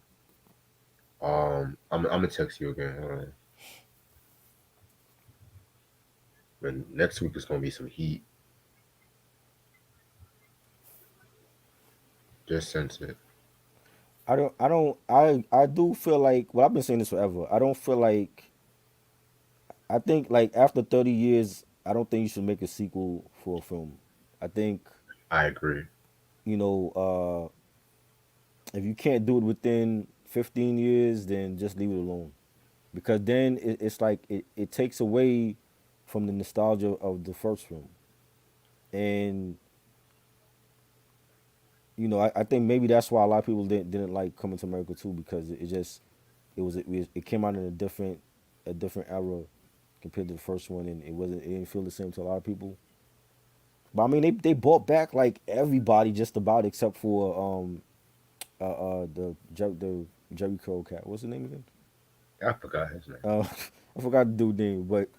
I'm gonna text you again. Hold on. And next week is gonna be some heat. Just sense it. I do feel like, well, I've been saying this forever. I don't feel like, I think like after 30 years, I don't think you should make a sequel for a film. I think, I agree. you know, if you can't do it within 15 years, then just leave it alone. Because then it's like it takes away from the nostalgia of the first film. And, I think maybe that's why a lot of people didn't like Coming to America too, because it came out in a different era compared to the first one, and it didn't feel the same to a lot of people. But I mean, they brought back like everybody just about except for the Jerry Curl cat. What's the name again? I forgot his name. Uh, I forgot the dude name, but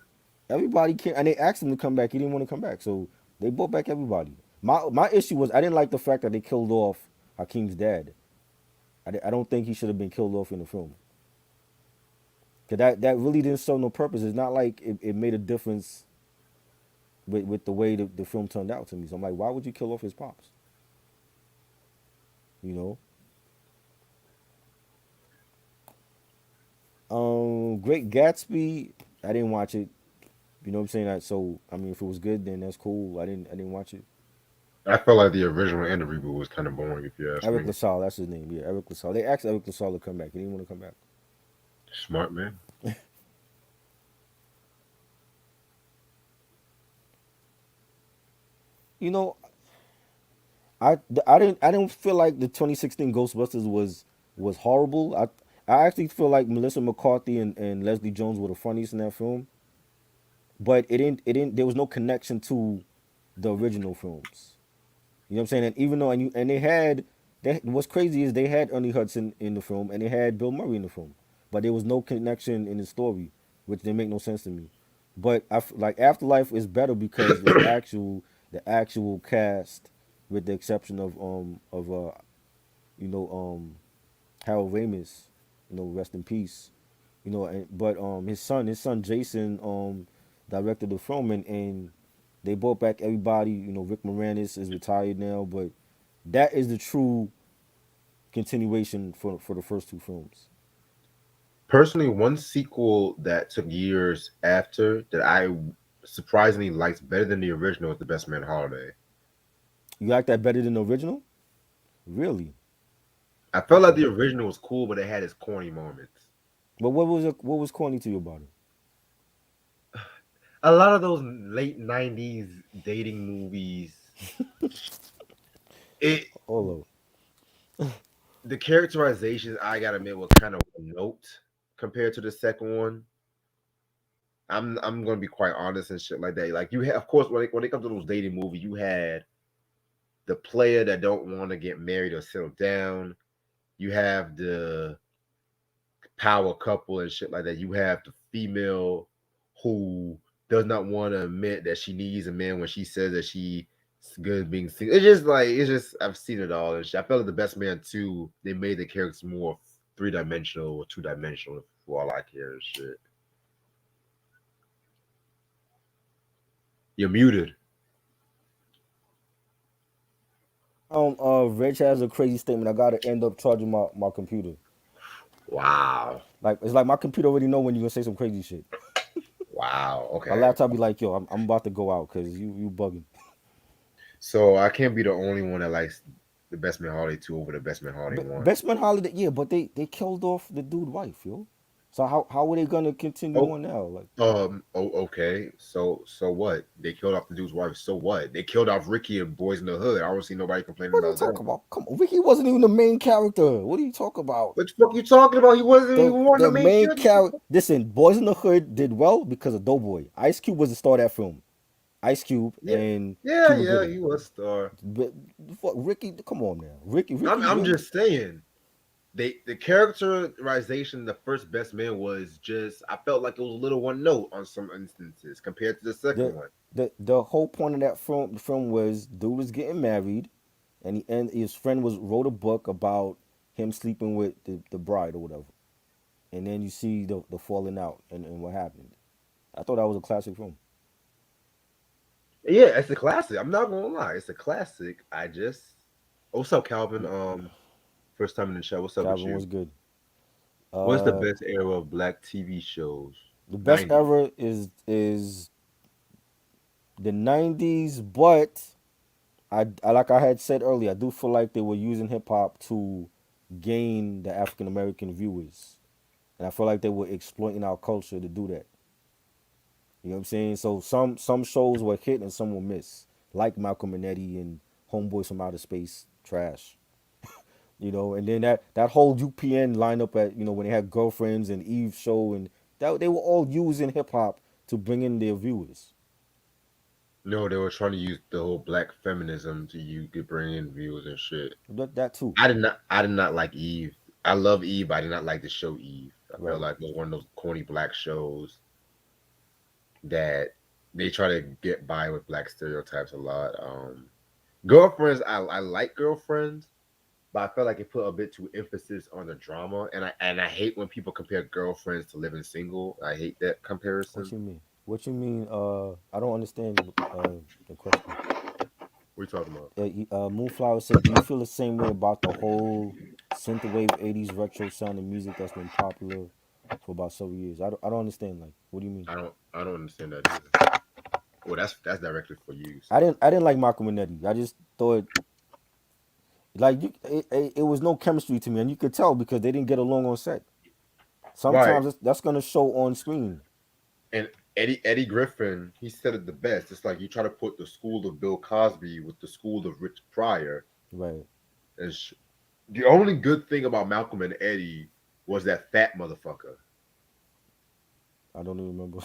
everybody came and they asked him to come back. He didn't want to come back, so they brought back everybody. My issue was I didn't like the fact that they killed off Hakeem's dad. I don't think he should have been killed off in the film. Cause that really didn't serve no purpose. It's not like it made a difference with the way the film turned out to me. So I'm like, why would you kill off his pops? You know. Great Gatsby. I didn't watch it. You know what I'm saying? So I mean, if it was good, then that's cool. I didn't watch it. I felt like the original and the reboot was kind of boring, if you ask Eric me. LaSalle, that's his name. Yeah, Eric LaSalle. They asked Eric LaSalle to come back. He didn't want to come back. Smart man. You know, I didn't feel like the 2016 Ghostbusters was horrible. I actually feel like Melissa McCarthy and Leslie Jones were the funniest in that film, but it didn't there was no connection to the original films. You know what I'm saying? And even though and what's crazy is they had Ernie Hudson in the film and they had Bill Murray in the film, but there was no connection in the story, which didn't make no sense to me. But like Afterlife is better because the actual cast, with the exception of you know Harold Ramis, rest in peace. But his son Jason directed the film, and they brought back everybody. Rick Moranis is retired now, but that is the true continuation for the first two films. Personally, one sequel that took years after that I surprisingly liked better than the original was The Best Man Holiday. You like that better than the original? Really? I felt like Okay. the original was cool, but it had its corny moments. But what was corny to you about it? A lot of those late '90s dating movies, it Olo. the characterizations I gotta admit were kind of one note compared to the second one. I'm gonna be quite honest and shit like that. Like you have, of course, when it comes to those dating movies, you had the player that don't want to get married or settle down. You have the power couple and shit like that. You have the female who does not want to admit that she needs a man when she says that she's good at being single. It's just I've seen it all and shit. I felt like the best man too. They made the characters more 3 dimensional or 2 dimensional for all I care and shit. You're muted. Reg has a crazy statement. I gotta end up charging my computer. Wow. Like it's like my computer already know when you're gonna say some crazy shit. Wow. My Okay. laptop be like, yo, I'm about to go out because you bugging. So I can't be the only one that likes the Best Man Holiday 2 over the Best Man Holiday 1. Best Man Holiday, yeah, but they killed off the dude wife, yo. So how are they gonna continue Oh, on now? Like, okay. So what? They killed off the dude's wife. So what? They killed off Ricky and Boys in the Hood. I don't see nobody complaining what are you about that. talking about? Come on, Ricky wasn't even the main character. What are you talking about? What the fuck you talking about? He wasn't The even one of the the main main characters. character. Listen, Boys in the Hood did well because of Doughboy. Ice Cube was the star of that film. Ice Cube Yeah, and yeah, Cuba yeah. Gooding. He was a star. But fuck, Ricky, come on now, I'm, Ricky I'm really. just saying. The characterization of the first Best Man was just I felt like it was a little one note on some instances compared to the second the one. the whole point of that film was dude was getting married, and his friend wrote a book about him sleeping with the bride or whatever, and then you see the falling out and what happened. I thought that was a classic film. Yeah, it's a classic. I'm not gonna lie, it's a classic. I just what's up, Calvin? First time in the show. What's up with Calvin you? was good. What's the Uh, best era of black TV shows? the best 90s. ever is the '90s, but like I had said earlier, I do feel like they were using hip hop to gain the African American viewers, and I feel like they were exploiting our culture to do that. You know what I'm saying? So some shows were hit and some were miss, like Malcolm and Eddie and Homeboys from Outer Space, trash. And then that whole UPN lineup at when they had girlfriends and Eve show and that they were all using hip hop to bring in their viewers. No, they were trying to use the whole black feminism to you could bring in views and shit. That too. I did not like Eve. I love Eve, but I did not like the show Eve. I felt Right. like it was one of those corny black shows that they try to get by with black stereotypes a lot. Girlfriends, I like girlfriends, but I felt like it put a bit too emphasis on the drama, and I hate when people compare girlfriends to living single. I hate that What comparison. you mean? What you mean? I don't understand the question. What are you talking about? Moonflower said, "Do you feel the same way about the whole synthwave '80s retro sounding music that's been popular for about several years?" I don't understand. Like, what do you mean? I don't understand that either. Well, that's directly for you. So I didn't like Malcolm and Eddie. I just thought like it was no chemistry to me, and you could tell because they didn't get along on set. right, Sometimes that's gonna show on screen. and Eddie Griffin, he said it the best. It's like you try to put the school of Bill Cosby with the school of Rich Pryor, Right. and the only good thing about Malcolm and Eddie was that fat motherfucker. I don't even remember.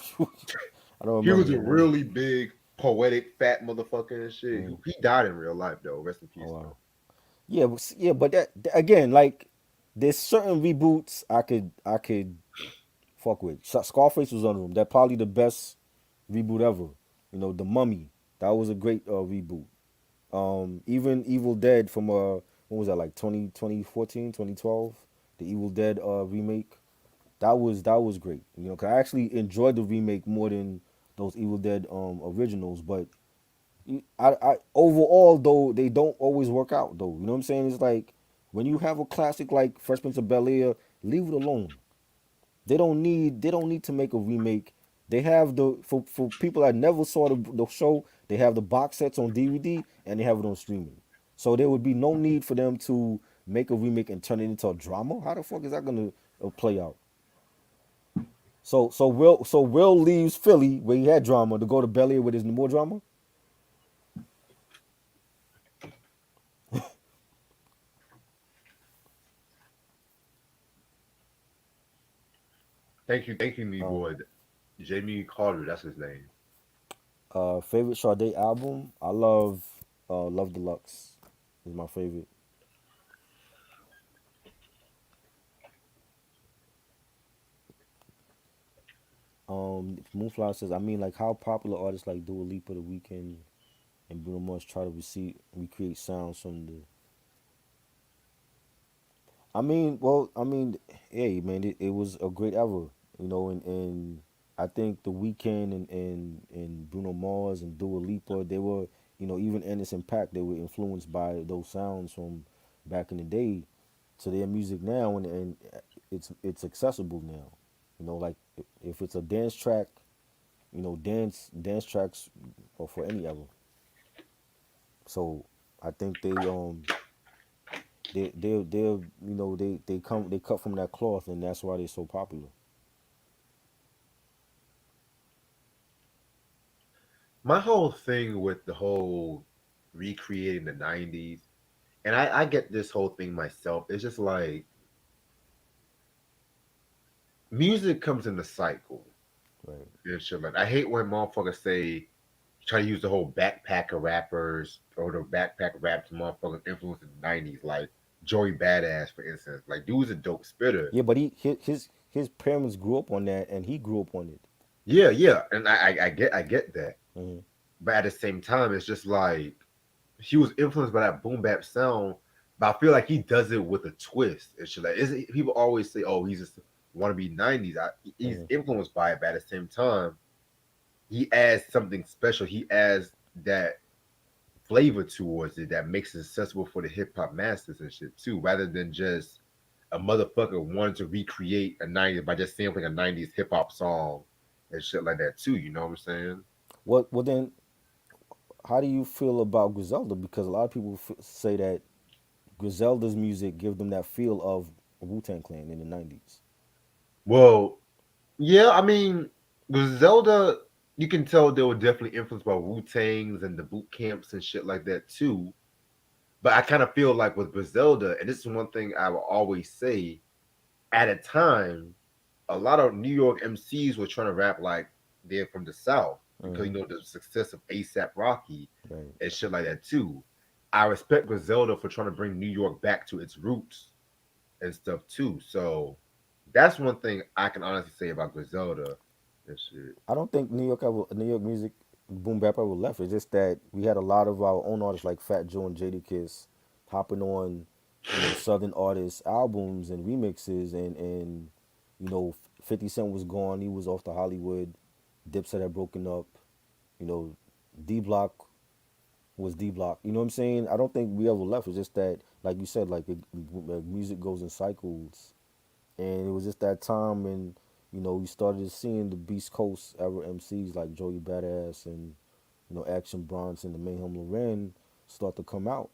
I don't He remember was a the name. really big, poetic, fat motherfucker and shit. Mm. He died in real life though. Rest in Oh peace wow. though. Yeah, but again, like there's certain reboots I could fuck with. Scarface was on them. That probably the best reboot ever. You know, The Mummy. That was a great reboot. Even Evil Dead from when was that, like 2014, 2012? The Evil Dead remake. That was great. You know, 'cause I actually enjoyed the remake more than those Evil Dead originals. But I overall though they don't always work out though. You know what I'm saying? It's like when you have a classic like Fresh Prince of Bel Air, leave it alone. They don't need to make a remake. They have the for people that never saw the show, they have the box sets on DVD and they have it on streaming. So there would be no need for them to make a remake and turn it into a drama. How the fuck is that gonna play out? So Will leaves Philly where he had drama to go to Bel Air where there's more drama. Thank you, me boy. Um, Jamie Carter, that's his name. Favorite Sade album? I love Love Deluxe is my favorite. Moonflower says, I mean, like how popular artists like Dua Lipa, The Weeknd, and Bruno Mars try to recreate sounds from the. Hey man, it was a great era, you know, and I think The Weeknd and Bruno Mars and Dua Lipa, they were, you know, even Anderson .Paak, they were influenced by those sounds from back in the day to their music now, and it's accessible now, you know, like if it's a dance track, you know, dance tracks or for any era. So I think they you know they cut from that cloth and that's why they're so popular. My whole thing with the whole recreating the '90s, and I get this whole thing myself. It's just like music comes in a cycle Right. and shit. Like I hate when motherfuckers say try to use the whole backpacker rappers or the backpack raps motherfuckers influence in the '90s, like Joey Badass, for instance. Like dude's a dope spitter. Yeah, but his parents grew up on that and he grew up on it. Yeah, yeah, and I get that, Hmm. but at the same time, it's just like he was influenced by that boom bap sound, but I feel like he does it with a twist. It's just like people always say, "Oh, he's just want to be '90s." He's Hmm. influenced by it, but at the same time, he adds something special. He adds that flavor towards it that makes it accessible for the hip hop masters and shit too, rather than just a motherfucker wanting to recreate a '90s by just sampling a '90s hip hop song and shit like that too. You know what I'm saying? Well then, how do you feel about Griselda? Because a lot of people say that Griselda's music give them that feel of Wu Tang Clan in the '90s. Well, yeah, I mean, with Zelda, you can tell they were definitely influenced by Wu Tangs and the boot camps and shit like that too. But I kind of feel like with Griselda, and this is one thing I will always say, at a time, a lot of New York MCs were trying to rap like they're from the South. because Mm-hmm. the success of ASAP Rocky Right. and shit like that too. I respect Griselda for trying to bring New York back to its roots and stuff too. So that's one thing I can honestly say about Griselda and shit. I don't think New York music boom bap ever left. It's just that we had a lot of our own artists like Fat Joe and Jadakiss hopping on, Southern artists albums and remixes, and 50 Cent was gone. He was off to Hollywood. Dipset had broken up. You know, D Block was D Block. You know what I'm saying? I don't think we ever left. It's just that, like you said, like music goes in cycles, and it was just that time when we started seeing the Beast Coast era MCs like Joey Badass and Action Bronson and Mayhem Loren start to come out,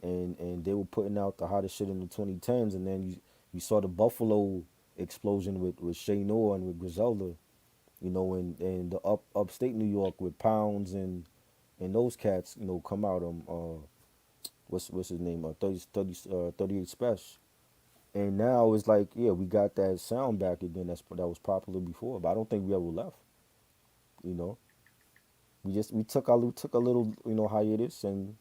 and they were putting out the hottest shit in the 2010s, and then you saw the Buffalo explosion with Shay Noah and with Griselda, and the upstate New York with Pounds and those cats, come out. What's his name? 38 Special. And now it's like, yeah, we got that sound back again that was popular before, but I don't think we ever left. You know, we took a little hiatus, and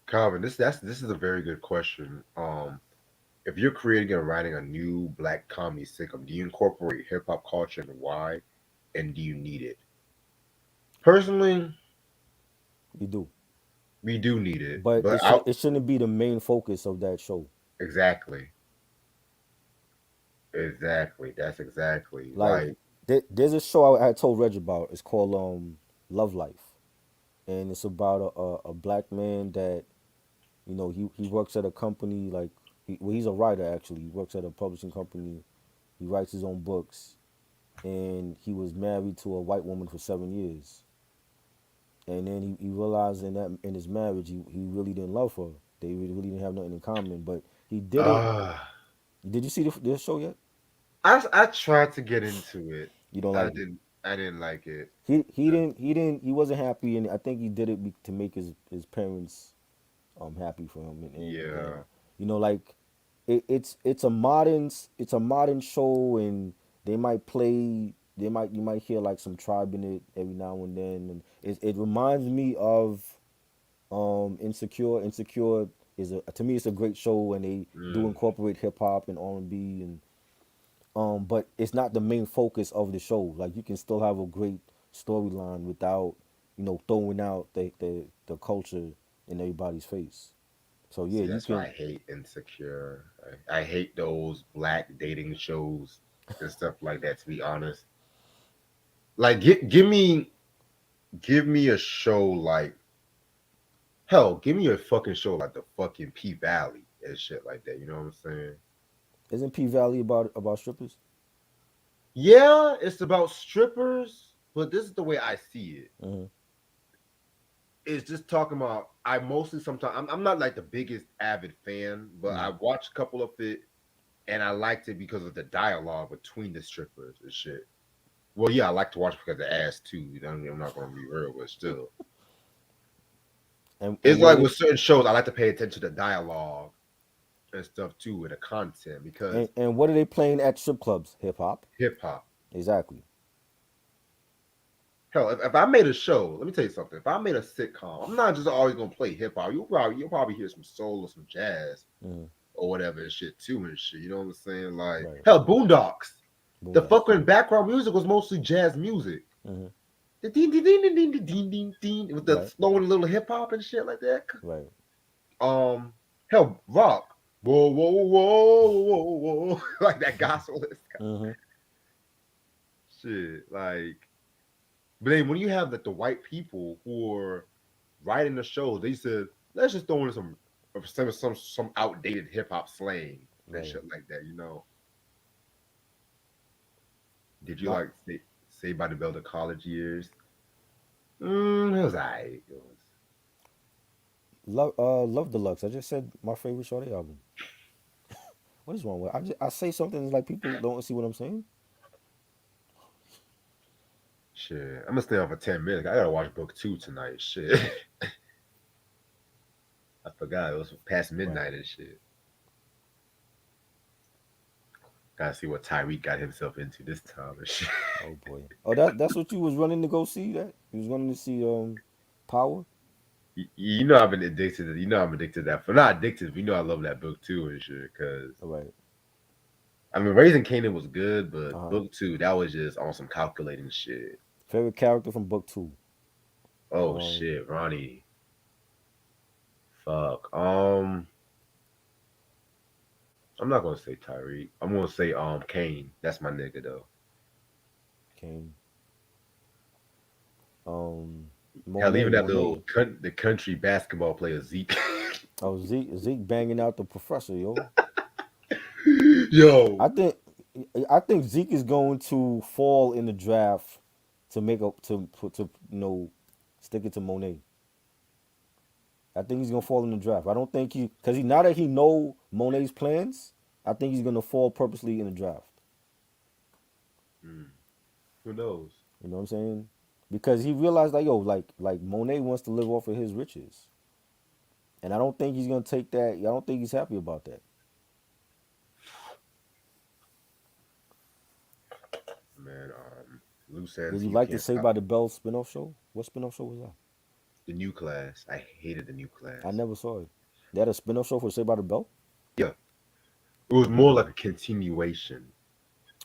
Calvin, this is a very good question. If you're creating and writing a new black comedy sitcom, do you incorporate hip hop culture and why? And do you need it? Personally, we do. we do need it, But but I it shouldn't be the main focus of that show. exactly, exactly. That's exactly Like like there's a show I told Reg about. It's called Love Life, and it's about a black man that he works at a company like he's a writer actually. He works at a publishing company. He writes his own books, and he was married to a white woman for 7 years. And then he realized in his marriage he really didn't love her. They really didn't have nothing in common. But he did it. uh Did you see this show yet? I tried to get into it. You don't I like it. didn't I didn't like it. He wasn't happy, and I think he did it to make his parents happy for him, and Yeah. like it's a modern show, and you might hear like some tribe in it every now and then, and it reminds me of Insecure. Insecure is a to me it's a great show, and they do Mm. incorporate hip hop and R&B, and but it's not the main focus of the show. Like you can still have a great storyline without throwing out the culture in everybody's face. So yeah, See, you that's why can. I hate Insecure. I hate those black dating shows and stuff like that. To be honest, like give me a show like hell, give me a fucking show like the fucking P Valley and shit like that. You know what I'm saying? Isn't P Valley about strippers? Yeah, it's about strippers, but this is the way I see it. Hmm. It's just talking about. I mostly sometimes I'm not like the biggest avid fan, but I watched a couple of it and I liked it because of the dialogue between the strippers and shit. Well, yeah, I like to watch because of the ass too. You know, I'm not gonna be real, but still, And it's what are like they? with certain shows, I like to pay attention to the dialogue and stuff too, and the content because And what are they playing at strip clubs? Hip hop. hip hop. Exactly. Hell, if I made a show, let me tell you something. If I made a sitcom, I'm not just always gonna play hip hop. You'll probably hear some soul or some jazz Hmm. or whatever and shit too and shit. You know what I'm saying? Like Right. hell, Boondocks. The Boondocks. fucking background music was mostly jazz music. Hmm. The ding ding ding ding ding ding ding ding with the Right. slowing little hip hop and shit like that. Right. Hell, rock. Whoa, whoa, whoa, whoa, whoa, like that gospel Hmm. shit. Like, but then when you have like the white people who are writing the show, they said let's just throw in some outdated hip hop slang and Right. shit like that. You know? Did you Not like say by the Bell the college years? It was alright. It was Love Deluxe. I just said my favorite Sade album. What is wrong with? I say something it's like people don't see what I'm saying. shit. I'm gonna stay on for 10 minutes. I gotta watch book two tonight. Shit. I forgot it was past Right. midnight and shit. Gotta see what Tyreek got himself into this time and shit. Oh boy. Oh, that's what you was running to go see. That you was running to see Power. You know I've been addicted to. You know I'm addicted to that. For not addicted, but you know I love that book too and shit. Cause All right. I mean, Raising Canaan was good, Uh but huh. book two that was just on some calculating shit. Favorite character from book two. Oh Um, shit, Ronnie. Fuck. I'm not gonna say Tyreek. I'm gonna say Kane. That's my nigga though. Kane. Um, Hell, even Monet. that little Monet. the country basketball player Zeke. Oh, Zeke banging out the professor, yo. Yo, I think I think Zeke is going to fall in the draft to make up to stick it to Monet. I think he's gonna fall in the draft. I don't think he because he now that he know Monet's plans, I think he's gonna fall purposely in the draft. mm, who knows? You know what I'm saying? Because he realized like yo, like Monet wants to live off of his riches, and I don't think he's gonna take that. I don't think he's happy about that. Man, loose Did ends, you you like the can't Saved stop. by the Bell spinoff show? What spinoff show was that? The new class, I hated the new I class. never saw it. They had a spinoff show for Saved by the Bell. Yeah, it was more like a continuation.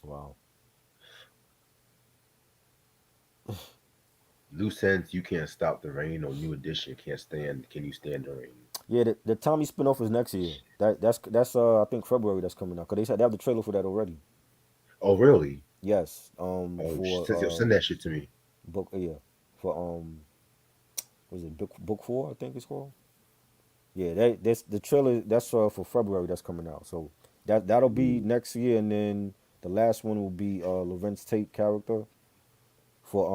Wow. Loose ends, you can't stop the rain. Or new edition, can't stand. Can you stand the rain? Yeah, the Tommy spinoff is next year. That's I think February that's coming out. Cause they said they have the trailer for that already. Oh really? Yes. Oh, For send that shit to me. book yeah for was it book four I think it's called. Yeah, that's the trailer. That's for February. That's coming out. So that'll be Ooh, next year, and then the last one will be Lorenz Tate character for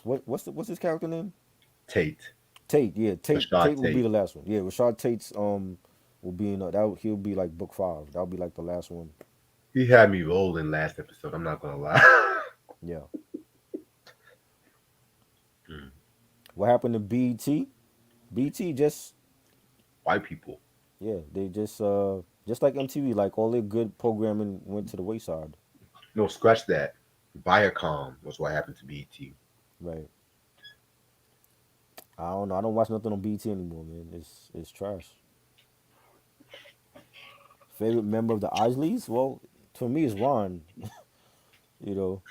what's his character name? Tate, Tate. Yeah, Tate Rashad will be Tate. the last one. Yeah, Rashad Tate's will be in that. He'll be like book five. That'll be like the last one. He had me rolling last episode. I'm not gonna lie. Yeah. Mm. What happened to BT? BT just White people. yeah they just like MTV like all their good programming went to the wayside. No, scratch that. Viacom was what happened to BET. Right. I don't know. I don't watch nothing on BT anymore, man. It's trash. Favorite member of the Isleys? Well, to me, it's Ron. You know,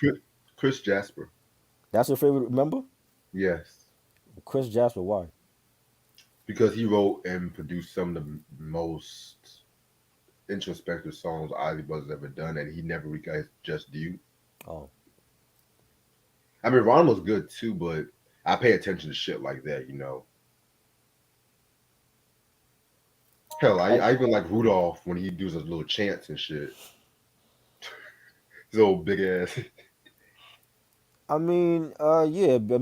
Chris Jasper. that's your favorite member. Yes, Chris Jasper. Why? because he wrote and produced some of the most introspective songs Ozzy Brothers ever done, and he never really got his just due. Oh, I mean, Ron was good too, but I pay attention to shit like that, you know. Hell, I I even like Rudolph when he does his little chants and shit. His old big ass. I mean, yeah, but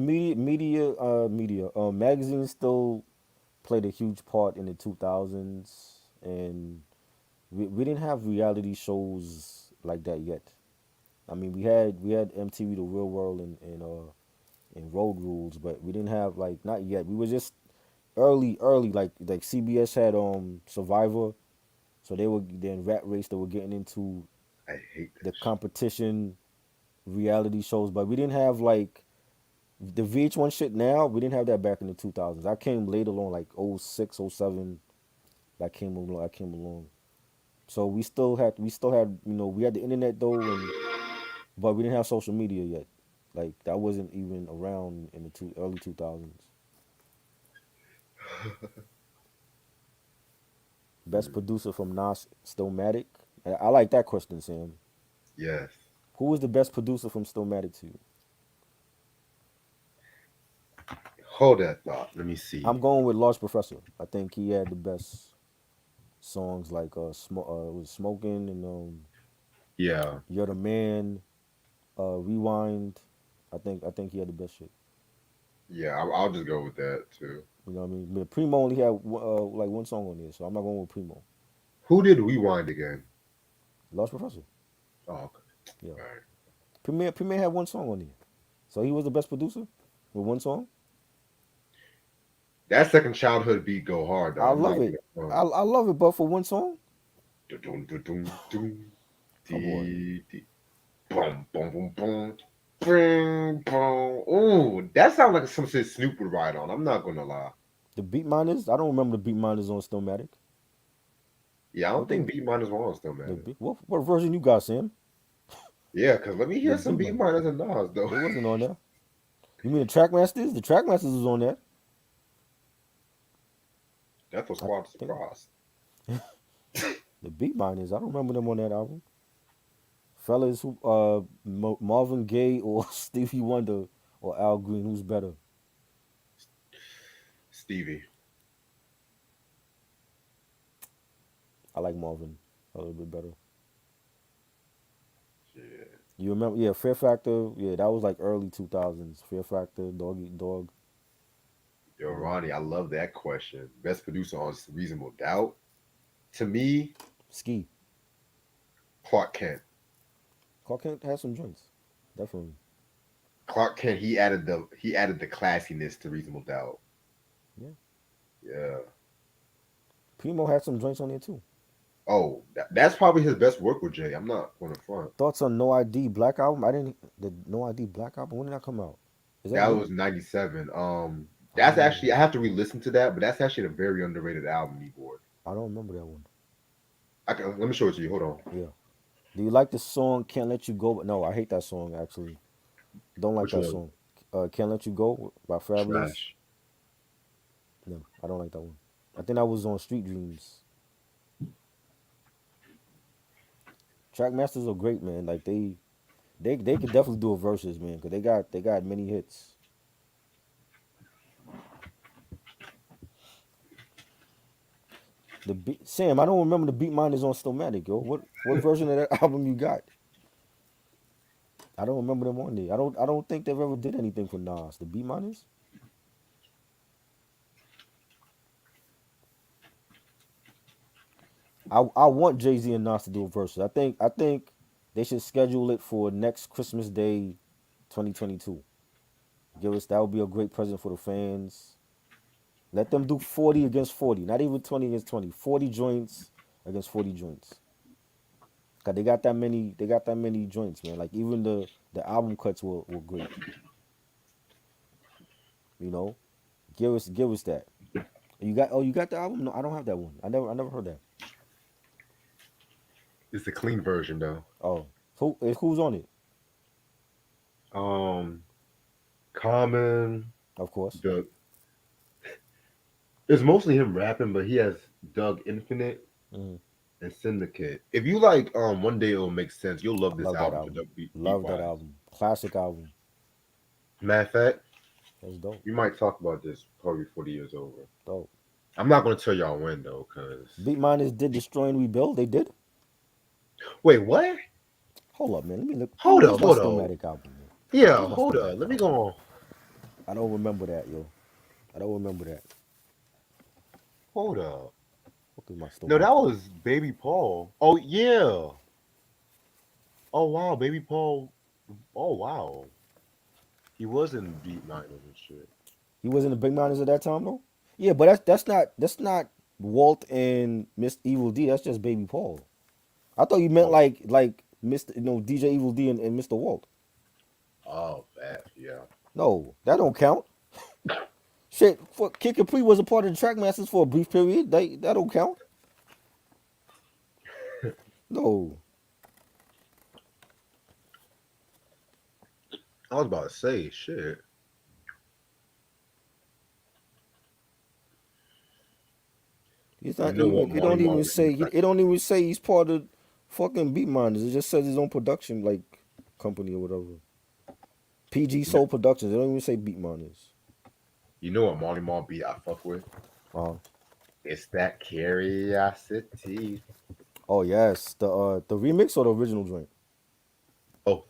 magazines still played a huge part in the 2000s, and we didn't have reality shows like that yet. I mean, we had MTV The Real World and Road Rules, but we didn't have like not yet. We were just early like CBS had Survivor, so they were then Rat Race. They were getting into I hate that the shit. competition reality shows, but we didn't have like the VH1 shit. Now we didn't have that back in the 2000s. I came later on, like '06, '07. That came along. I came along. So we still had we had the internet though, and but we didn't have social media yet. Like that wasn't even around in the early 2000s. Best Hmm. producer from Nas Stillmatic. I like that question, Sam. Yes. Who was the best producer from Stillmatic to you? Hold that thought. Let me I'm see. going with Large Professor. I think he had the best songs like was Smoking and Yeah. You're the Man, Rewind. I think he had the best shit. Yeah, I'll just go with that too. You know what I mean? But Primo only had like one song on there, so I'm not going with Primo. Who did Rewind again? Large Professor. Oh, okay. Yeah. All right. Premier had one song on there, so he was the best producer with one song. That second childhood beat go hard though. I I'm love looking it. at the I love it, but for one song, dun, dun, dun, dun, dun. Come on. Dee, dee. Boom, boom, boom, boom. Bing, boom. Ooh, that sounds like some shit Snoop would ride on. I'm not gonna lie. The Beat Miners. I don't remember the Beat Miners on Stillmatic. Yeah, I don't What they? think Beat Miners one still The matter. beat, what version you got, Sam? Yeah, cause let me The hear some Beat Beat Miners. Miners and Nas though. They wasn't on there. You mean the Trackmasters? The Trackmasters was on there. That's what I Squad think surprised. the Beat Miners. I don't remember them on that album. Fellas, who Marvin Gaye or Stevie Wonder or Al Green, who's better? Stevie. I like Marvin a little bit better. Yeah. You remember? Yeah, Fear Factor. Yeah, that was like early 2000s. Fear Factor, Dog Eat Dog. Yo, You know, Ronnie, I love that question. Best producer on Reasonable Doubt. To me, Ski. Clark Kent. Clark Kent had some joints, definitely. Clark Kent, he added the classiness to Reasonable Doubt. Yeah, Yeah. Primo had some joints on there too. Oh, that's probably his best work with Jay. I'm not going to front. Thoughts on No ID Black album? I didn't. The No ID Black album. When did that come out? Is that That new? was '97. I don't That's remember actually that. I have to re-listen to that, but that's actually a very underrated album, Keyboard. I don't remember that one. Let me show it to you. Hold on. Yeah. Do you like the song "Can't Let You Go"? No, I hate that song actually. Don't like Which that one? song. "Can't Let You Go" by Fabulous. Trash. No, I don't like that one. I think that was on Street Dreams. Trackmasters are great, man. Like they could definitely do a verses, man, because they got many hits. Sam, I don't remember the Beat Miners on Stillmatic, yo. What version of that album you got? I don't remember them on there. I don't think they've ever did anything for Nas. The Beat Miners. I want Jay Z and Nas to do a versus. I think they should schedule it for next Christmas Day, 2022. Give us that would be a great present for the fans. Let them do 40 against 40, not even 20 against 20. 40 joints against 40 joints. Cause they got that many joints, man. Like even the album cuts were great. You know, give us that. You got the album? No, I don't have that one. I never heard that. It's the clean version though. Oh, who's on it? Um, Common. Of course. The It's mostly him rapping, but he has Doug Infinite Hmm. and Syndicate. If you like, One Day It'll Make Sense, you'll I love this love that album for album. beat Love that wise. album. Classic album. Matter of fact, That's dope. we might talk about this probably 40 years over. Dope. I'm not gonna tell y'all when though, cause Beat Miners did Destroy and Rebuild. They did. wait, what? Hold up, man. Let me look. Hold Where's up, my hold up. Stillmatic album, man? Yeah, Where's my hold up. Stillmatic Let me album, go man? on. I don't remember that, yo. I don't remember that. Hold up. What is my No, that Stillmatic album? was Baby Paul. Oh yeah. Oh wow, Baby Paul. Oh wow. He was in Beat Miners and shit. He was in the Big Miners at that time, though. Yeah, but that's not Walt and Mr. Evil D. That's just Baby Paul. I thought you meant Oh, like Mr. DJ Evil D and Mr. Walt. oh, bad. Yeah. No, that don't count. Shit, Kid Capri was a part of the Trackmasters for a brief period. That don't count. No, I was about to say shit. it's You not know what, even. It Marty don't Marl even really say. like. It don't even say he's part of fucking Beat Miners. It just says his own production like company or whatever. PG You know, Soul Productions. They don't even say Beat Miners. you know what Marty Marl beat I fuck with? Uh huh. It's that curiosity. Oh yes, the remix or the original joint. Oh,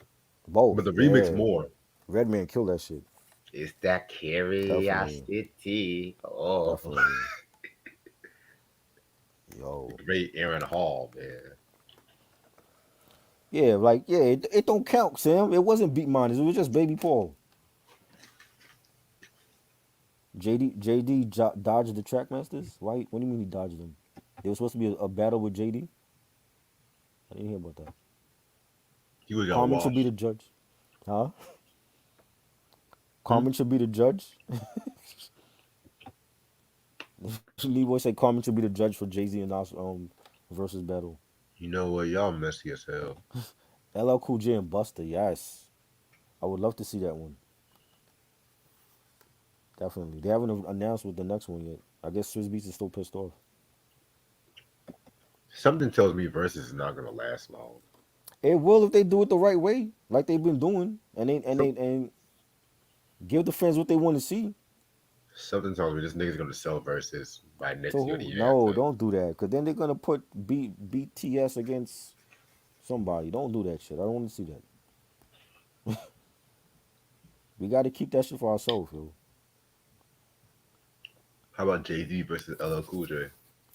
but Both. the remix Yeah. more. Redman killed that shit. It's that Definitely. curiosity. Oh, Definitely. Yo. great Aaron Hall, man. Yeah, like yeah, it don't count, Sam. It wasn't Beat Miners. It was just Baby Paul. JD dodged the Trackmasters. Why? What do you mean he dodged them? There was supposed to be a battle with JD. I didn't hear about that. He would got Carmen should be the washed. judge. Huh? Hmm? Carmen should be the judge. Leroy said Carmen should be the judge for Jay Z and Nas versus battle. You know what? Y'all messy as hell. LL Cool J and Buster, yes. I would love to see that one. Definitely. They haven't announced what the next one yet. I guess Swiss Beats is still pissed off. Something tells me versus is not gonna last long. It will if they do it the right way, like they've been doing, and give the fans what they want to see. Something tells me this nigga's gonna sell versus by To next year or the who? year No, after. don't do that. Cause then they're gonna put BTS against somebody. Don't do that shit. I don't want to see that. We got to keep that shit for ourselves, yo. How about Jay Z versus LL Cool J?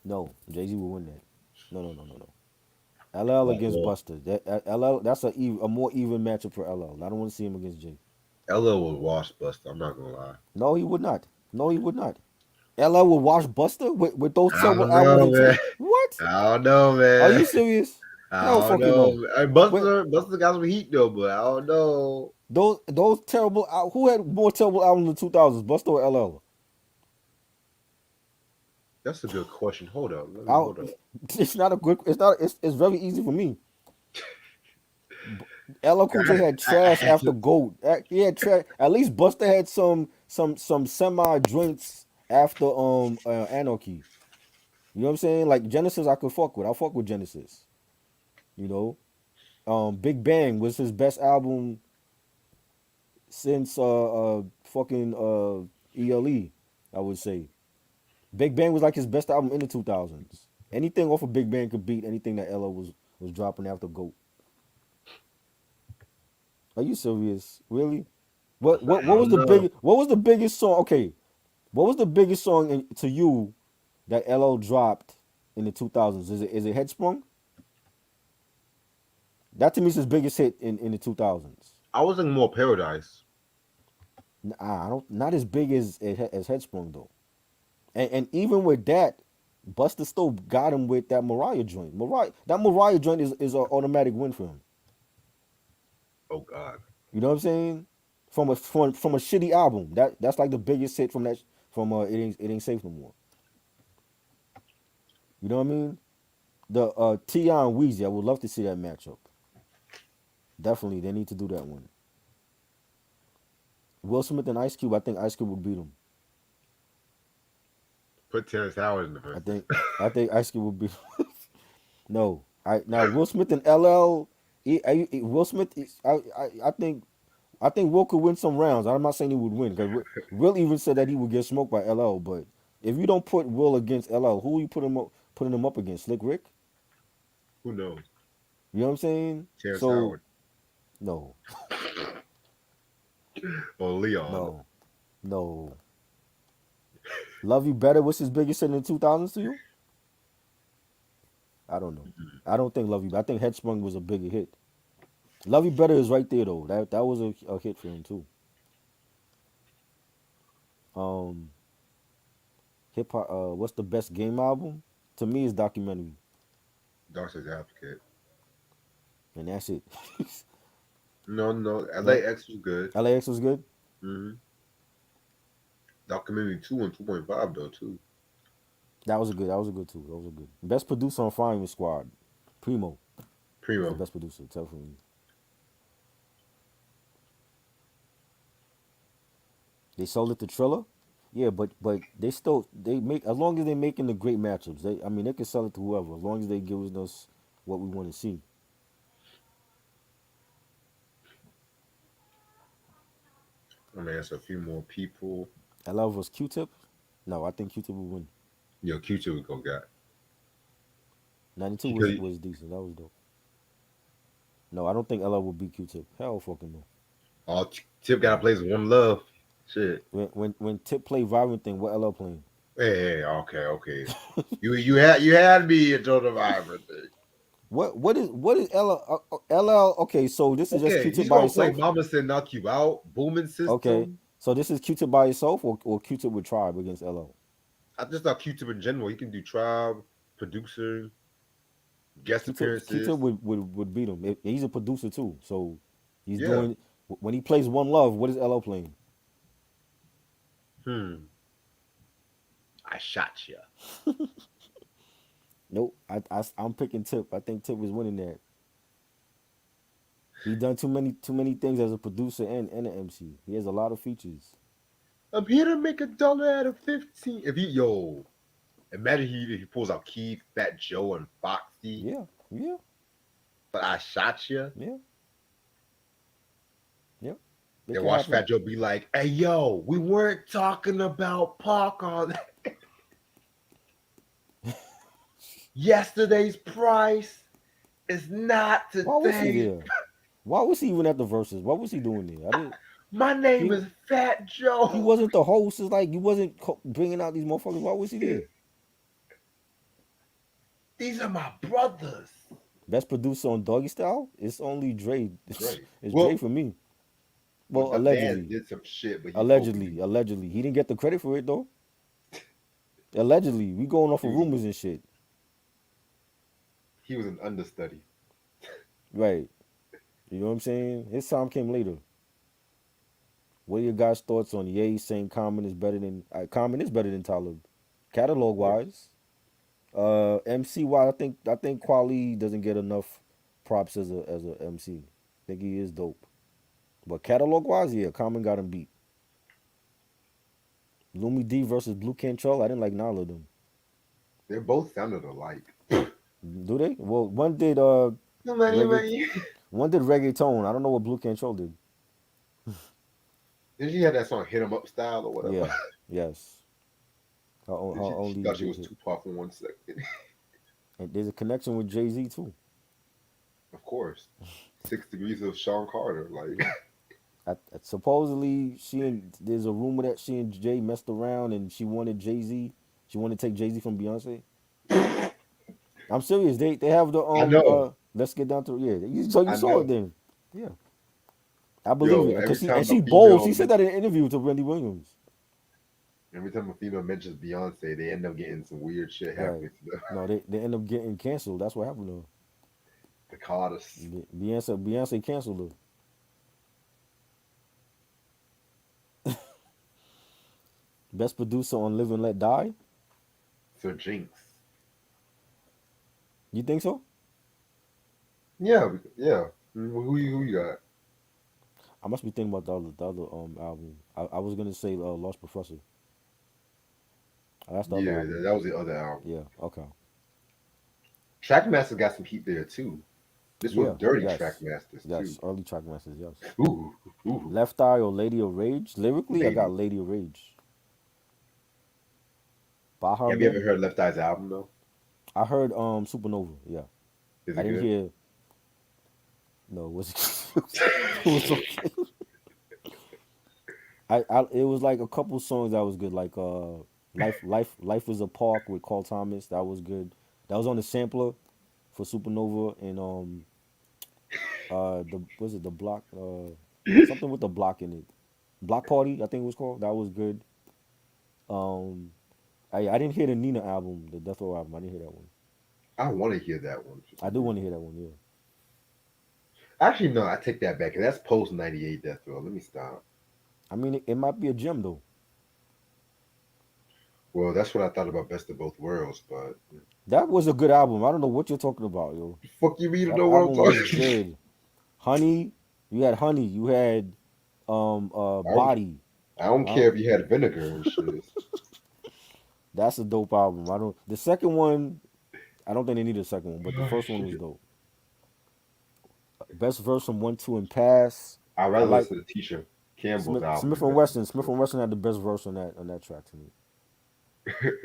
No, Jay Z will win that. No, no, no, no, no. LL Like, against well, Buster. LL. That's a more even matchup for LL. I don't want to see him against Jay. LL will wash Buster. I'm not gonna lie. No, he would not. No, he would not. LL would watch Buster with those I terrible don't albums know, and man. tape. What? I don't know, Are man. you serious? I Hell don't fucking know. no. Hey, Wait, Buster got some heat though, but I don't know. those terrible. Who had more terrible albums in the 2000s, Buster or LL? That's a good question. Hold up. Let me I, hold up. it's not a good. It's not. It's very easy for me. LL Cool I J had, had I trash had after to. Gold. He had trash. At least Buster had some semi joints after Anarchy. You know what I'm saying? Like Genesis, I could fuck with. I fuck with Genesis. You know, Big Bang was his best album since fucking ELE. I would say Big Bang was like his best album in the 2000s. Anything off of Big Bang could beat anything that LL was dropping after Goat. Are you serious? Really? What I was don't the know. biggest song? Okay, what was the biggest song to you that LL dropped in the 2000s? Is it Headsprung? That to me is his biggest hit in the 2000s. I was in more Paradise. I don't not as big as Headsprung though. And even with that, Buster still got him with that Mariah joint. Mariah joint is an automatic win for him. Oh God. You know what I'm saying? From a shitty album. That's like the biggest hit from it ain't safe no more. You know what I mean? The T.I. and Weezy, I would love to see that matchup. Definitely, they need to do that one. Will Smith and Ice Cube, I think Ice Cube would beat him. Put Terrence Howard in the I verses. think I think Ice Cube would beat him. No, I now Will Smith and LL. Will Smith, I think Will could win some rounds. I'm not saying he would win because Will even said that he would get smoked by LL. But if you don't put Will against LL, who are you putting him up against? Slick Rick? Who knows? You know what I'm saying? Terrence So Howard no, or Leon. no, no. Love You Better. What's his biggest hit in the 2000s to you? I don't know. I don't think Love You. I think Headsprung was a bigger hit. Love You Better is right there though. That was a hit for him too. Um, hip hop. What's the best game album? To me, is documentary, Doctor's Advocate. and that's it. No, no. No, LAX was good. LAX was good. hmm Documentary 2 and 2.5 though too. That was a good. That was a good too. That was a good. Best producer on Fireman Squad. Primo was the Primo. best producer. Definitely. They sold it to Triller. Yeah, but they make as long as they making the great matchups. I mean they can sell it to whoever as long as they give us what we want to see. I'm gonna answer a few more people. LL was Q-Tip. No, I think Q-Tip would win. Yo, Q2 we go got 92 because was decent. That was dope. No, I don't think LL would beat Q-Tip. Hell fucking no. all Tip got to play is One Love. Shit. When Tip played Vibrant Thing, what LL playing? Hey, okay, okay. You had me until the vibrant thing. What is LL? Okay, so this is just Okay, Q-Tip he's by gonna play itself. Mama Said Knock You Out, Booming Okay, System. so this is Q-Tip by itself or Q-Tip with Tribe against LL. I just thought Q-Tip in general. He can do Tribe, producer. Guest Q-Tip appearances. would beat him. He's a producer too, so he's Yeah. doing when he plays One Love. What is LL playing? Hmm. I shot you. Nope. I'm picking Tip. I think Tip is winning that. He done too many things as a producer and an MC. He has a lot of features. I'm here to make $1 out of 15. If he yo, imagine he pulls out Keith, Fat Joe, and Foxy. Yeah, yeah, But I shot you. yeah, yeah. It And can watch happen. Fat Joe be like, "Hey yo, we weren't talking about Pac on yesterday's price. Is not Why was he today's. there? Why was he even at the verses? What was he doing there? I didn't. My name He is Fat he Joe. wasn't the host. It's like he wasn't bringing out these motherfuckers. Why was he there? These are my brothers." Best producer on Doggy Style? It's only Dre. Right. It's Dre Well, for me. well, Well, the Baz allegedly, did some shit, but he's allegedly, openly allegedly, he didn't get the credit for it though. Allegedly, we going off he of was rumors and shit. he was an understudy. Right. You know what I'm saying? His time came later. What are your guys' thoughts on Ye saying Common is better than Talib, Of catalog course. wise. MC wise, I think Quali doesn't get enough props as a MC. I think he is dope, but catalog wise, yeah, Common got him beat. Lumi D versus Blue Cantrell, I didn't like none of them. They both sounded alike. Do they? Well, one did Money, reggae, money. one did reggaeton. I don't know what Blue Cantrell did. Then she had that song "Hit 'Em Up" style or whatever. Yeah, yes. Her Then she only thought she good was hit. Tupac for 1 second. And there's a connection with Jay Z too. Of course, 6 degrees of Sean Carter. Like, Yeah. Supposedly, there's a rumor that she and Jay messed around and she wanted Jay Z. She wanted to take Jay Z from Beyonce. I'm serious. They have the I know, Let's get down to So you I saw it know. then. Yeah, I believe Yo, it. Cause every she and time a she bold. female, She said that in an interview to Wendy Williams. every time a female mentions Beyonce, they end up getting some weird shit Right. happening to them. No, they end up getting canceled. That's what happened to The Carters, her. Beyonce canceled her. Best producer on Live and Let Die. Sir Jinx. You think so? Yeah, yeah. Who you got? I must be thinking about the other album. I was gonna say Lost Professor. That's the other Yeah, album. that was the other album. Yeah. Okay. Trackmaster got some heat there too. This was Yeah. dirty Yes. Trackmasters too. Yes. Early track masters. Yes. Ooh, ooh, Left Eye or Lady of Rage. Lyrically, I got lady. Lady of Rage. Baha Have you ever Men. heard Left Eye's album though? I heard Supernova. Yeah. Is I it didn't good? hear. No, it was it was okay. It was like a couple songs that was good, like Life is a Park with Carl Thomas. That was good. That was on the sampler for Supernova and the was it the block something with the block in it. Block Party, I think it was called. That was good. Um, I didn't hear the Nina album, the Death Row album. I didn't hear that one. I want to hear that one for I some do want to reason. hear that one. Yeah. Actually, no, I take that back. That's post '98 Death Row. Let me stop. I mean, it might be a gem though. Well, that's what I thought about Best of Both Worlds, but That was a good album. I don't know what you're talking about, yo. fuck you, mean to That know what I'm album was talking? good. Honey, you had Honey. You had I don't, Body. I don't I don't, care if you had vinegar and shit. that's a dope album. I don't. The second one, I don't think they needed a second one, but the Oh, first one was shit. dope. Best verse from One Two and Pass. I'd I rather like listen to Tisha Campbell's album Smith than and Best of Wesson. Both Smith and Wesson had the best verse on that track to me. Worlds.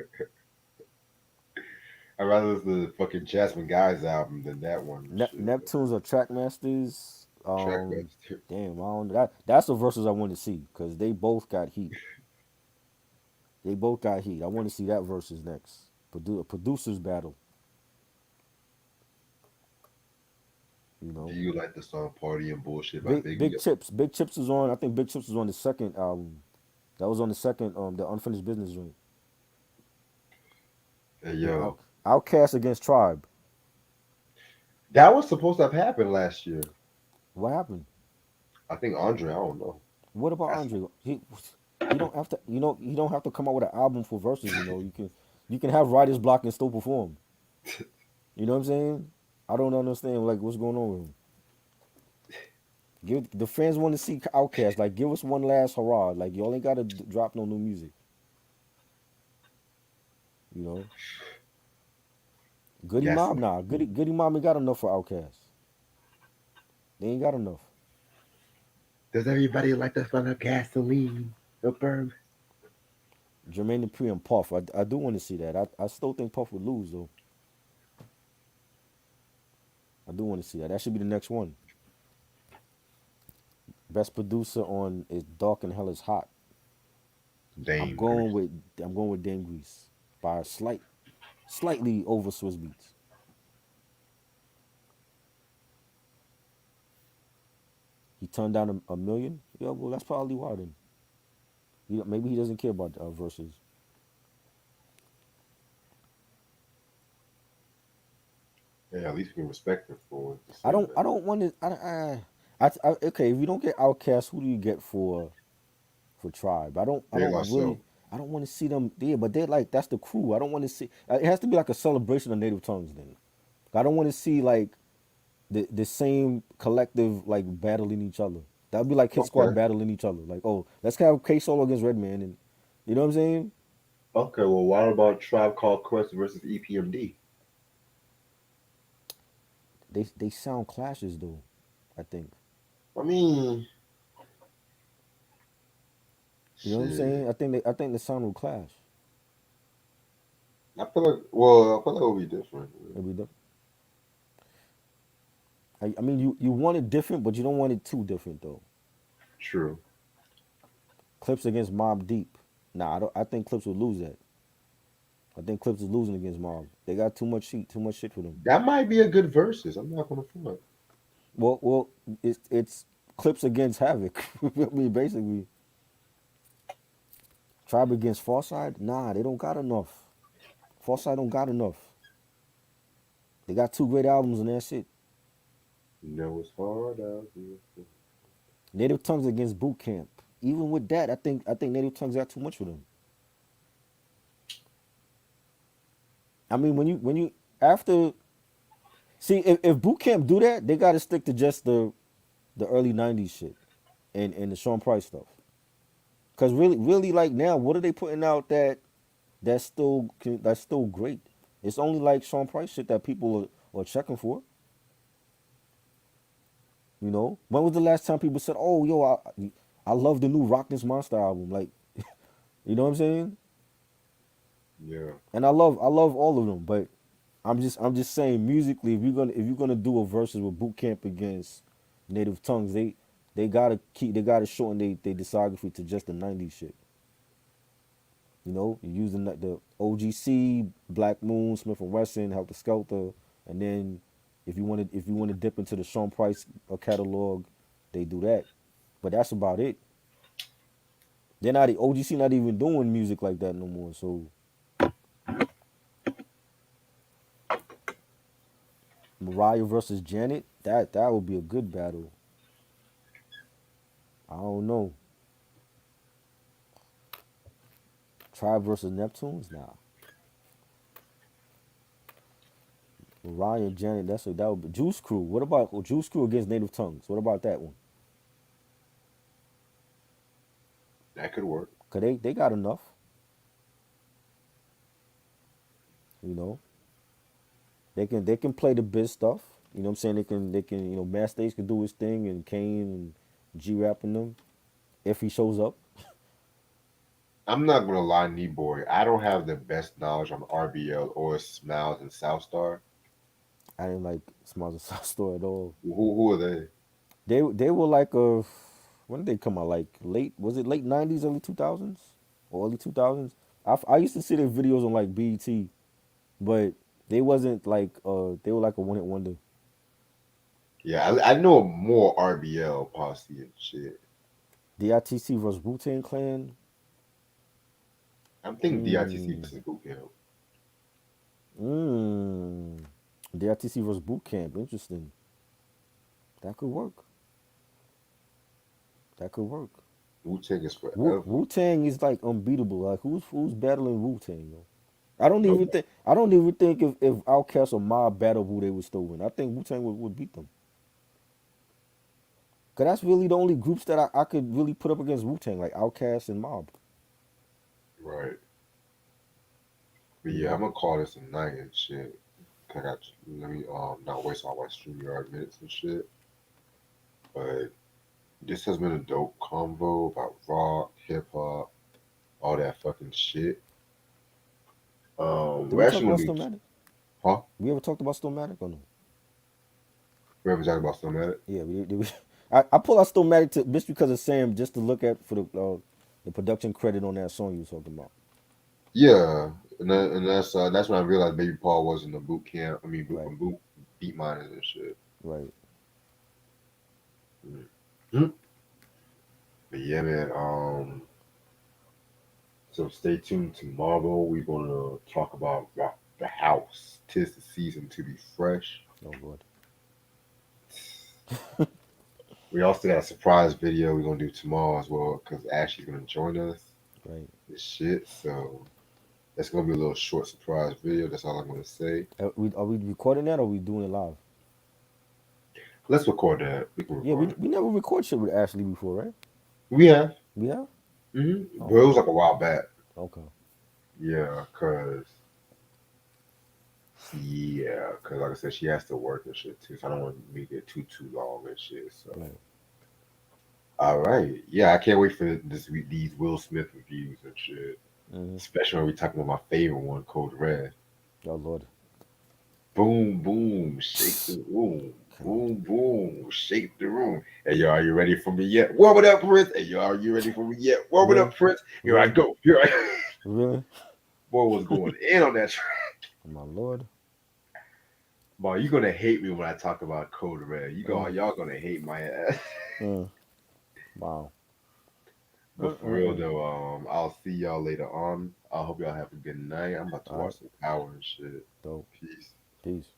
I'd rather listen to fucking Jasmine Guy's album than that one and shit. Neptunes or Trackmasters. Trackmaster. Damn, I don't. That's the verses I want to see because they both got heat. They both got heat. I want to see that versus next. Producers battle. You Do know, you like the song Party and Bullshit by Biggie? Big Chips was on. I think Big Chips was on the second album. That was on the second the Unfinished Business joint. Hey, And yo, Outcast against Tribe. That was supposed to have happened last year. What happened? I think Andre. I don't know. What about That's, Andre? He don't have to. He don't have to come out with an album for verses. You can have writer's block and still perform. You know what I'm saying? I don't understand like what's going on with him. Give the fans want to see Outkast. Like, give us one last hurrah. Like, y'all ain't gotta drop no new music. You know, Goody that's Mob, nah, Goody Mob ain't got enough for Outkast. They ain't got enough. Does everybody like the smell of gasoline? The burn. Jermaine Dupri and Puff. I do want to see that. I still think Puff would lose though. I do want to see that. That should be the next one. Best producer on is Dark and Hell is Hot. I'm Dame going Grease. with I'm going with Dan Grease by a slightly over Swiss Beats. He turned down a million. Yeah, well that's probably why then. Maybe he doesn't care about verses. Yeah, at least we can respect him for I saying don't that. I don't want to okay, if you don't get Outkast, who do you get for Tribe? I De don't La really Soul. I don't want to see them there, but they're like that's the crew. I don't want to see it has to be like a celebration of native tongues then. I don't want to see like the same collective like battling each other. That'd be like Hit Squad Okay. battling each other. Like, oh, let's have K Solo against Redman and you know what I'm saying? Okay. Well, what about Tribe Called Quest versus EPMD? They sound clashes though, I think. I mean, You know what I'm saying? shit. I think the sound will clash. I feel like, well, I feel like it'll be different. Maybe the I mean you want it different, but you don't want it too different though. True. Clips against Mob Deep. Nah, I think Clips will lose that. I think Clips is losing against Mob. They got too much shit for them. That might be a good versus. I'm not gonna front. Well, it's Clips against Havoc. I mean, basically, Tribe against Farside. Nah, they don't got enough. Farside don't got enough. They got two great albums and that's it. You know, it's hard out here. Native Tongues against Boot Camp. Even with that, I think Native Tongues got too much for them. I mean, when you after see if Boot Camp do that, they got to stick to just the early '90s shit and the Sean Price stuff. Cause really like now, what are they putting out that's still great? It's only like Sean Price shit that people are checking for. You know, when was the last time people said, "Oh, yo, I love the new Rock This Monster album"? Like, you know what I'm saying? Yeah. And I love all of them, but I'm just saying musically, if you're gonna do a versus with Boot Camp against Native Tongues, they gotta shorten they discography to just the '90s shit. You know, you're using the OGC, Black Moon, Smith and Wesson, Helter Skelter, and then if you want to dip into the Sean Price catalog, they do that. But that's about it. They're not OGC not even doing music like that no more. So Mariah versus Janet, that would be a good battle. I don't know. Tribe versus Neptunes, nah. Mariah and Janet, that would be Juice Crew. What about Juice Crew against Native Tongues? What about that one? That could work. Cause they got enough, you know. They can play the biz stuff. You know what I'm saying? They can Mass Stage can do his thing and Kane and G rapping them if he shows up. I'm not gonna lie, knee boy. I don't have the best knowledge on RBL or Smiles and Southstar. I didn't like Smiles and South Store at all. Who are they? They were like a when did they come out? Like late was it late '90s, early 2000s, or early 2000s? I used to see their videos on like BET, but they wasn't like they were like a one hit wonder. Yeah, I know more RBL posse and shit. DITC versus Wu Tang Clan. I'm thinking DITC Mmm. versus Boot Camp. Mmm. DITC versus Boot Camp. Interesting. That could work. That could work. Wu Tang is Wu forever. Wu Tang is like unbeatable. Like who's battling Wu Tang, yo? No, I don't even think if Outkast or Mob battle Wu, they would still win. I think Wu Tang would beat them. Cause that's really the only groups that I could really put up against Wu Tang, like Outkast and Mob. right. But You yeah, I'm know? gonna call this a night and shit. I got let me not waste all my StreamYard minutes and shit. But this has been a dope convo about rock, hip hop, all that fucking shit. Did We're we talk actually about gonna do, Stillmatic? huh? We ever talked about Stillmatic or no? We haven't talked about some of it. Yeah, we did. I pull out Stillmatic to just because of Sam, just to look at for the production credit on that song you was talking about. Yeah, and that's when I realized Baby Paul wasn't a boot camp. I mean, Right, boot beat miners and shit. right. Mhm. But yeah, man. So stay tuned tomorrow. We're gonna talk about the house. Tis the season to be fresh. Oh Lord. We also got a surprise video we're gonna do tomorrow as well because Ashley's gonna join us. Right. This shit. So that's gonna be a little short surprise video. That's all I'm gonna say. Are we recording that or are we doing it live? Let's record that. We can Yeah, record it. we never record shit with Ashley before, right? We have. We have? But Oh, it was like a while back. okay. Yeah, cause like I said, she has to work and shit too. So I don't want to make it too long and shit. So Right. all right, yeah, I can't wait for these Will Smith reviews and shit. Mm-hmm. Especially when we talking about my favorite one, Code Red. Oh Lord. Boom, boom, shake the room. God. Boom, boom, shake the room. Hey, yo, are you ready for me yet? Warm it up, Prince. Hey, yo, are you ready for me yet? Warm it Really? up, Prince. Here I Really? go. Here I Really? Boy was going in on that track. Oh, my Lord. Boy, you gonna hate me when I talk about Code Red. Mm, Y'all gonna hate my ass. mm. Wow. But for real Mm. though, I'll see y'all later on. I hope y'all have a good night. I'm about to All right. watch some Power and shit. Dope. Peace. Peace.